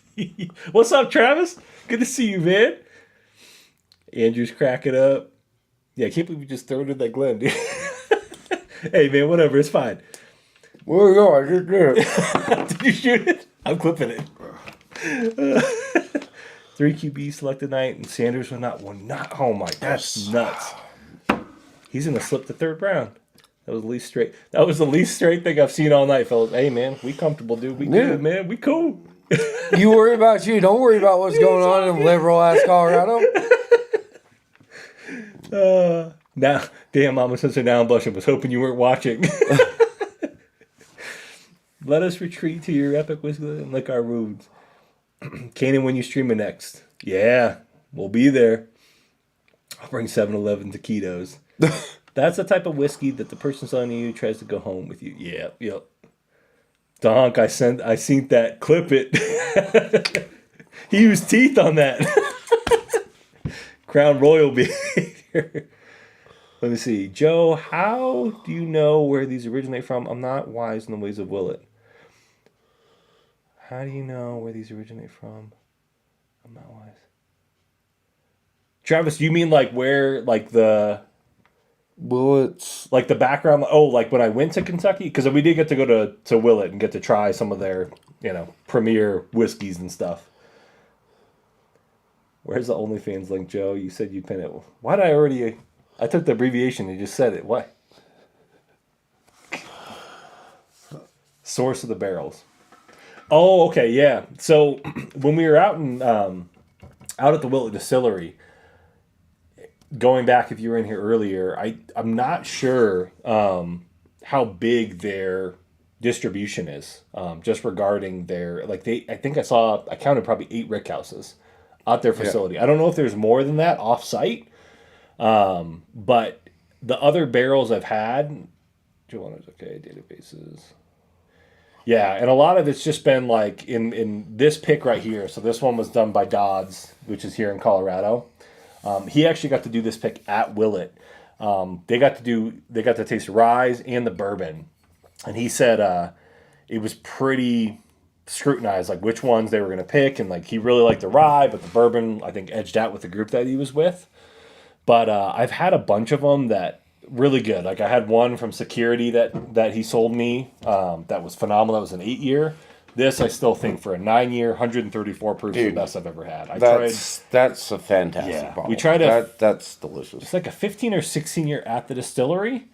What's up, Travis? Good to see you, man. Andrew's cracking up. Yeah, I can't believe we just threw it in that Glen, dude. Hey, man, whatever. It's fine. Where we go? I just did it. Did you shoot it? I'm clipping it. 3 QB select tonight, and Sanders was not one. Oh, my. That's nuts. He's going to slip the 3rd round. That was the least straight. That was the least straight thing I've seen all night, fellas. Hey, man, we comfortable, dude. We good, man. We cool. You worry about you. Don't worry about what's going on in liberal-ass Colorado. Now, damn, Mama Sensor, now I'm blushing. Was hoping you weren't watching. Let us retreat to your epic whiskey and lick our wounds. Kanan, when you streaming next? Yeah, we'll be there. I'll bring 7-Eleven taquitos. That's the type of whiskey that the person selling you tries to go home with you. Yeah, yep. Donk, I seen that. Clip it. He used teeth on that. Crown Royal behavior. Let me see. Joe, how do you know where these originate from? I'm not wise in the ways of Willet. How do you know where these originate from? I'm not wise. Travis, do you mean like where, like the... Willets. Like the background, like when I went to Kentucky, because we did get to go to Willet and get to try some of their, premier whiskeys and stuff. Where's the OnlyFans link, Joe? You said you pin it. Why did I took the abbreviation and just said it. Why? Source of the barrels. Oh, okay, yeah. So when we were out at the Willet Distillery, going back, if you were in here earlier, I'm not sure how big their distribution is. Just regarding their I counted probably 8 rick houses at their facility. Yeah. I don't know if there's more than that off site, but the other barrels I've had, databases. Yeah, and a lot of it's just been like in this pick right here. So this one was done by Dodds, which is here in Colorado. He actually got to do this pick at Willet. They got to taste rye and the bourbon, and he said it was pretty scrutinized, like which ones they were going to pick, and like he really liked the rye, but the bourbon I think edged out with the group that he was with. But I've had a bunch of them that really good. Like I had one from Security that he sold me that was phenomenal. That was an 8-year. This I still think for a 9-year, 134 proof is the best I've ever had. That's a fantastic bottle. We tried that's delicious. It's like a 15 or 16 year at the distillery.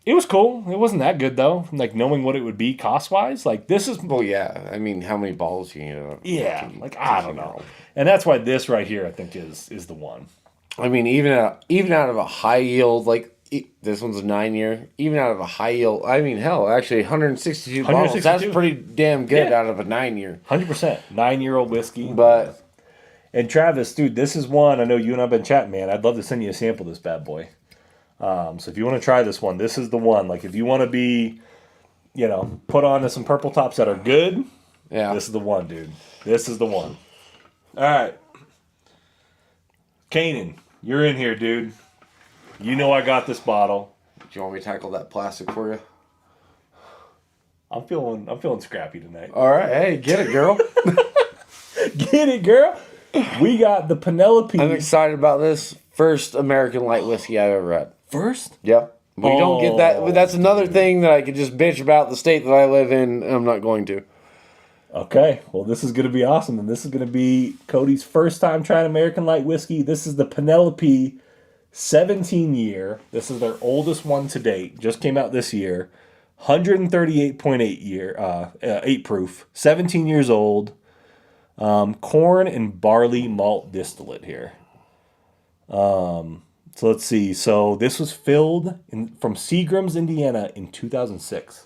It was cool. It wasn't that good though. Like knowing what it would be cost wise. Like this is Well, yeah. I mean, how many balls can you get? yeah. Like I don't know. And that's why this right here I think is the one. I mean, even out of a high yield, like this one's a 9-year. Even out of a high yield, I mean, hell, actually, 162 bottles. That's 162. pretty damn good Yeah. out of a 9-year. 100%. 9-year-old whiskey. But And Travis, dude, this is one I know you and I've been chatting, man. I'd love to send you a sample of this bad boy. So if you want to try this one, this is the one. Like if you want to be, put on to some purple tops that are good, yeah, this is the one, dude. This is the one. All right. Kanan, you're in here, dude. You know I got this bottle. do you want me to tackle that plastic for you? I'm feeling scrappy tonight. All right, hey, get it, girl. Get it, girl. We got the Penelope. I'm excited about this. First American light whiskey I've ever had. First? Yeah. We don't get that. That's another thing that I could just bitch about the state that I live in, and I'm not going to. Okay, well, this is going to be awesome, and this is going to be Cody's first time trying American light whiskey. This is the Penelope 17-year. This is their oldest one to date. Just came out this year. 138.8 year, 8 proof. 17 years old. Corn and barley malt distillate here. So let's see. So this was filled from Seagram's, Indiana in 2006.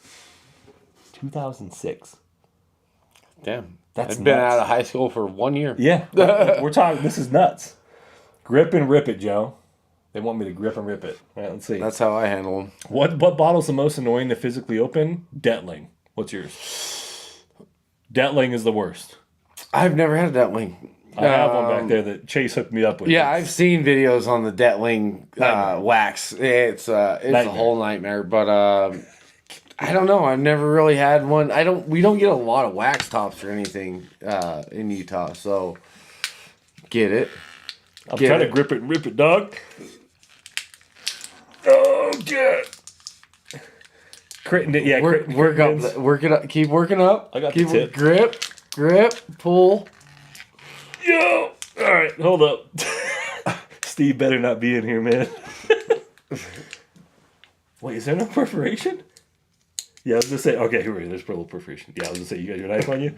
2006. Damn. That's I've been nuts. out of high school for 1 year. Yeah. We're talking, this is nuts. Grip and rip it, Joe. They want me to grip and rip it. All right, let's see. That's how I handle them. What bottle's the most annoying to physically open? Detling. What's yours? Detling is the worst. I've never had that wing. I have one back there that Chase hooked me up with. Yeah, I've seen videos on the Detling wax. It's a whole nightmare. But I don't know. I've never really had one. We don't get a lot of wax tops or anything in Utah, so get it. I'm trying to grip it and rip it, dog. Oh, yeah. Critting it, yeah. Work it up. Keep working up. I got keep the tip. Grip, pull. Yo! All right, hold up. Steve better not be in here, man. Wait, is there no perforation? Yeah, I was gonna say. Okay, here we go. There's a little perforation. Yeah, I was gonna say, you got your knife on you?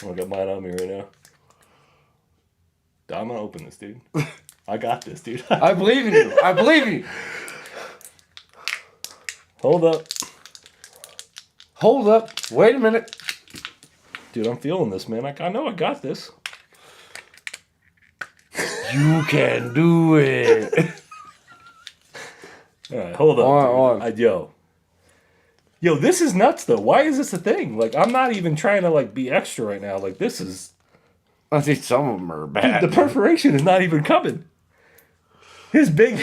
Oh, I got mine on me right now. I'm gonna open this, dude. I got this, dude. I believe in you. I believe in you. Hold up. Hold up. Wait a minute. Dude, I'm feeling this, man. I know I got this. You can do it. All right, hold up. On. Yo, this is nuts, though. Why is this a thing? Like, I'm not even trying to, be extra right now. Like, this is... I think some of them are bad. Dude, the perforation is not even coming. His big...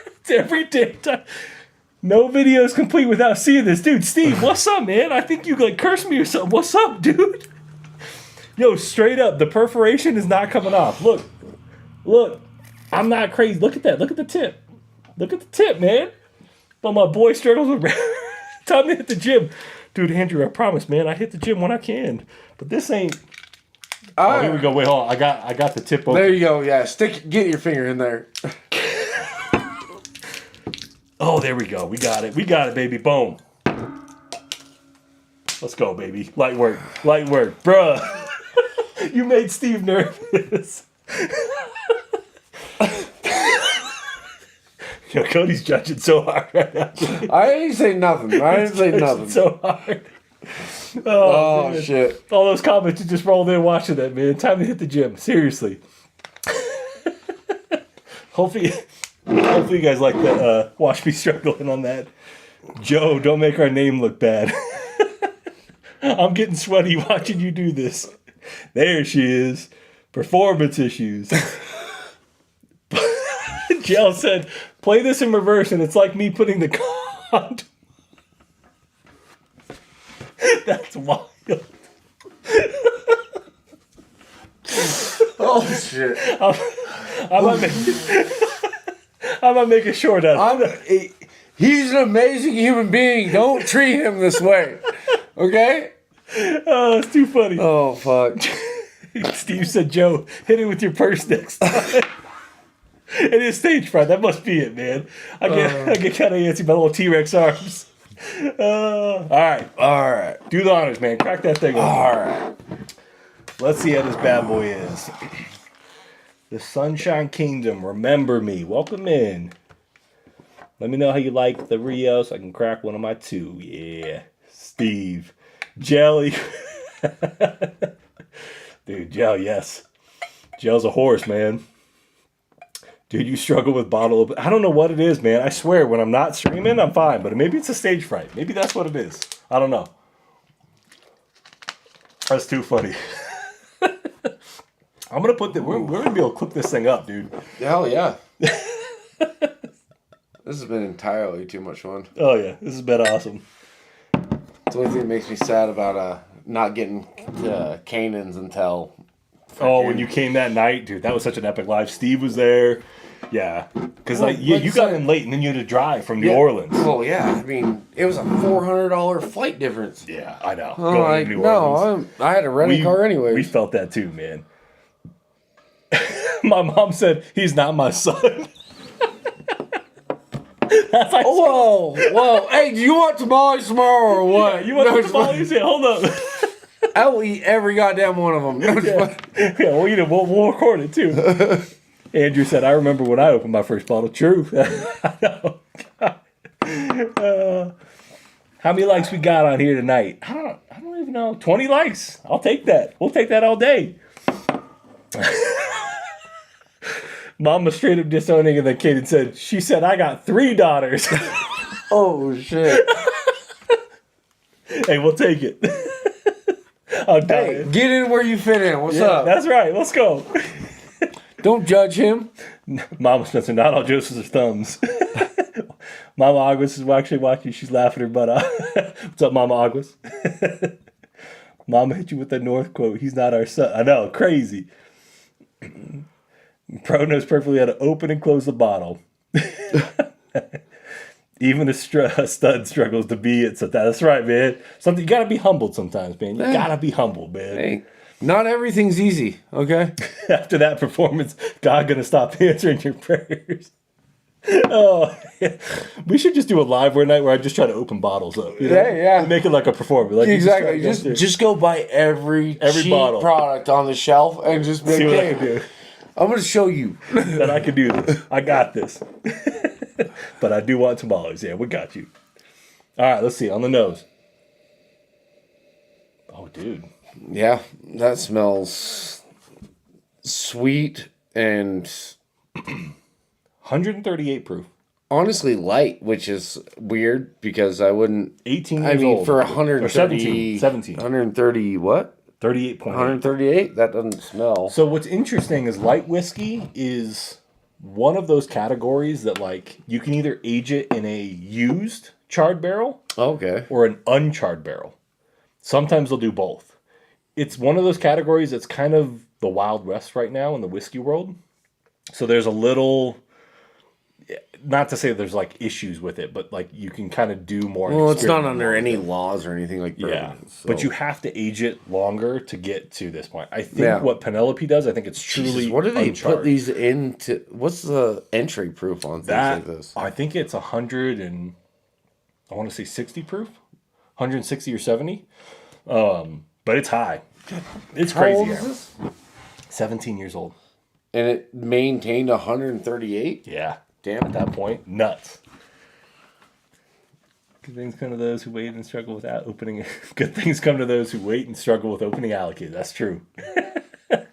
it's every day. No video is complete without seeing this. Dude, Steve, what's up, man? I think you, cursed me or something. What's up, dude? Yo, straight up, the perforation is not coming off. Look. I'm not crazy. Look at that. Look at the tip. Look at the tip, man. But my boy struggles with... Time to hit the gym. Dude, Andrew, I promise, man. I hit the gym when I can. But this ain't... Oh, here we go. Wait, hold on. I got the tip open. There you go. Yeah, get your finger in there. Oh, there we go. We got it. We got it, baby. Boom. Let's go, baby. Light work. Bruh. You made Steve nervous. Yo, Cody's judging so hard right now. I ain't say nothing. So hard. Oh man. shit. All those comments you just rolled in watching that, man. Time to hit the gym. Seriously. Hopefully you guys like that. Watch me struggling on that. Joe, don't make our name look bad. I'm getting sweaty watching you do this. There she is. Performance issues. Jill said, play this in reverse and it's like me putting the condom. That's wild. Oh shit. I might make it short out of it. He's an amazing human being. Don't treat him this way. Okay? Oh, it's too funny. Oh fuck. Steve said, Joe, hit it with your purse next time. It is stage fright. That must be it, man. I get kind of antsy by little T-Rex arms. All right. Do the honors, man. Crack that thing open. All right. Let's see how this bad boy is. The Sunshine Kingdom. Remember me. Welcome in. Let me know how you like the Rio so I can crack one of my two. Yeah. Steve. Jelly. Dude, Gel, yes. Gel's a horse, man. Dude, you struggle with bottle. I don't know what it is, man. I swear, when I'm not streaming, I'm fine. But maybe it's a stage fright. Maybe that's what it is. I don't know. That's too funny. I'm going to put the... We're going to be able to clip this thing up, dude. Hell yeah. This has been entirely too much fun. Oh, yeah. This has been awesome. The only thing that makes me sad about not getting Canaans until... Oh, when you came that night, dude, that was such an epic live. Steve was there. Yeah. Because you got in late and then you had to drive from New Orleans. Well, yeah. I mean, it was a $400 flight difference. Yeah, I know. Going to New Orleans. I had to rent a car anyway. We felt that too, man. My mom said, he's not my son. That's like, whoa. Hey, do you want tamales tomorrow or what? Yeah, you want tamales? Yeah, hold up. I will eat every goddamn one of them. Yeah, we'll eat it. We'll record it too. Andrew said, I remember when I opened my first bottle. True. I know. How many likes we got on here tonight? I don't even know. 20 likes. I'll take that. We'll take that all day. Mama straight up disowning the kid and said, she said, I got 3 daughters. Oh, shit. Hey, we'll take it. Hey, get in where you fit in. What's up? That's right. Let's go. Don't judge him. Mama Spencer, not all Joseph's thumbs. Mama Aguas is actually watching. She's laughing her butt off. What's up, Mama Aguas? Mama hit you with the North quote. He's not our son. I know. Crazy. Pro knows perfectly how to open and close the bottle. Even a stud struggles to be it. So that's right, man. Something you gotta be humbled sometimes, man. You gotta be humbled, man. Hey, not everything's easy, okay? After that performance, God gonna stop answering your prayers. Oh, yeah. We should just do a live one night where I just try to open bottles up. You know? Yeah. Make it like a performance. Like exactly. Just go buy every cheap bottle product on the shelf and just make see what I can do. I'm going to show you that I can do this. I got this. But I do want tamales. Yeah, we got you. All right, let's see. On the nose. Oh, dude. Yeah, that smells sweet and 138 proof. Honestly light, which is weird because I wouldn't. 18 years old. For 130. 17. 130 what? 38.8. 138? That doesn't smell. So what's interesting is light whiskey is one of those categories that, like, you can either age it in a used charred barrel or an uncharred barrel. Sometimes they'll do both. It's one of those categories that's kind of the Wild West right now in the whiskey world. So there's a little... Not to say there's, like, issues with it, but, like, you can kind of do more... Well, it's not under any laws or anything like that. Yeah, so. But you have to age it longer to get to this point. I think what Penelope does, I think it's truly Jesus, what do they uncharred. put these into? What's the entry proof on things like this? I think it's 100 and... I want to say 60 proof? 160 or 70? But it's high. It's crazy. How old is this? 17 years old. And it maintained 138? Yeah. Damn. At that point, nuts. Good things come to those who wait and struggle with opening. Good things come to those who wait and struggle with opening allocated. That's true. Yeah,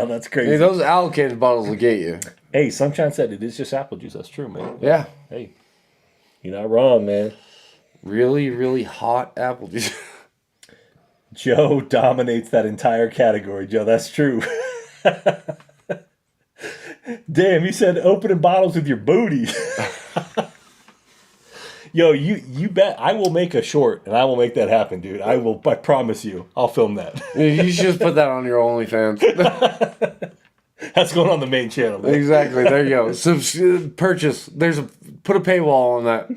that's crazy. Hey, those allocated bottles will get you. Hey, Sunshine said it is just apple juice. That's true, man. Yeah. Hey, you're not wrong, man. Really, really hot apple juice. Joe dominates that entire category, Joe. That's true. Damn, you said opening bottles with your booty. Yo, you bet I will make a short and I will make that happen, dude. I promise you. I'll film that. You should just put that on your OnlyFans. That's going on the main channel, man. Exactly. There you go. So purchase. Put a paywall on that.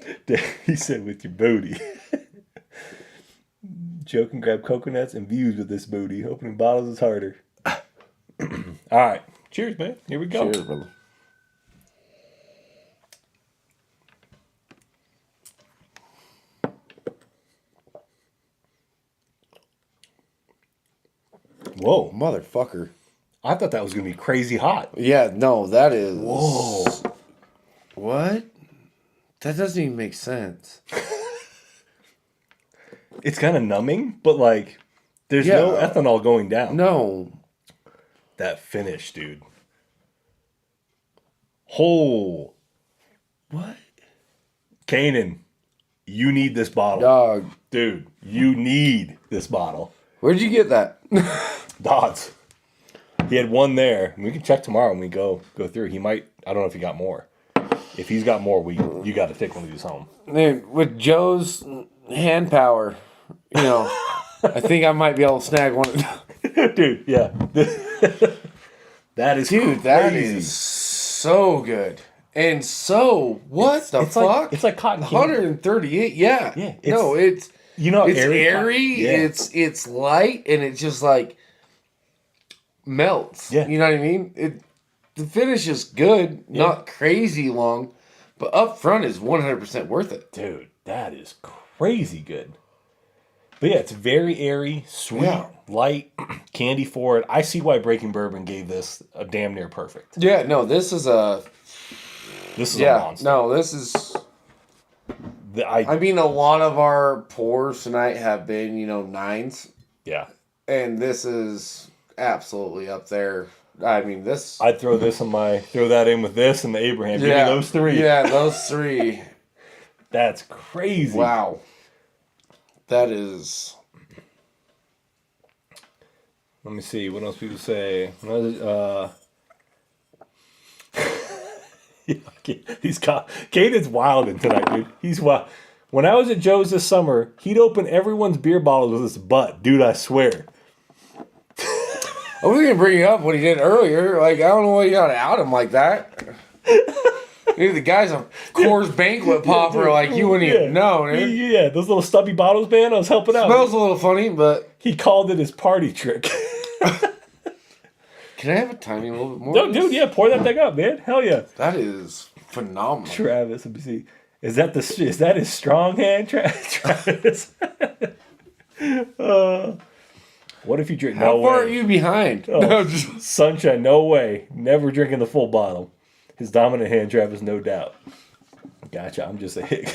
He said with your booty. Joe can grab coconuts and views with this booty. Opening bottles is harder. All right. Cheers, man. Here we go. Cheers, brother. Whoa. Motherfucker. I thought that was going to be crazy hot. Yeah, no, that is... Whoa. What? That doesn't even make sense. It's kind of numbing, but like, there's no ethanol going down. No. That finish, dude. Oh. What? Kanan, you need this bottle. Dog. Dude, you need this bottle. Where'd you get that? Dodds. He had one there. We can check tomorrow when we go through. He might, I don't know if he got more. If he's got more, you got to take one of these home. Man, with Joe's hand power, you know, I think I might be able to snag one. Dude, yeah. That is Dude, crazy. that is so good. And so, what the fuck? It's like cotton candy. 138, yeah. Yeah. It's you know, it's airy, yeah. it's light, and it just like melts. Yeah. You know what I mean? The finish is good, not crazy long, but up front is 100% worth it. Dude, that is crazy good. But yeah, it's very airy, sweet, light, candy forward. I see why Breaking Bourbon gave this a damn near perfect. Yeah, no, this is a monster. No, this is... I mean, a lot of our pours tonight have been, 9s. Yeah. And this is absolutely up there. I mean, this... I'd throw that in with this and the Abraham. Give me those three. Yeah, those three. That's crazy. Wow. That is... Let me see. What else people say? Caden's wilding tonight, dude. He's wild. When I was at Joe's this summer, he'd open everyone's beer bottles with his butt. Dude, I swear. I was going to bring up what he did earlier. Like, I don't know why you got to out him like that. Maybe the guy's a Coors Banquet popper, like you wouldn't even know, dude. Yeah, those little stubby bottles, man. I was helping out. Smells a little funny, but... He called it his party trick. Can I have a tiny little bit more? No, dude, yeah, pour that thing up, man. Hell yeah. That is phenomenal. Travis, let me see. Is that his strong hand, Travis? What if you drink? How far are you behind? Oh, no, sunshine, no way. Never drinking the full bottle. His dominant hand, Travis, no doubt. Gotcha. I'm just a hick.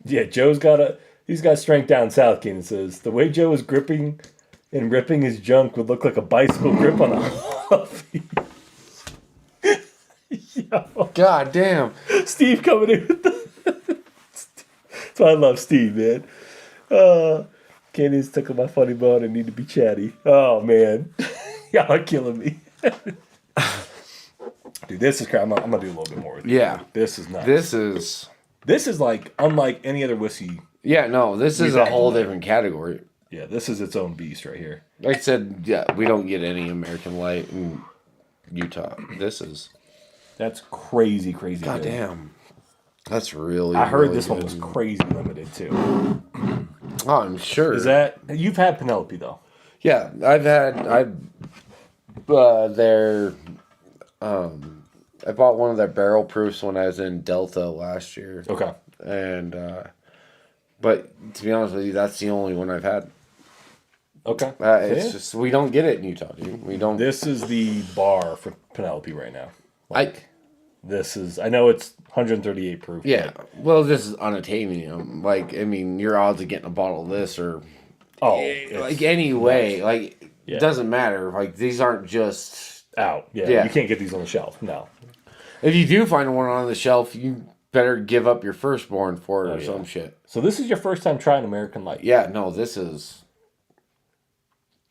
Yeah, he's got strength down south. Keenan says the way Joe is gripping and ripping his junk would look like a bicycle grip on a Huffy. Yo. God damn. Steve coming in with That's why I love Steve, man. Kenny's tickle my funny bone and need to be chatty. Oh, man. Y'all are killing me. Dude, this is crap. I'm going to do a little bit more with you. Yeah. This is nuts. This is like unlike any other whiskey. Yeah, no, this is a whole different category. Yeah, this is its own beast right here. Like I said, yeah, we don't get any American Light in Utah. That's crazy good. God damn. That's really, I heard really this good. one was crazy limited, too. Oh, I'm sure. You've had Penelope, though. Yeah, I bought one of their barrel proofs when I was in Delta last year. Okay. And, but to be honest with you, that's the only one I've had. Okay. It's just, we don't get it in Utah, dude. We don't. This is the bar for Penelope right now. I know it's 138 proof. Yeah. Well, this is unattainable. Like, I mean, your odds of getting a bottle of this are... like, anyway. Like, it doesn't matter. Like, these aren't just... out. Yeah. You can't get these on the shelf. No. If you do find one on the shelf, you better give up your firstborn for it some shit. So this is your first time trying American Light. Yeah, no, this is...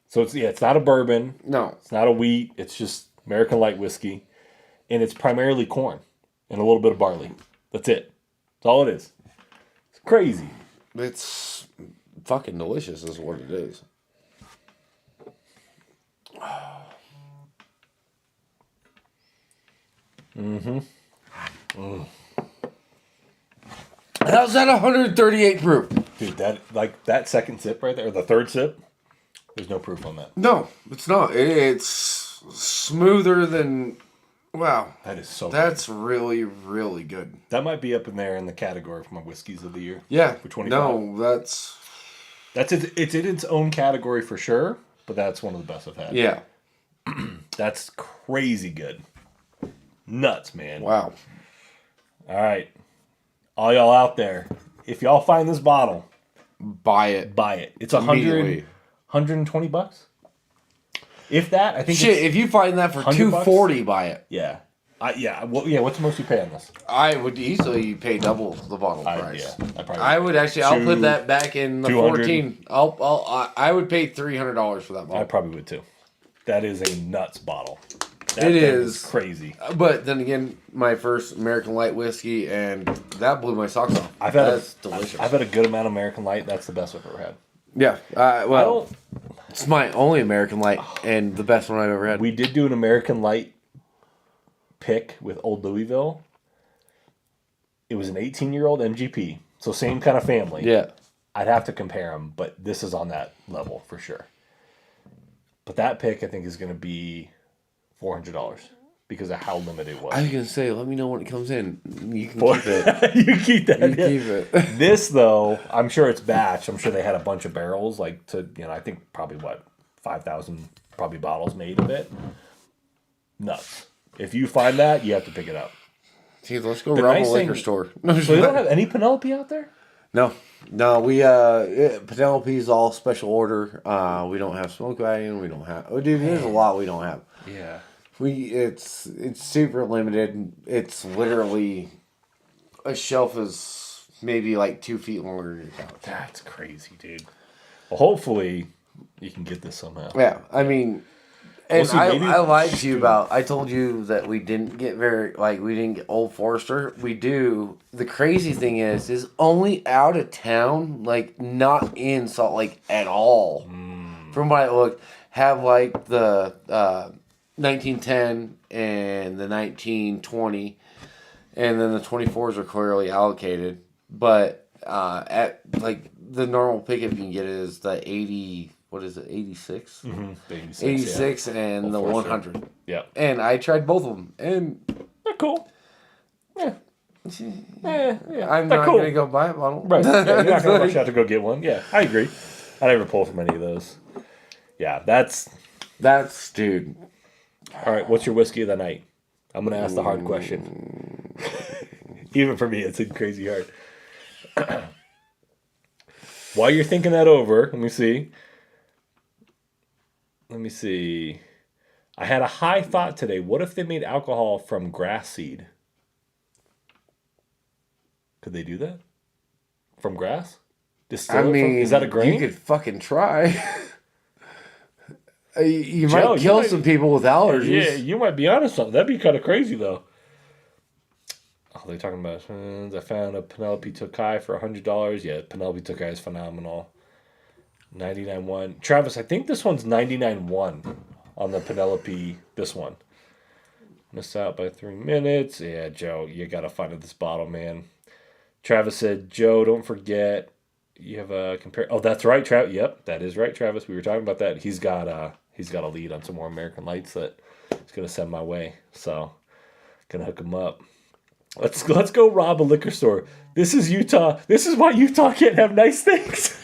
So it's not a bourbon. No. It's not a wheat. It's just American Light whiskey. And it's primarily corn and a little bit of barley. That's it. That's all it is. It's crazy. It's fucking delicious is what it is. Mm-hmm. How's that 138 proof? Dude, that second sip right there, or the third sip, there's no proof on that. No, it's not. It's smoother than. Wow. That is so That's really, really good. That might be up in there in the category for my whiskeys of the year. Yeah. For 25. No, that's it's in its own category for sure, but that's one of the best I've had. Yeah. That's crazy good. Nuts, man. Wow. All right. All y'all out there, if y'all find this bottle, Buy it. buy it. It's $120. If that, I think Shit, it's, if you find that for $240, buy it. yeah. What's the most you pay on this? I would easily pay double the bottle price. I would actually. I'll put that back in the 200. 14. I would pay $300 for that I bottle. probably would too. That is a nuts bottle. That It thing is crazy. But then again, my first American Light whiskey, and that blew my socks off. That's delicious. I've had a good amount of American Light. That's the best I've ever had. Yeah. Well, it's my only American Light and the best one I've ever had. We did do an American Light pick with Old Louisville. It was an 18-year-old MGP, so same kind of family. Yeah. I'd have to compare them, but this is on that level for sure. But that pick, I think, is going to be $400 because of how limited it was. I was gonna say, let me know when it comes in. You can keep it. You keep that. You keep it. This though, I'm sure it's batch. I'm sure they had a bunch of barrels, I think probably 5,000 probably bottles made of it. Nuts. If you find that, you have to pick it up. See, let's go rob a liquor store. So they don't have any Penelope out there? No, we Penelope's all special order. We don't have smoke wagon. We don't have. Oh, dude, there's a lot we don't have. Yeah. It's super limited. It's literally a shelf is maybe like 2 feet longer than your couch. That's crazy, dude. Well, hopefully you can get this somehow. Yeah, I mean, and see, I lied to you about. I told you that we didn't get we didn't get Old Forester. We do. The crazy thing is only out of town, not in Salt Lake at all. From what I looked, have the 1910 and the 1920, and then the 24s are clearly allocated. But at the normal pickup you can get is the 80. What is it? 86. Mm-hmm. 86 and Old the Forester. 100. Yeah. And I tried both of them, and They're cool. Yeah. Yeah. I'm They're not cool. gonna go buy a bottle. Right. Yeah, you're not going to rush out to go get one. Yeah, I agree. I never pull from any of those. Yeah, that's dude. all right. What's your whiskey of the night? I'm going to ask the hard question. Even for me, it's crazy hard. While you're thinking that over, let me see. I had a high thought today. What if they made alcohol from grass seed? Could they do that? From grass? Is that a grain? You could fucking try. You Joe, might kill some people with allergies. Yeah, you might be onto something. That'd be kind of crazy, though. Oh, they're talking about. I found a Penelope Tokai for $100. Yeah, Penelope Tokai is phenomenal. 99.1. Travis, I think this one's 99.1 on the Penelope. This one. Missed out by 3 minutes. Yeah, Joe, you gotta find this bottle, man. Travis said, Joe, don't forget you have a compare. Oh, that's right, Travis. Yep, that is right, Travis. We were talking about that. He's got a lead on some more American Lights that he's gonna send my way. So, gonna hook him up. Let's go rob a liquor store. This is Utah. This is why Utah can't have nice things.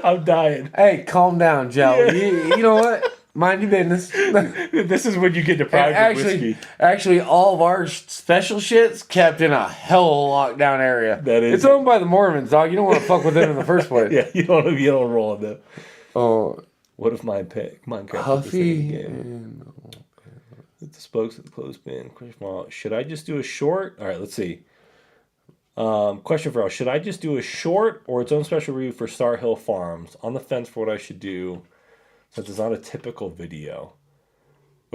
I'm dying. Hey, calm down, Joe. Yeah. You know what? Mind your business. This is when you get deprived of whiskey. Actually, all of our special shit's kept in a hell of a lockdown area. It's owned by the Mormons, dog. You don't want to fuck with them in the first place. Yeah, you don't roll on them. Oh, what if Minecraft Huffy? Hit the spokes at the clothespin. Should I just do a short? All right, let's see. Question for all. Should I just do a short or its own special review for Star Hill Farms? On the fence for what I should do, since it's not a typical video.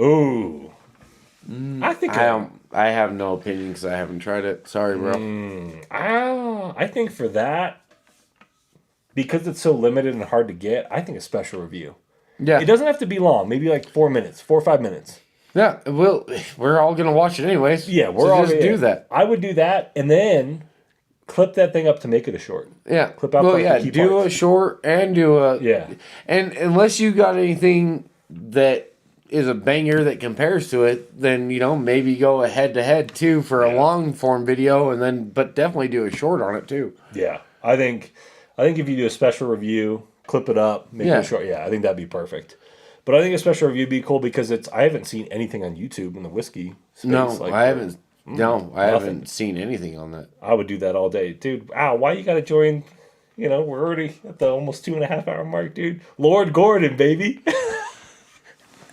Ooh. I think I have no opinion because I haven't tried it. Sorry, bro. I think for that, because it's so limited and hard to get, I think a special review. Yeah. It doesn't have to be long. Maybe 4 minutes, 4 or 5 minutes. Yeah, we're all gonna watch it anyways. Yeah, we're all gonna do that. I would do that, and then clip that thing up to make it a short. Yeah. Clip out the key do parts. a short and do a Yeah. And unless you got anything that is a banger that compares to it, then maybe go a head to head too for a long form video, and then but definitely do a short on it too. Yeah, I think if you do a special review, clip it up, make it a short. Yeah, I think that'd be perfect. But I think a special review would be cool because I haven't seen anything on YouTube in the whiskey space. No, like, I haven't. I nothing. haven't seen anything on that. I would do that all day, dude. Ow, why you got to join? We're already at the almost 2.5 hour mark, dude. Lord Gordon, baby.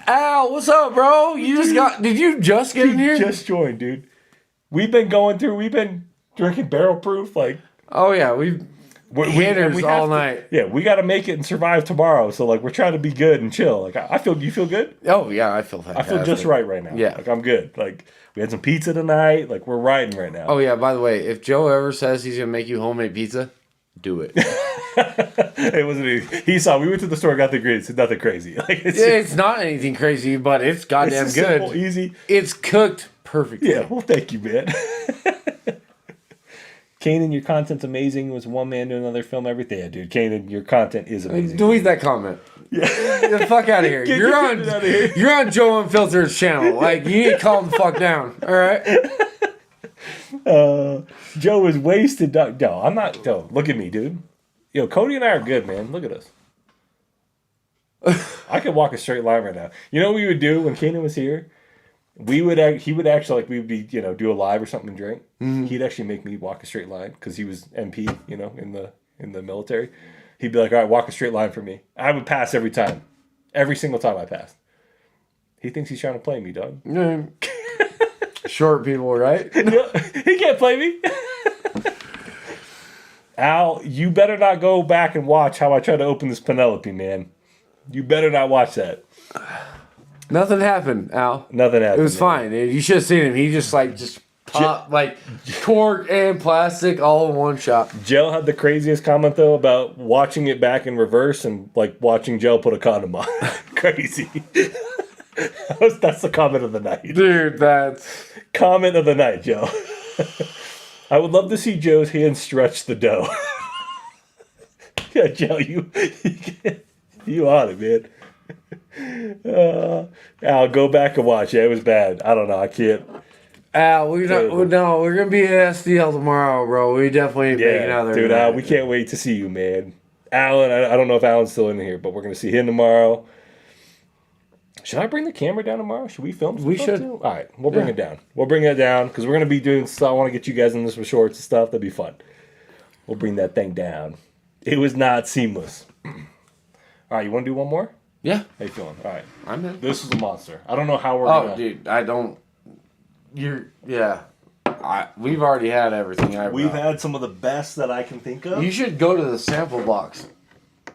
Al, what's up, bro? Did you just get in here? Just joined, dude. We've been drinking barrel proof, like. Oh yeah, we hitters all night. Yeah, we got to make it and survive tomorrow. So like, we're trying to be good and chill. Like, you feel good? Oh yeah, I feel fantastic. I feel just right now. Yeah, like I'm good. Like we had some pizza tonight. Like we're riding right now. Oh yeah, by the way, if Joe ever says he's gonna make you homemade pizza, do it. It wasn't easy. He saw we went to the store, got the ingredients. It's nothing crazy. Like it's not anything crazy, but it's goddamn it's good. Simple, easy. It's cooked perfectly. Yeah. Well, thank you, man. Kanan, your content's amazing. It was one man to another film everything. Yeah, dude. Kanan, your content is amazing. Delete that comment. Yeah. Get the fuck out of here. You're on Joe Unfiltered's channel. Like, you need to calm the fuck down. All right? Joe is wasted. No, I'm not. Joe, look at me, dude. Cody and I are good, man. Look at us. I could walk a straight line right now. You know what we would do when Kanan was here? He would actually, like, we would be, do a live or something and drink. Mm-hmm. He'd actually make me walk a straight line because he was MP, in the military. He'd be like, all right, walk a straight line for me. I would pass every time. Every single time I passed. He thinks he's trying to play me, dog. Short people, right? He can't play me. Al, you better not go back and watch how I try to open this Penelope, man. You better not watch that. Nothing happened, Al. Nothing happened. It was fine. You should have seen him. He just popped, cork and plastic all in one shot. Joe had the craziest comment, though, about watching it back in reverse and, like, watching Joe put a condom on. Crazy. That's the comment of the night. Dude, that's... Comment of the night, Joe. I would love to see Joe's hand stretch the dough. Yeah, Joe, you on it, man. Al, go back and watch. Yeah, it was bad. I don't know. I can't. Al, we're gonna be at SDL tomorrow, bro. We definitely make another. Dude, Al, we can't wait to see you, man. Alan, I don't know if Alan's still in here, but we're gonna see him tomorrow. Should I bring the camera down tomorrow? Should we film? We should. Too? All right, we'll bring it down. We'll bring it down because we're gonna be doing stuff. I want to get you guys in this with shorts and stuff. That'd be fun. We'll bring that thing down. It was not seamless. All right, you want to do one more? Yeah. How you feeling? All right. I'm in. This is a monster. I don't know how we're gonna... Oh, dude, I don't... We've already had everything. We've had some of the best that I can think of. You should go to the sample box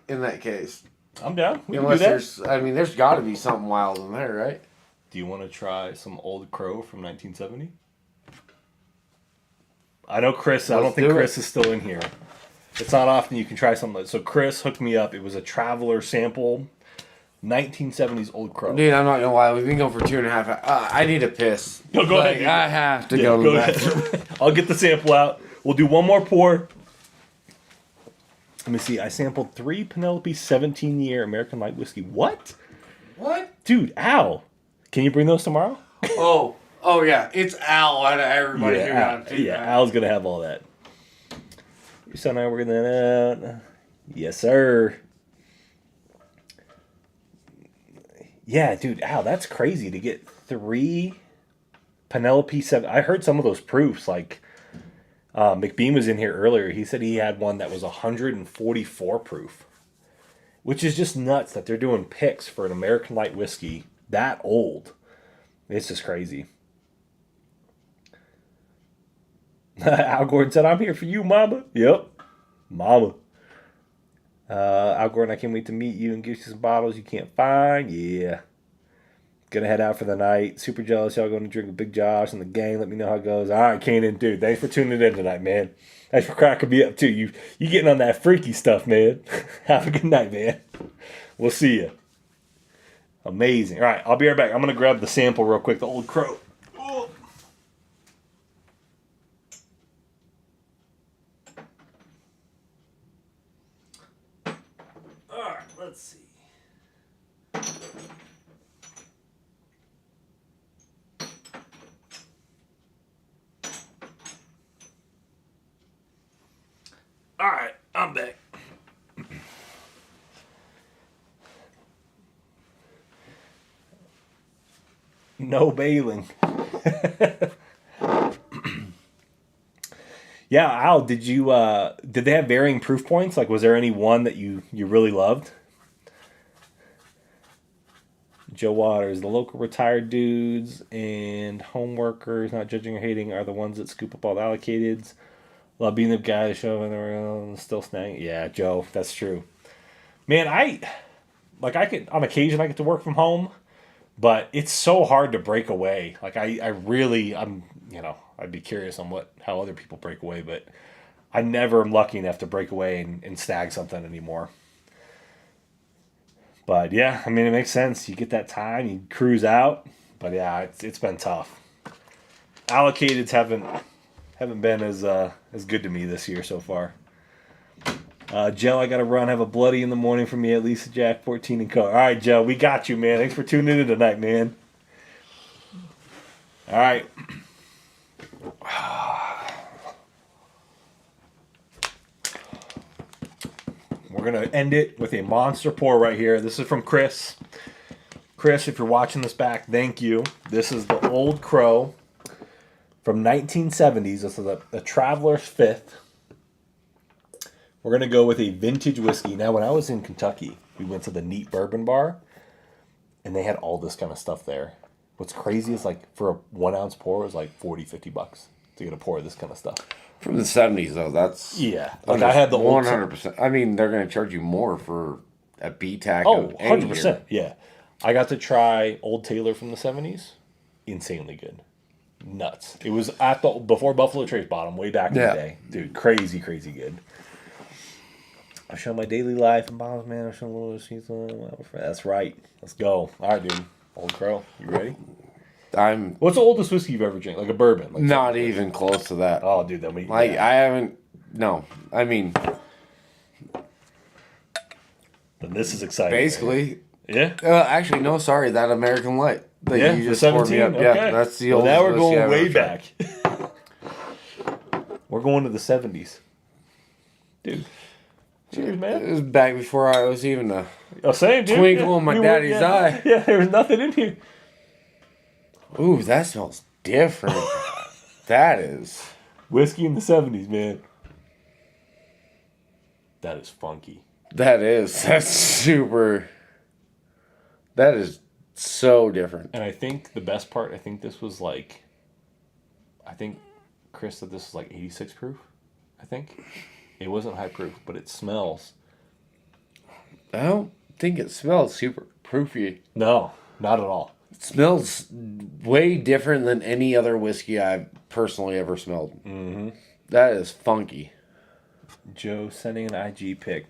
in that case. I'm down. We Unless can do that. there's got to be something wild in there, right? Do you want to try some Old Crow from 1970? I know Chris. I don't think Chris is still in here. It's not often you can try something. So Chris hooked me up. It was a Traveler sample, 1970s Old Crow. Dude, I'm not gonna lie. We've been going for 2.5 hours. I need a piss. No, go ahead. Dude. I have to go to the bathroom. I'll get the sample out. We'll do one more pour. Let me see. I sampled 3 Penelope 17-year American light whiskey. What? What? Dude, Al. Can you bring those tomorrow? Oh yeah. It's Al out of everybody. Yeah, Al's gonna have all that. Your son and I working that out. Yes, sir. Yeah, dude, Al, that's crazy to get 3 Penelope 7. I heard some of those proofs, like McBean was in here earlier. He said he had one that was 144 proof, which is just nuts that they're doing picks for an American light whiskey that old. It's just crazy. Al Gordon said, I'm here for you, mama. Yep, mama. Al Gordon, I can't wait to meet you and give you some bottles you can't find. Yeah. Gonna head out for the night. Super jealous. Y'all going to drink with Big Josh and the gang. Let me know how it goes. All right, Kanan, dude. Thanks for tuning in tonight, man. Thanks for cracking me up, too. You getting on that freaky stuff, man. Have a good night, man. We'll see you. Amazing. All right, I'll be right back. I'm going to grab the sample real quick. The Old Crow. Oh. No bailing. Yeah, Al, did they have varying proof points? Like, was there any one that you really loved? Joe Waters, the local retired dudes and home workers, not judging or hating, are the ones that scoop up all the allocateds. Love being the guy shoving around, still snagging. Yeah, Joe, that's true. Man, I could, on occasion, I get to work from home, but it's so hard to break away. Like, I'd be curious on how other people break away, but I never am lucky enough to break away and snag something anymore. But yeah, I mean, it makes sense. You get that time, you cruise out. But yeah, it's been tough. Allocateds haven't been as good to me this year so far. Joe, I got to run. Have a bloody in the morning for me at Lisa Jack 14 and Co. All right, Joe, we got you, man. Thanks for tuning in tonight, man. All right. We're going to end it with a monster pour right here. This is from Chris. Chris, if you're watching this back, thank you. This is the Old Crow from 1970s. This is a Traveler's Fifth. We're going to go with a vintage whiskey. Now, when I was in Kentucky, we went to the Neat Bourbon Bar, and they had all this kind of stuff there. What's crazy is, like, for a 1 ounce pour, it was like $40-$50 to get a pour of this kind of stuff. From the 70s, though, that's... Yeah. Like, I had the 100%. I mean, they're going to charge you more for a BTAC. Oh, 100%. Yeah. I got to try Old Taylor from the 70s. Insanely good. Nuts. It was before Buffalo Trace bought them, way back in the day. Dude, crazy, crazy good. I show my daily life in bottles, man. I show a little season. That's right. Let's go. All right, dude. Old Crow, you ready? What's the oldest whiskey you've ever drank? Like a bourbon? Like not even close to that. Oh, dude, then we... Like, I haven't... No. I mean... Then this is exciting. Basically. Man. Yeah? Actually, no, sorry. That American Light. That you just poured me up. Okay. Yeah, that's the oldest now we're going way back. We're going to the 70s. Dude. Cheers, man. It was back before I was even a twinkle in my daddy's eye. Yeah, there was nothing in here. Ooh, that smells different. That is. Whiskey in the 70s, man. That is funky. That is. That's super. That is so different. And I think the best part, this was like, I think Chris said this was like 86 proof, I think. It wasn't high proof, but it smells. I don't think it smells super proofy. No, not at all. It smells way different than any other whiskey I've personally ever smelled. Mm-hmm. That is funky. Joe sending an IG pic.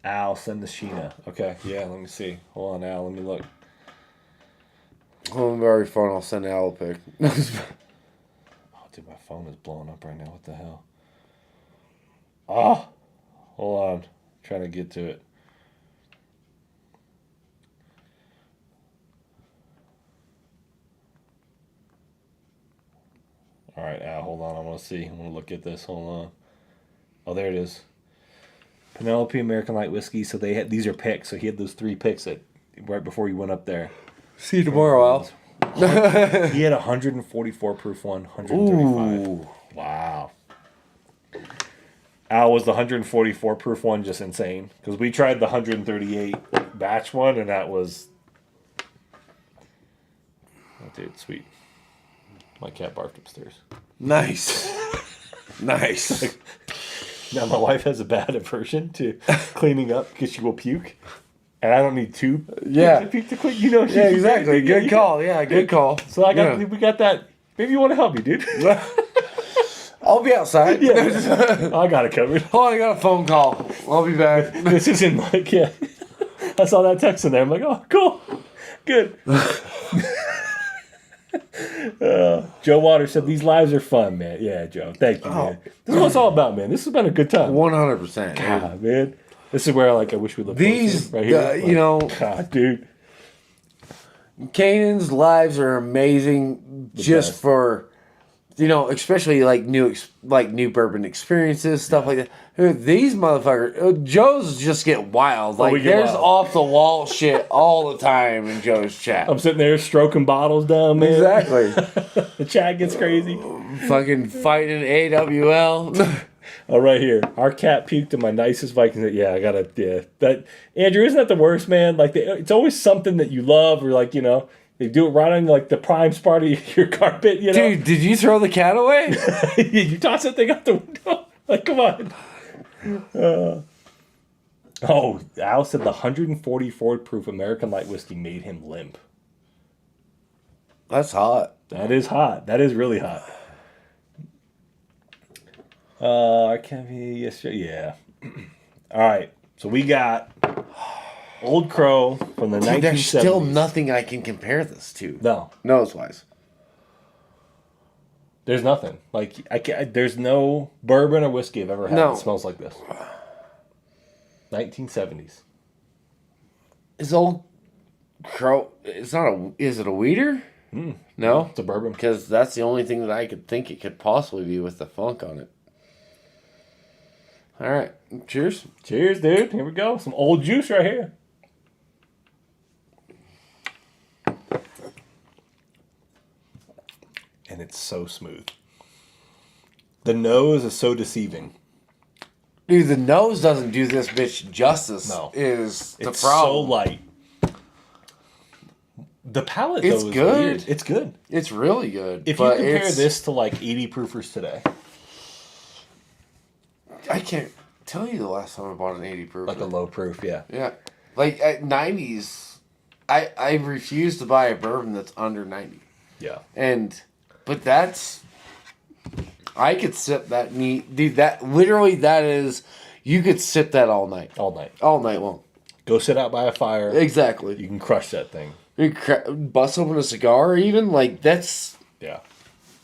Al, send the Sheena. Okay, yeah, let me see. Hold on, Al, let me look. Oh, very fun. I'll send Al a pic. Oh, dude, my phone is blowing up right now. What the hell? Oh, hold on. I'm trying to get to it. All right, Al, hold on. I want to see. I want to look at this. Hold on. Oh, there it is. Penelope American Light Whiskey. So these are picks. So he had those 3 picks right before you went up there. See you tomorrow, Al. He had 144 proof one, 135. Ooh. Wow. Al, was the 144 proof one just insane? Because we tried the 138 batch one, and that was... Oh, dude, sweet. My cat barfed upstairs. Nice. Nice. Now, my wife has a bad aversion to cleaning up because she will puke. And I don't need 2 to puke to clean. You know, yeah, exactly. Good call. Yeah, good call. So we got that. Maybe you want to help me, dude. I'll be outside. Yeah. I got it covered. Oh, I got a phone call. I'll be back. This isn't like, yeah. I saw that text in there. I'm like, oh, cool. Good. Joe Waters said, these lives are fun, man. Yeah, Joe. Thank you, man. This is what it's all about, man. This has been a good time. 100%. God, man. This is where, like, I wish we lived these, right here. you know. God, dude. Kanan's lives are amazing just for especially like new bourbon experiences, stuff like that. Dude, these motherfuckers, Joe's just get wild. Like there's off the wall shit all the time in Joe's chat. I'm sitting there stroking bottles down, man. Exactly. The chat gets crazy. Fucking fighting AWL. Oh, right here. Our cat puked in my nicest Vikings. Yeah, I gotta. Yeah, that Andrew, isn't that the worst, man? Like, it's always something that you love, or like they do it right on like the prime spot of your carpet. Dude, did you throw the cat away? You toss that thing out the window. Like, come on. Al said the 144 proof American light whiskey made him limp. That's hot. That is hot. That is really hot. Yeah. All right. So we got Old Crow from the 1970s. There's still nothing I can compare this to. No. Nose-wise. There's nothing. Like, there's no bourbon or whiskey I've ever had that smells like this. 1970s. Is Old Crow, it's not a, is it a weeder? No? It's a bourbon. Because that's the only thing that I could think it could possibly be with the funk on it. All right. Cheers. Cheers, dude. Here we go. Some old juice right here. And it's so smooth. The nose is so deceiving. Dude, the nose doesn't do this bitch justice. No. Is the it's problem. So light. The palate, it's though, is good. Weird. It's good. It's really good. If you compare this to like 80 proofers today. I can't tell you the last time I bought an 80 proof. Like a low proof, yeah. Yeah. Like at 90s, I refuse to buy a bourbon that's under 90. Yeah. But that's, I could sip that neat. Dude, that is, you could sip that all night. All night. All night long. Go sit out by a fire. Exactly. You can crush that thing. You bust open a cigar even, like that's. Yeah.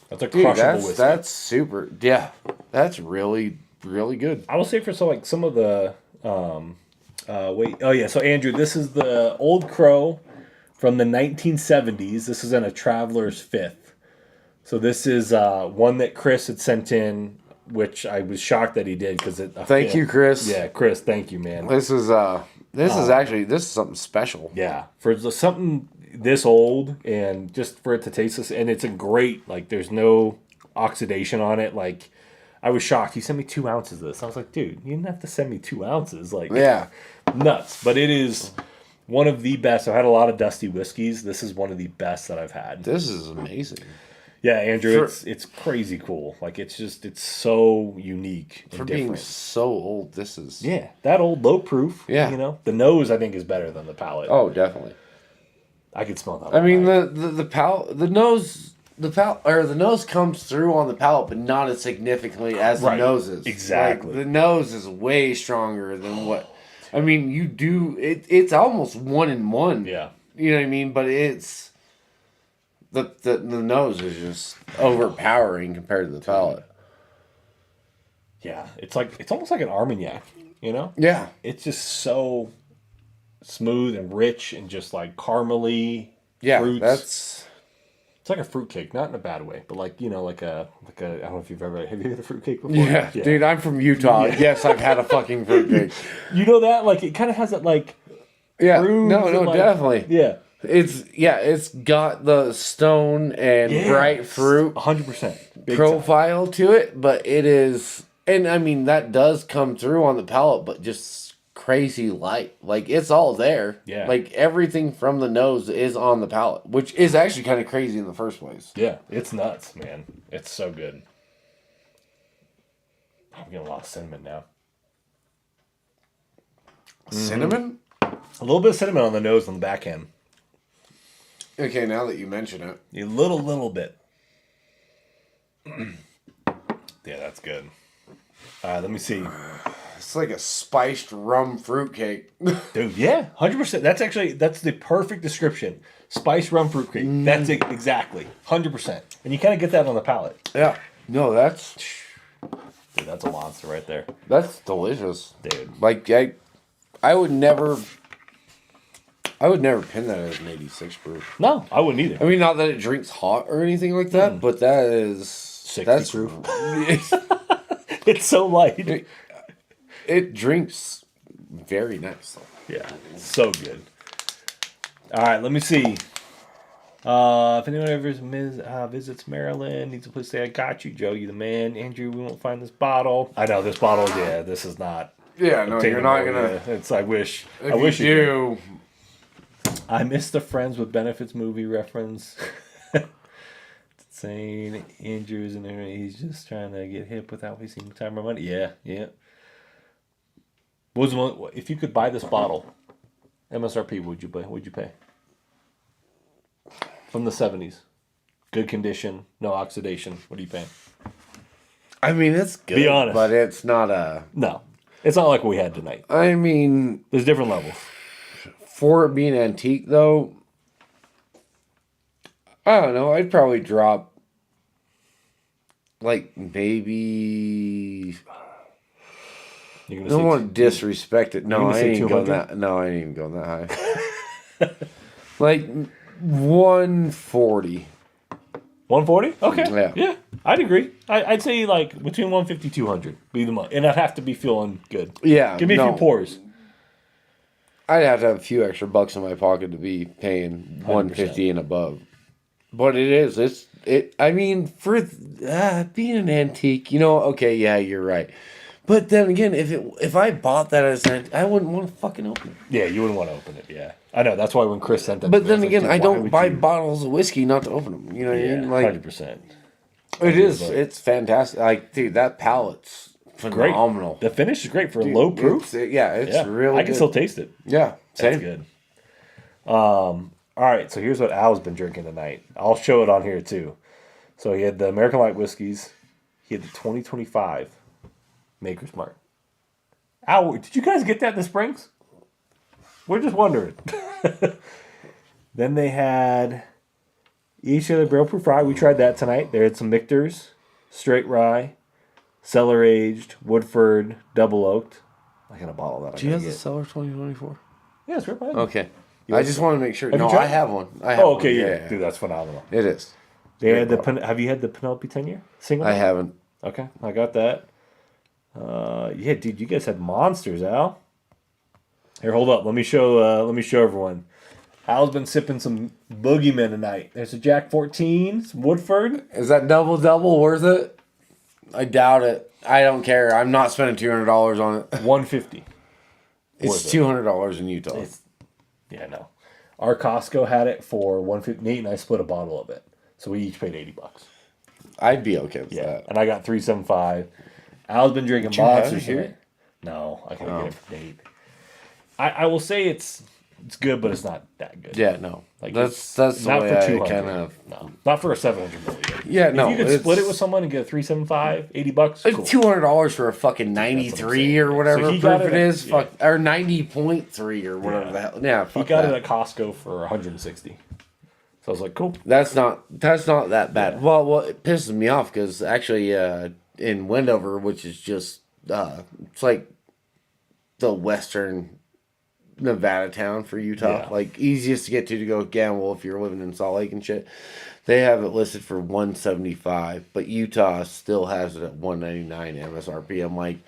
That's a crushable whiskey. That's super. Yeah. That's really, really good. I will say for some of the, so Andrew, this is the Old Crow from the 1970s. This is in a Traveler's Fifth. So this is one that Chris had sent in, which I was shocked that he did because it. Thank you, Chris. Yeah, Chris, thank you, man. This is something special. Yeah, for something this old and just for it to taste this, and it's a great, like, there's no oxidation on it. Like, I was shocked. He sent me 2 ounces of this. I was like, dude, you didn't have to send me 2 ounces. Like, yeah, nuts. But it is one of the best. I've had a lot of dusty whiskeys. This is one of the best that I've had. This is amazing. Yeah, Andrew, it's crazy cool. Like, it's so unique and for different. Being so old. This is that old low proof. Yeah, the nose I think is better than the palate. Oh, definitely. I could smell that. I mean the palate, the nose comes through on the palate, but not as significantly as the nose is. Exactly. Like, the nose is way stronger than what. I mean, you do it. It's almost 1 in 1. Yeah. You know what I mean? But it's. The nose is just overpowering compared to the palate. Yeah, it's almost like an Armagnac, Yeah. It's just so smooth and rich and just like caramely. Yeah, fruits. It's like a fruitcake, not in a bad way, but like like a I don't know if have you had a fruitcake before? Yeah, dude, I'm from Utah. Yeah. Yes, I've had a fucking fruitcake. You know that? Like, it kind of has that like. Yeah. No, definitely. Yeah. It's got the stone and bright fruit 100% profile to it, but it is, and I mean that does come through on the palate, but just crazy light. Like, it's all there. Yeah. Like, everything from the nose is on the palate, which is actually kind of crazy in the first place. Yeah, it's nuts, man. It's so good. I'm getting a lot of cinnamon now. Cinnamon? A little bit of cinnamon on the nose on the back end. Okay, now that you mention it. A little bit. Yeah, that's good. Let me see. It's like a spiced rum fruitcake. Dude, yeah, 100%. That's the perfect description. Spiced rum fruitcake. That's it, exactly. 100%. And you kind of get that on the palate. Yeah. No, that's... Dude, that's a monster right there. That's delicious. Dude. Like, I would never pin that as an 86 proof. No, I wouldn't either. I mean, not that it drinks hot or anything like that, but that is... 60 proof. It's so light. It drinks very nice. Yeah, so good. All right, let me see. If anyone ever visits Maryland, needs a place to stay, I got you, Joe. You the man. Andrew, we won't find this bottle. I know this bottle. Yeah, this is not. Yeah, no, you're not gonna. It's. I wish. If I wish you do. I missed the Friends with Benefits movie reference. Saying Andrew's in there. He's just trying to get hip without wasting time or money. Yeah, yeah. What was the one, if you could buy this bottle, MSRP, would you pay? Would you pay? From the 70s, good condition, no oxidation. What are you paying? I mean, it's good. Be honest, but it's not a. No, it's not like what we had tonight. I mean, there's different levels. For it being antique, though, I don't know. I'd probably drop like maybe. I don't want to disrespect it. No, I ain't even going that. No, I ain't even going that high. Like 140. 140? Okay. Yeah. Yeah, I'd agree. I'd say like between 150 200 be the most, and I'd have to be feeling good. Yeah. Give me a few pours. I'd have to have a few extra bucks in my pocket to be paying 150 and above. But it is. I mean, for being an antique, okay, yeah, you're right. But then again, if I bought that as an, I wouldn't want to fucking open it. Yeah, you wouldn't want to open it. Yeah, I know. That's why when Chris sent that. But then again, I don't buy bottles of whiskey not to open them. You know what I mean? Like 100%. It is. It's fantastic. Like, dude, that palate's phenomenal. Great. The finish is great for low proof. It's really. I can still taste it. Yeah, same. That's good. All right, so here's what Al's been drinking tonight. I'll show it on here too. So he had the American Light whiskeys. He had the 2025 Maker's Mark. Al, did you guys get that in the Springs? We're just wondering. Then they had each of the barrel proof rye. We tried that tonight. They had some Michter's, straight rye, cellar aged, Woodford, double oaked. I got a bottle of that. Do you have the cellar 2024? Yeah, it's right behind. Okay. I just want to make sure. No, I have one. Okay, yeah. Dude, that's phenomenal. It is. They had have you had the Penelope 10-year single? I haven't. Okay, I got that. Yeah, dude, you guys had monsters, Al. Here, hold up. Let me show everyone. Al's been sipping some Boogeyman tonight. There's a Jack 14, some Woodford. Is that double worth it? I doubt it. I don't care. I'm not spending $200 on it. $150. It's $200 in Utah. Yeah, no. Our Costco had it for $150. Nate and I split a bottle of it, so we each paid $80. I'd be okay with that. And I got $375. Al's been drinking monsters here. No, I couldn't get it for Nate. I will say it's good, but it's not that good. Yeah, no. Like that's not the way for I 200. kind of not for a 700 milliliter. Yeah, no. If you could split it with someone and get a $375, $80, cool. $200 for a fucking 93 or whatever proof it is, fuck, or 90.3 or whatever the hell. Yeah, fuck he got it at Costco for 160. So I was like, cool. That's not that bad. Yeah. Well, it pisses me off because actually in Wendover, which is just it's like the western Nevada town for Utah, like easiest to get to go gamble if you're living in Salt Lake and shit. They have it listed for $175, but Utah still has it at $199 MSRP. I'm like,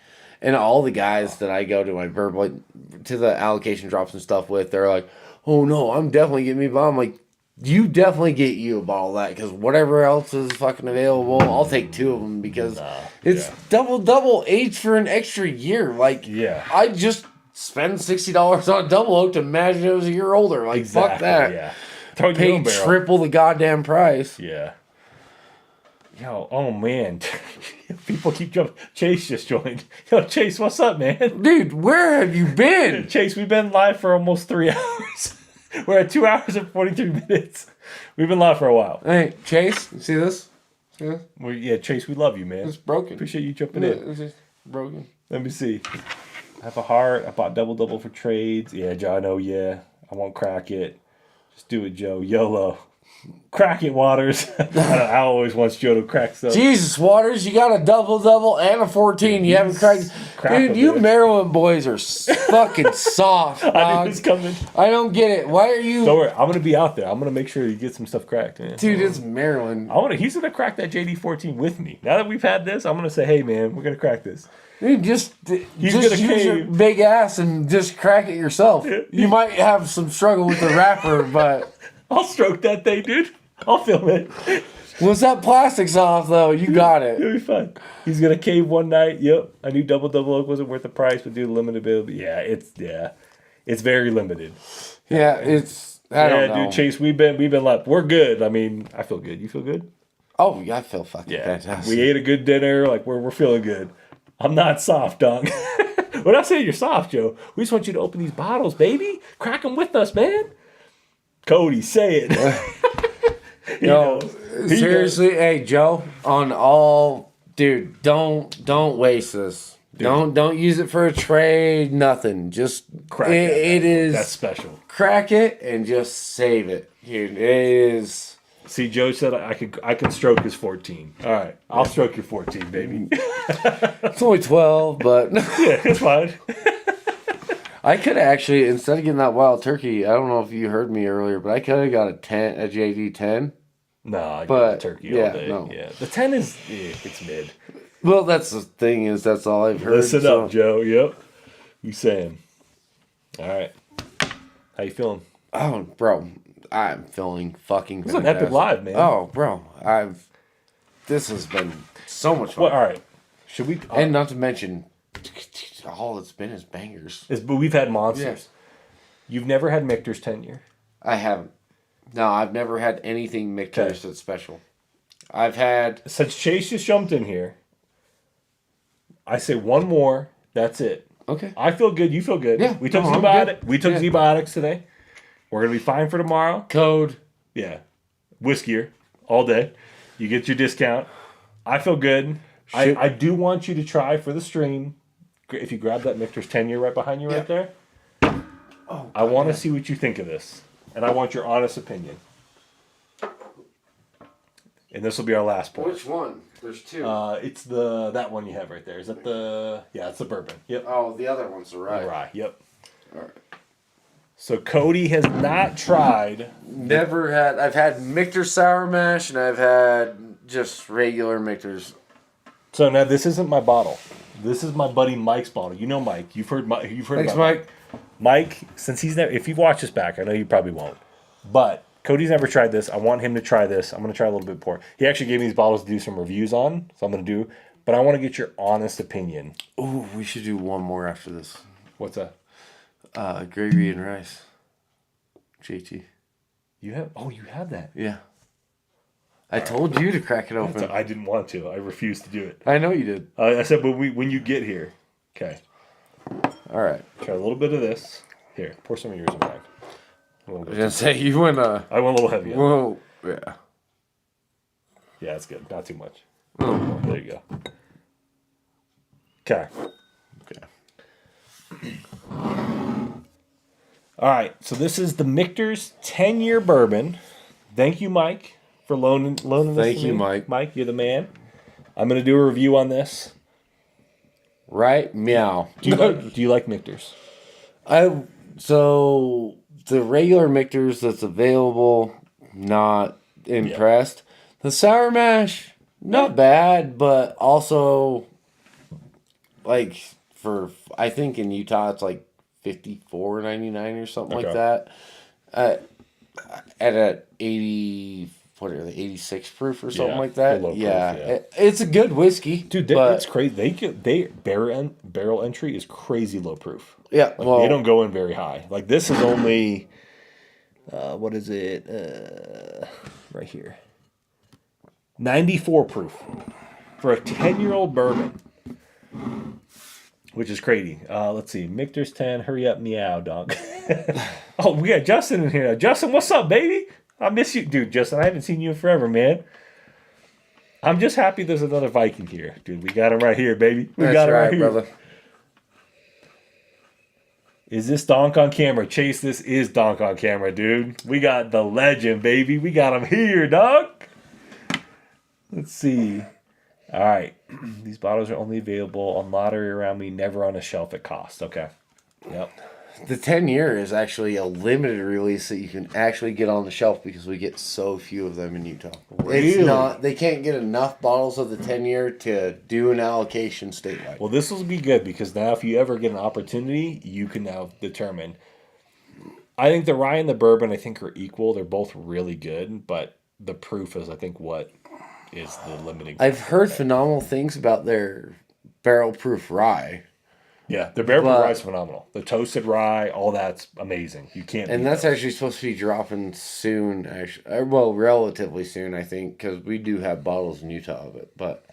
and all the guys that I go to my bourbon to the allocation drops and stuff with, they're like, oh no, I'm definitely getting me a bottle. I'm like, you definitely get you a bottle of that because whatever else is fucking available, I'll take 2 of them because it's double aged for an extra year. Like, I just spend $60 on a double oak to imagine it was a year older. Like, fuck that. Yeah. Pay triple the goddamn price. Yeah. Yo, oh man. People keep jumping. Chase just joined. Yo, Chase, what's up, man? Dude, where have you been? Chase, we've been live for almost 3 hours. We're at 2 hours and 43 minutes. We've been live for a while. Hey, Chase, you see this? Chase, we love you, man. It's broken. Appreciate you jumping in. It's just broken. Let me see. I have a heart. I bought double for trades. Yeah, Joe, I know, I won't crack it. Just do it, Joe. YOLO. Cracking Waters. I always want Joe to crack stuff. Jesus, Waters, you got a double and a 14. You haven't cracked. Dude, you Maryland boys are fucking soft. I Dog. knew it was coming. I don't get it. Why are you? Don't worry, I'm gonna be out there. I'm gonna make sure you get some stuff cracked. Man. Dude, it's Maryland. He's gonna crack that JD14 with me. Now that we've had this, I'm gonna say, hey man, we're gonna crack this. Dude, just use your big ass and just crack it yourself. You might have some struggle with the wrapper, but I'll stroke that thing, dude. I'll film it. once that plastic's off, though, you got it. It'll be fun. He's gonna cave one night. Yep, I knew double oak wasn't worth the price, but dude, limited availability. It's very limited. Yeah, I don't know. Dude, Chase, we've been left. We're good. I mean, I feel good. You feel good? Oh, yeah, I feel fucking fantastic. We ate a good dinner. Like we're feeling good. I'm not soft, dog. We're not saying you're soft, Joe. We just want you to open these bottles, baby. Crack them with us, man. Cody, say it. No, seriously, hey Joe, on all, dude, don't waste this. Dude. Don't use it for a trade. Nothing. Just crack it. That's special. Crack it and just save it, dude. It is. See, Joe said I can stroke his 14. All right, I'll stroke your 14, baby. It's only 12, but yeah, it's fine. I could actually, instead of getting that wild turkey, I don't know if you heard me earlier, but I could have got a JD 10. No, I got turkey all day. No. Yeah, the 10 is it's mid. Well, that's the thing is that's all I've heard. Listen up, Joe. Yep, you saying? All right, how you feeling? Oh, bro. I'm feeling fucking fantastic. This is an epic live, man. Oh, bro. This has been so much fun. Well, all right. Should we... and not to mention, all it's been is bangers. But we've had monsters. Yeah. You've never had Michter's tenure? I haven't. No, I've never had anything Michter's that's special. I've had... Since Chase just jumped in here, I say one more. That's it. Okay. I feel good. You feel good. Yeah. We took Zbiotics today. We're going to be fine for tomorrow. Code. Yeah. Whiskier all day. You get your discount. I feel good. I do want you to try for the stream. If you grab that Michter's 10-year right behind you right there. Oh, I want to see what you think of this. And I want your honest opinion. And this will be our last point. Which one? There's two. It's that one you have right there. Is that the... Yeah, it's the bourbon. Yep. Oh, the other one's the rye. The rye, yep. All right. So Cody has not tried. Never had. I've had Michter Sour Mash and I've had just regular Michter's. So now this isn't my bottle. This is my buddy Mike's bottle. You know Mike. You've heard Thanks, about Mike. Mike, since he's never, if you've watched this back, I know you probably won't. But Cody's never tried this. I want him to try this. I'm going to try a little bit more. He actually gave me these bottles to do some reviews on, so I'm going to do. But I want to get your honest opinion. Ooh, we should do one more after this. What's that? Gravy and rice. JT. You have that. Yeah. I told you to crack it open. I didn't want to. I refused to do it. I know you did. I said, but when you get here. Okay. All right. Try a little bit of this. Here, pour some of yours in mine. I was going to say, you went... I went a little heavy. Whoa. Yeah. Yeah, that's good. Not too much. Oh. There you go. Okay. All right, so this is the Michter's 10-year bourbon. Thank you, Mike, for loaning this to me. Thank you, Mike. Mike, you're the man. I'm going to do a review on this. Right? Meow. Do you like Michter's? So the regular Michter's that's available, not impressed. Yeah. The Sour Mash, not bad, but also like I think in Utah it's like $54.99 or something like that. At an 80, what are they, 86 proof or something like that. Proof, it's a good whiskey, dude. It's crazy. They barrel entry is crazy low proof. Yeah, like, they don't go in very high. Like this is only, what is it? Right here, 94 proof for a 10-year-old bourbon. Which is crazy. Let's see. Michter's 10. Hurry up, meow, dog. Oh, we got Justin in here now. Justin, what's up, baby? I miss you. Dude, Justin, I haven't seen you in forever, man. I'm just happy there's another Viking here. Dude, we got him right here, baby. We got him right here. Brother. Is this Donk on camera? Chase, this is Donk on camera, dude. We got the legend, baby. We got him here, dog. Let's see. All right. These bottles are only available on lottery around me, never on a shelf at cost. Okay. Yep. The 10-year is actually a limited release that you can actually get on the shelf because we get so few of them in Utah. Really? It's not, they can't get enough bottles of the 10-year to do an allocation statewide. Well, this will be good because now if you ever get an opportunity, you can now determine. I think the rye and the bourbon, I think, are equal. They're both really good, but the proof is, I think, what is the limiting factor. I've heard phenomenal things about their barrel proof rye. Yeah, the barrel proof rye is phenomenal. The toasted rye, all that's amazing. You can't. And that's actually supposed to be dropping soon. Actually, well, relatively soon, I think, because we do have bottles in Utah of it. But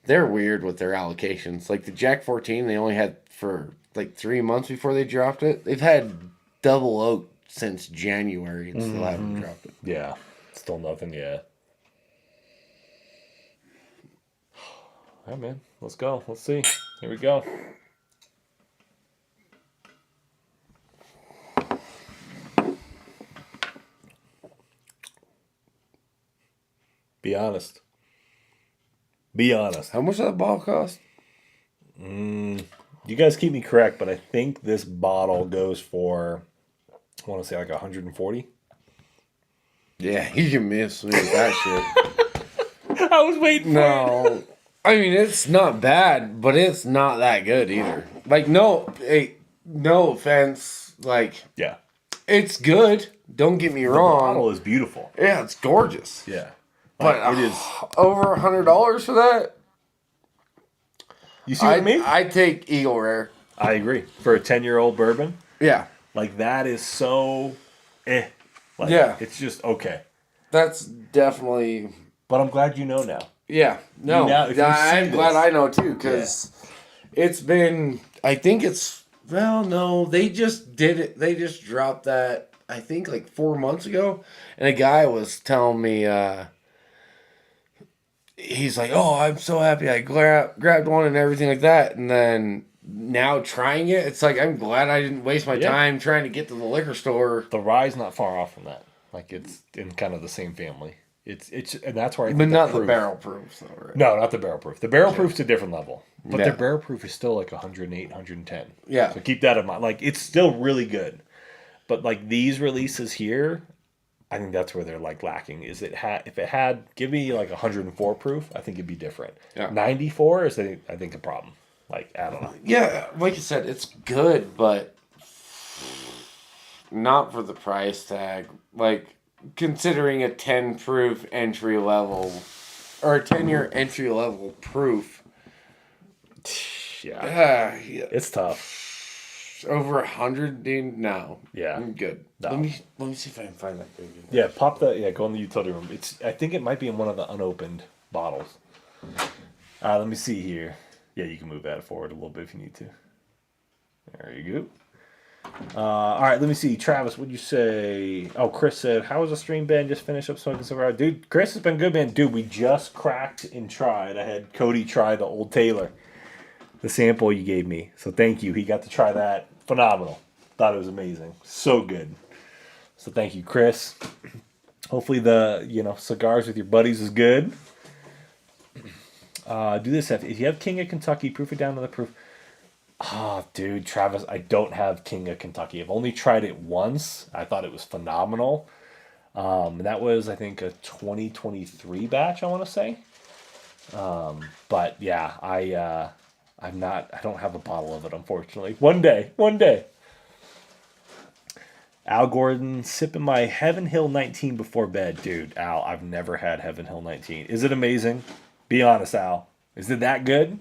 they're weird with their allocations. Like the Jack 14, they only had for like 3 months before they dropped it. They've had double oak since January and still haven't dropped it. Yeah, still nothing yet. All right, man. Let's go. Let's see. Here we go. Be honest. Be honest. How much does that bottle cost? You guys keep me correct, but I think this bottle goes for, I want to say like 140. Yeah, you can miss me with that shit. I was waiting for No. I mean, it's not bad, but it's not that good either. Like, no offense. Like, Yeah. it's good. Don't get me The wrong. bottle is beautiful. Yeah, it's gorgeous. Yeah. But Like, it is. over $100 for that. You see what I mean? I'd take Eagle Rare. I agree. For a 10-year-old bourbon, Yeah, like that is so Like, Yeah. It's just okay. that's definitely. But I'm glad you know now. Yeah, no, You now- if you I'm see glad this- I know too because it's been. I think it's. Well, no, they just did it. They just dropped that. I think like 4 months ago, and a guy was telling me. He's like, "Oh, I'm so happy I grabbed one and everything like that." And then now trying it, it's like I'm glad I didn't waste my time trying to get to the liquor store. The rye's not far off from that. Like it's in kind of the same family. It's and that's where I think But not the proof- barrel proof, though, right? No, not the barrel proof. The barrel proof's a different level. But Yeah. their barrel proof is still like 108, 110. Yeah. So keep that in mind. Like it's still really good. But like these releases here, I think that's where they're like lacking. Is it if it had give me like 104 proof, I think it'd be different. Yeah. 94 is I think a problem. Like I don't know. Yeah, like you said, it's good, but not for the price tag. Like considering a 10 proof entry level or a 10-year entry level proof. Yeah. Yeah, It's tough. over 100, dude. No, Yeah. I'm good. No. Let me see if I can find that thing. Yeah, go in the utility room. I think it might be in one of the unopened bottles. Let me see here. Yeah, you can move that forward a little bit if you need to. There you go. All right, let me see. Travis, what'd you say? Oh, Chris said, how was the stream, Ben? Just finished up smoking cigar. Dude, Chris has been good, man. Dude, we just cracked and tried. I had Cody try the Old Taylor, the sample you gave me. So thank you. He got to try that. Phenomenal. Thought it was amazing. So good. So thank you, Chris. Hopefully the, cigars with your buddies is good. Do this. If you have King of Kentucky, proof it down to the proof. Oh, dude, Travis, I don't have King of Kentucky. I've only tried it once. I thought it was phenomenal. That was, I think, a 2023 batch, I want to say. But yeah, I don't have a bottle of it, unfortunately. One day. Al Gordon, sipping my Heaven Hill 19 before bed. Dude, Al, I've never had Heaven Hill 19. Is it amazing? Be honest, Al. Is it that good?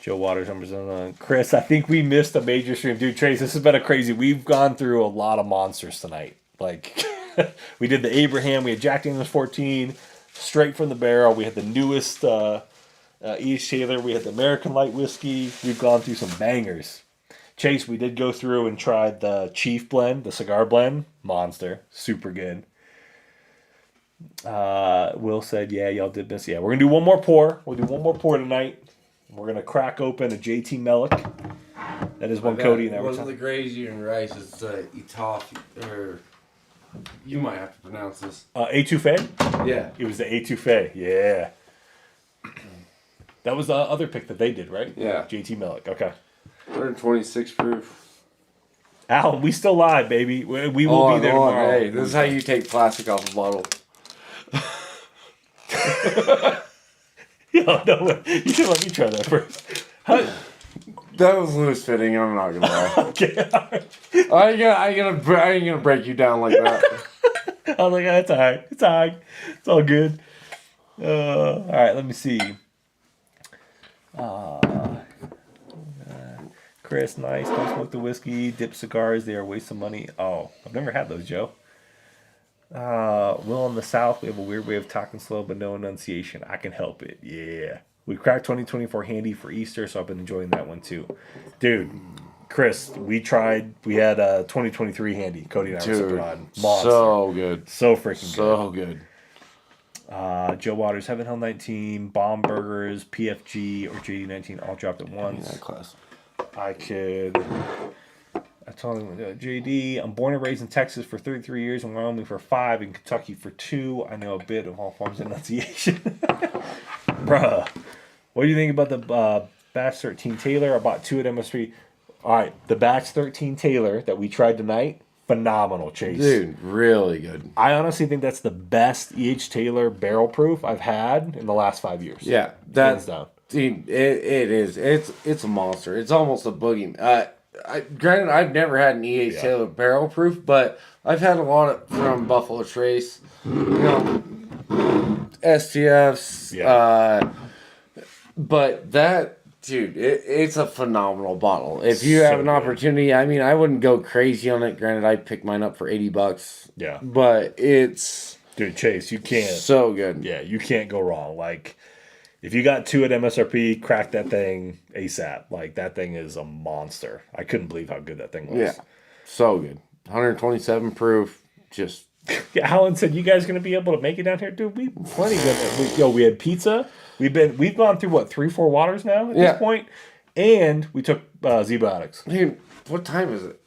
Joe Waters, numbers on Chris, I think we missed a major stream. Dude, Trace, this has been a crazy. We've gone through a lot of monsters tonight. Like, we did the Abraham. We had Jack Daniels 14, straight from the barrel. We had the newest E.H. Taylor. We had the American Light Whiskey. We've gone through some bangers. Chase, we did go through and try the Chief blend, the cigar blend. Monster. Super good. Will said, yeah, y'all did miss. Yeah, we're going to do one more pour. We'll do one more pour tonight. We're going to crack open a JT Mellick. That is one Cody and It every wasn't time. the Grazier and Rice. It's Etoff, or you might have to pronounce this. Etouffee? Yeah. It was the Etouffee. Yeah. That was the other pick that they did, right? Yeah. JT Melick. Okay. 126 proof. Al, we still live, baby. We will be there tomorrow. Hey, this is how you take plastic off a bottle. Yo, no way. You should let me try that first. That was loose fitting. I'm not gonna lie. Okay. All right. I ain't gonna break you down like that. I was like, it's all right. It's all right. It's all good. All right, let me see. Chris, nice. Don't smoke the whiskey. Dip cigars. They are a waste of money. Oh, I've never had those, Joe. Will in the South, we have a weird way of talking slow, but no enunciation. I can help it. Yeah. We cracked 2024 handy for Easter, so I've been enjoying that one too. Dude, Chris, we had 2023 handy. Cody and I were sipping on. Monster. So good. So freaking good. So good. Joe Waters, Heaven Hell 19, Bomb Burgers, PFG, or JD19 all dropped at once. Yeah, class. I told him, JD, I'm born and raised in Texas for 33 years, in Wyoming for 5, in Kentucky for 2. I know a bit of all forms of enunciation. Bruh. What do you think about the Batch 13 Taylor? I bought 2 at MSP. All right, the Batch 13 Taylor that we tried tonight, phenomenal, Chase. Dude, really good. I honestly think that's the best E.H. Taylor barrel proof I've had in the last 5 years. Yeah, hands down. Dude, it is. It's a monster. It's almost a boogie. Granted, I've never had an E.H. Taylor barrel proof, but I've had a lot from Buffalo Trace, STFs. Yeah. But that, dude, it's a phenomenal bottle. If you have an opportunity, I mean, I wouldn't go crazy on it. Granted, I picked mine up for $80. Yeah. But it's... Dude, Chase, you can't... So good. Yeah, you can't go wrong. Like, if you got 2 at MSRP, crack that thing ASAP. Like, that thing is a monster. I couldn't believe how good that thing was. Yeah. So good. 127 proof. Just... Yeah, Alan said, "You guys gonna be able to make it down here, dude? We plenty good. We had pizza. We've gone through what 3-4 waters now at this point, and we took Z-Biotics. Dude, what time is it?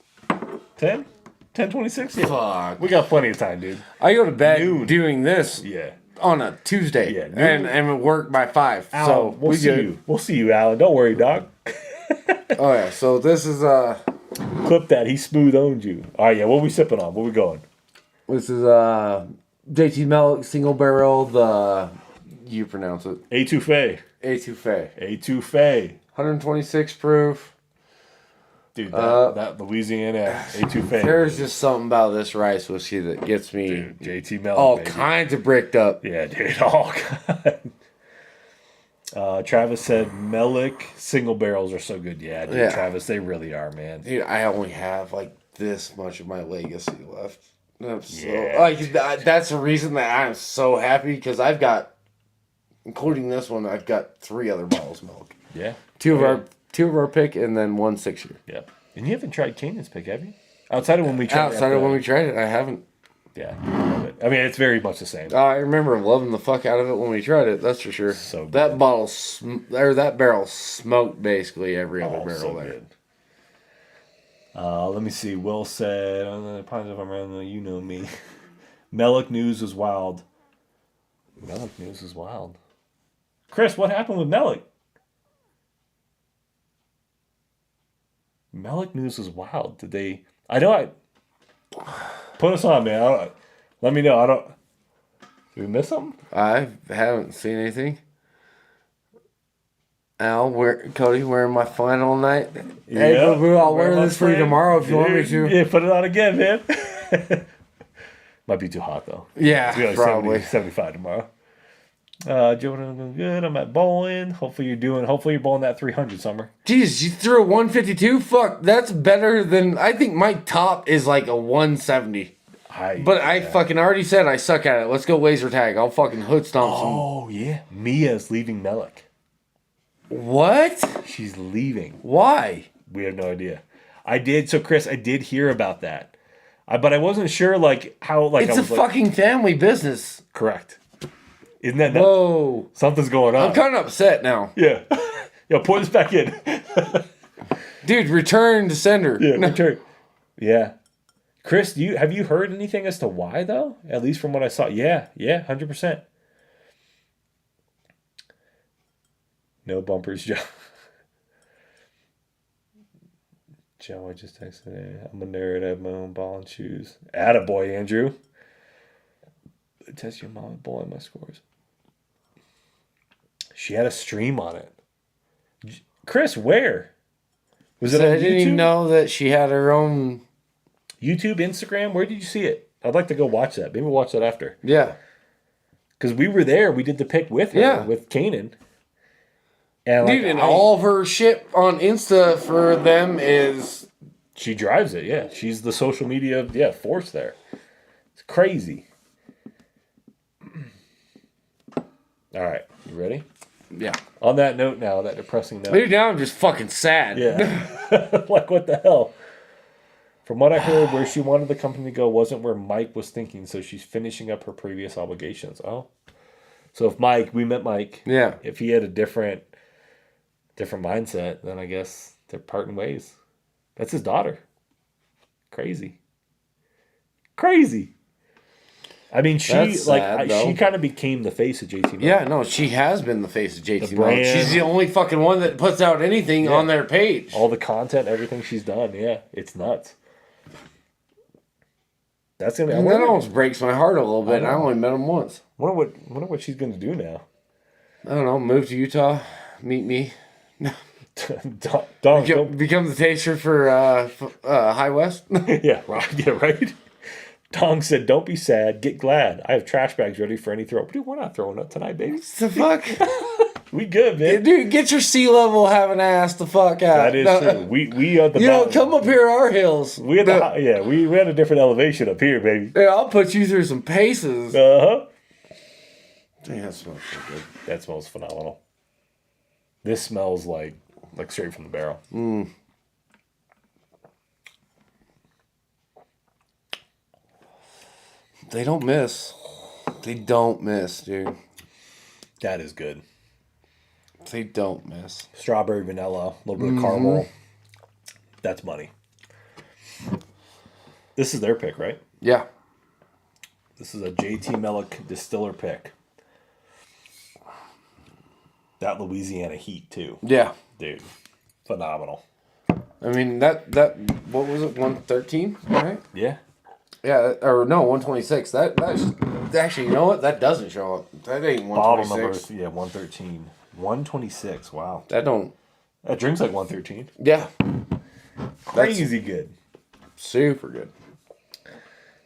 10:26. Yeah, Fuck. we got plenty of time, dude. I go to bed doing this on a Tuesday, and work by 5. Alan, so we'll see you. We'll see you, Alan. Don't worry, dog. Oh yeah. So this is clip that. He smooth owned you. All right, yeah. What we sipping on? Where we going? This is JT Melick single barrel. You pronounce it. Etouffee. Etouffee. 126 proof. Dude, that Louisiana Etouffee. There's just something about this rice whiskey that gets me. Dude, JT Melick. All baby. kinds of bricked up. Yeah, dude, all kinds. Travis said Melick single barrels are so good. Yeah, dude, Travis, they really are, man. Dude, I only have like this much of my legacy left. That's the reason that I'm so happy, because I've got, including this one, I've got 3 other bottles of milk. Yeah, two of our pick, and then 1 6-year. Yeah, and you haven't tried Canyon's pick, have you? Outside of when we tried it, I haven't. Yeah, I love it. I mean, it's very much the same. I remember loving the fuck out of it when we tried it. That's for sure. So good. That that barrel smoked basically every other barrel so there. Good. Let me see. Will said, "Probably if I'm around, you know me." Melick news was wild. Melick news is wild. Chris, what happened with Melick? Melick news is wild. Did they? I know. Put us on, man. Let me know. Did we miss something? I haven't seen anything. Al, Cody, wearing my flannel night. Hey, boo, I'll wear this for you tomorrow if you want me to. Yeah, put it on again, man. Might be too hot, though. Yeah, it's like probably. 75 tomorrow. Joe, I'm doing good. I'm at bowling. Hopefully you're bowling that 300, Summer. Jeez, you threw a 152? Fuck, that's better than... I think my top is like a 170. I fucking already said I suck at it. Let's go laser tag. I'll fucking hood stomp some. Oh, yeah. Mia's leaving Melick. What? She's leaving. Why? We have no idea. So Chris, I did hear about that. But I wasn't sure how it's a fucking family business. Correct. Isn't that nuts? Whoa. Something's going on. I'm kind of upset now. Yeah. Yo, pour this back in. Dude, return to sender. Yeah, return. Yeah. Chris, have you heard anything as to why though? At least from what I saw. Yeah, 100%. No bumpers, Joe. Joe, I just texted her. I'm a nerd. I have my own ball and shoes. Attaboy, Andrew. Test your mom and boy my scores. She had a stream on it. Chris, where? Was it on I didn't YouTube? even know that she had her own... YouTube, Instagram? Where did you see it? I'd like to go watch that. Maybe we'll watch that after. Yeah. Because we were there. We did the pick with her, with Kanan. And dude, and all of her shit on Insta for them is... She drives it, yeah. She's the social media, force there. It's crazy. All right, you ready? Yeah. On that note now, that depressing note. Dude, now I'm just fucking sad. Yeah. Like, what the hell? From what I heard, where she wanted the company to go wasn't where Mike was thinking, so she's finishing up her previous obligations. Oh. So if we met Mike. Yeah. If he had a different mindset, then I guess they're parting ways. That's his daughter. Crazy. I mean, she kind of became the face of JT Miller. Yeah, no, she has been the face of JT Miller. brand. She's the only fucking one that puts out anything on their page. All the content, everything she's done, it's nuts. That's gonna. And that almost breaks my heart a little bit. I only met him once. Wonder what she's gonna do now. I don't know. Move to Utah, meet me. Donk, become the taster for High West. yeah, right. Donk said, "Don't be sad, get glad. I have trash bags ready for any throw." Dude, we're not throwing up tonight, baby. What the fuck? We good, man. Dude, get your sea level having ass the fuck out. That is true. We are the. You don't come up here our hills. We had we had a different elevation up here, baby. Yeah, I'll put you through some paces. Dang, that smells so good. That smells phenomenal. This smells like straight from the barrel. Mm. They don't miss. They don't miss, dude. That is good. They don't miss. Strawberry, vanilla, a little bit of caramel. That's money. This is their pick, right? Yeah. This is a JT Mellick distiller pick. That Louisiana heat, too. Yeah. Dude, phenomenal. I mean, that what was it, 113, right? Yeah. Yeah, or no, 126. That's actually, you know what? That doesn't show up. That ain't 126. Bottle number, 113. 126, wow. That drink's like 113. Yeah. Crazy good. Super good.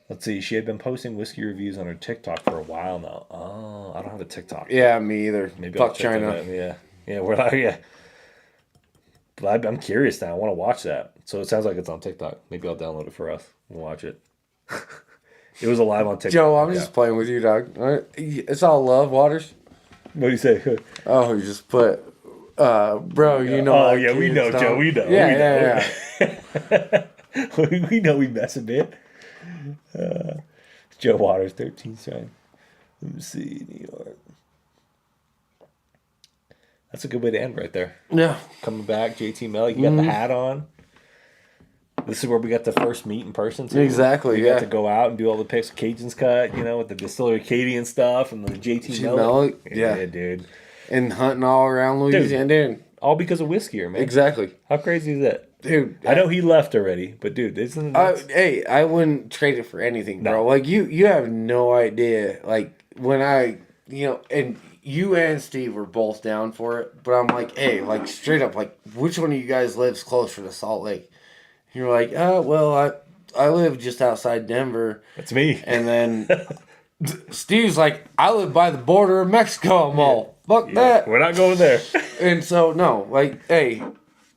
Let's see. She had been posting whiskey reviews on her TikTok for a while now. Oh, I don't have a TikTok. Yeah, me either. Maybe Fuck I'll check China. that out. Yeah, we're like, yeah. But I'm curious now. I want to watch that. So it sounds like it's on TikTok. Maybe I'll download it for us and watch it. It was alive on TikTok. Joe, I'm just playing with you, dog. It's all love, Waters. What do you say? Oh, you just put, bro, you know. Oh, yeah, we know, stuff. Joe. We know. Yeah. We know we mess a bit. Joe Waters, 13 strike. Let me see, New York. That's a good way to end right there. Yeah. Coming back, JT Mellick. You got the hat on. This is where we got the first meet in person. Too. Exactly, we got to go out and do all the picks. Cajun's cut, with the Distillery Acadian stuff and the JT Mellick. Yeah, dude. And hunting all around Louisiana, dude. All because of whiskey, man. Exactly. How crazy is that? Dude. I know he left already, but dude, isn't it hey, I wouldn't trade it for anything, bro. Like, you have no idea. Like, when and you and Steve were both down for it, but I'm like, hey, like, straight up, like, which one of you guys lives closer to Salt Lake? You're like, well, I live just outside Denver. That's me. And then Steve's like, I live by the border of Mexico. I'm all, fuck that. We're not going there. And so, no, like, hey,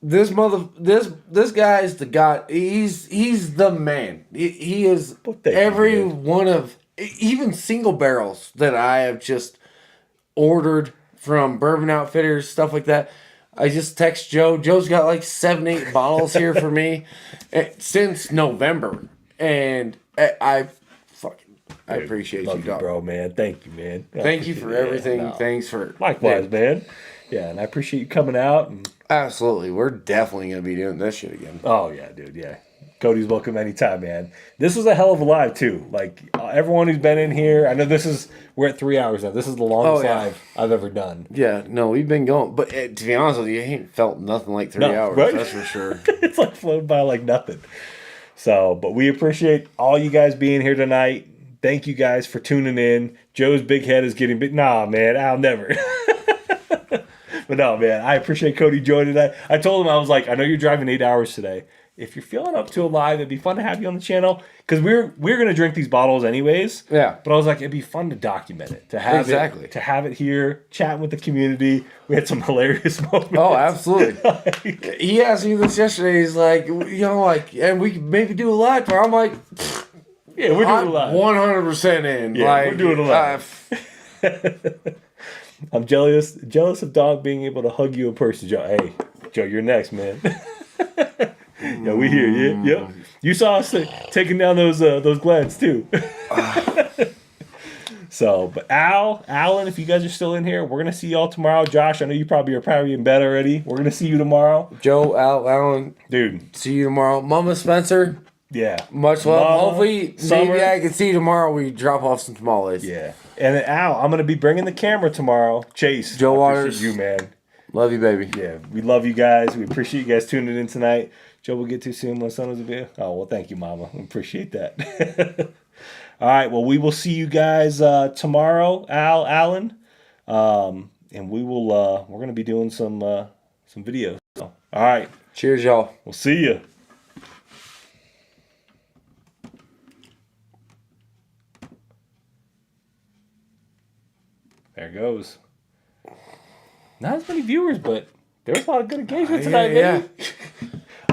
this guy's the god. He's the man. He is every one of, even single barrels that I have just ordered from Bourbon Outfitters, stuff like that. I just text Joe. Joe's got like 7-8 bottles here for me since November. And I fucking I appreciate Love you, Doc. bro, man. Thank you, man. Thank you for everything. Thanks for likewise, man. Yeah, and I appreciate you coming out. And absolutely, we're definitely gonna be doing this shit again. oh yeah, dude. Yeah, Cody's welcome anytime, man. This was a hell of a live too. Like everyone who's been in here, I know we're at 3 hours now. This is the longest live I've ever done. Yeah, no, we've been going, but to be honest with you, I ain't felt nothing like 3 hours. Right? That's for sure. It's like flown by like nothing. So, but we appreciate all you guys being here tonight. Thank you guys for tuning in. Joe's big head is getting big. Nah, man, I'll never. But no, man, I appreciate Cody joining that. I told him, I was like, I know you're driving 8 hours today. If you're feeling up to a live, it'd be fun to have you on the channel. Because we're going to drink these bottles anyways. Yeah. But I was like, it'd be fun to document it. To have it here, chatting with the community. We had some hilarious moments. Oh, absolutely. He asked me this yesterday. He's like, and we could maybe do a live tomorrow. I'm like, yeah, we're doing a live. 100% in. Yeah, we're doing a live. I'm jealous of Dog being able to hug you in person, Joe. Hey, Joe, you're next, man. Yeah, we hear you. Yep. You saw us taking down those glads too. So, but Alan, if you guys are still in here, we're gonna see y'all tomorrow. Josh, I know you probably are in bed already. We're gonna see you tomorrow. Joe, Alan, dude, see you tomorrow. Mama Spencer. Yeah. Much love. Mama, hopefully, maybe I can see you tomorrow. We drop off some tamales. Yeah. And then, Al, I'm going to be bringing the camera tomorrow. Chase. Joe Waters. You, man. Love you, baby. Yeah. We love you guys. We appreciate you guys tuning in tonight. Joe will get to soon when son was a video. Oh, well, thank you, Mama. We appreciate that. All right. Well, we will see you guys tomorrow, Alan. And we will, we're going to be doing some videos. So, all right. Cheers, y'all. We'll see you. There goes. Not as many viewers, but there was a lot of good engagement tonight, man.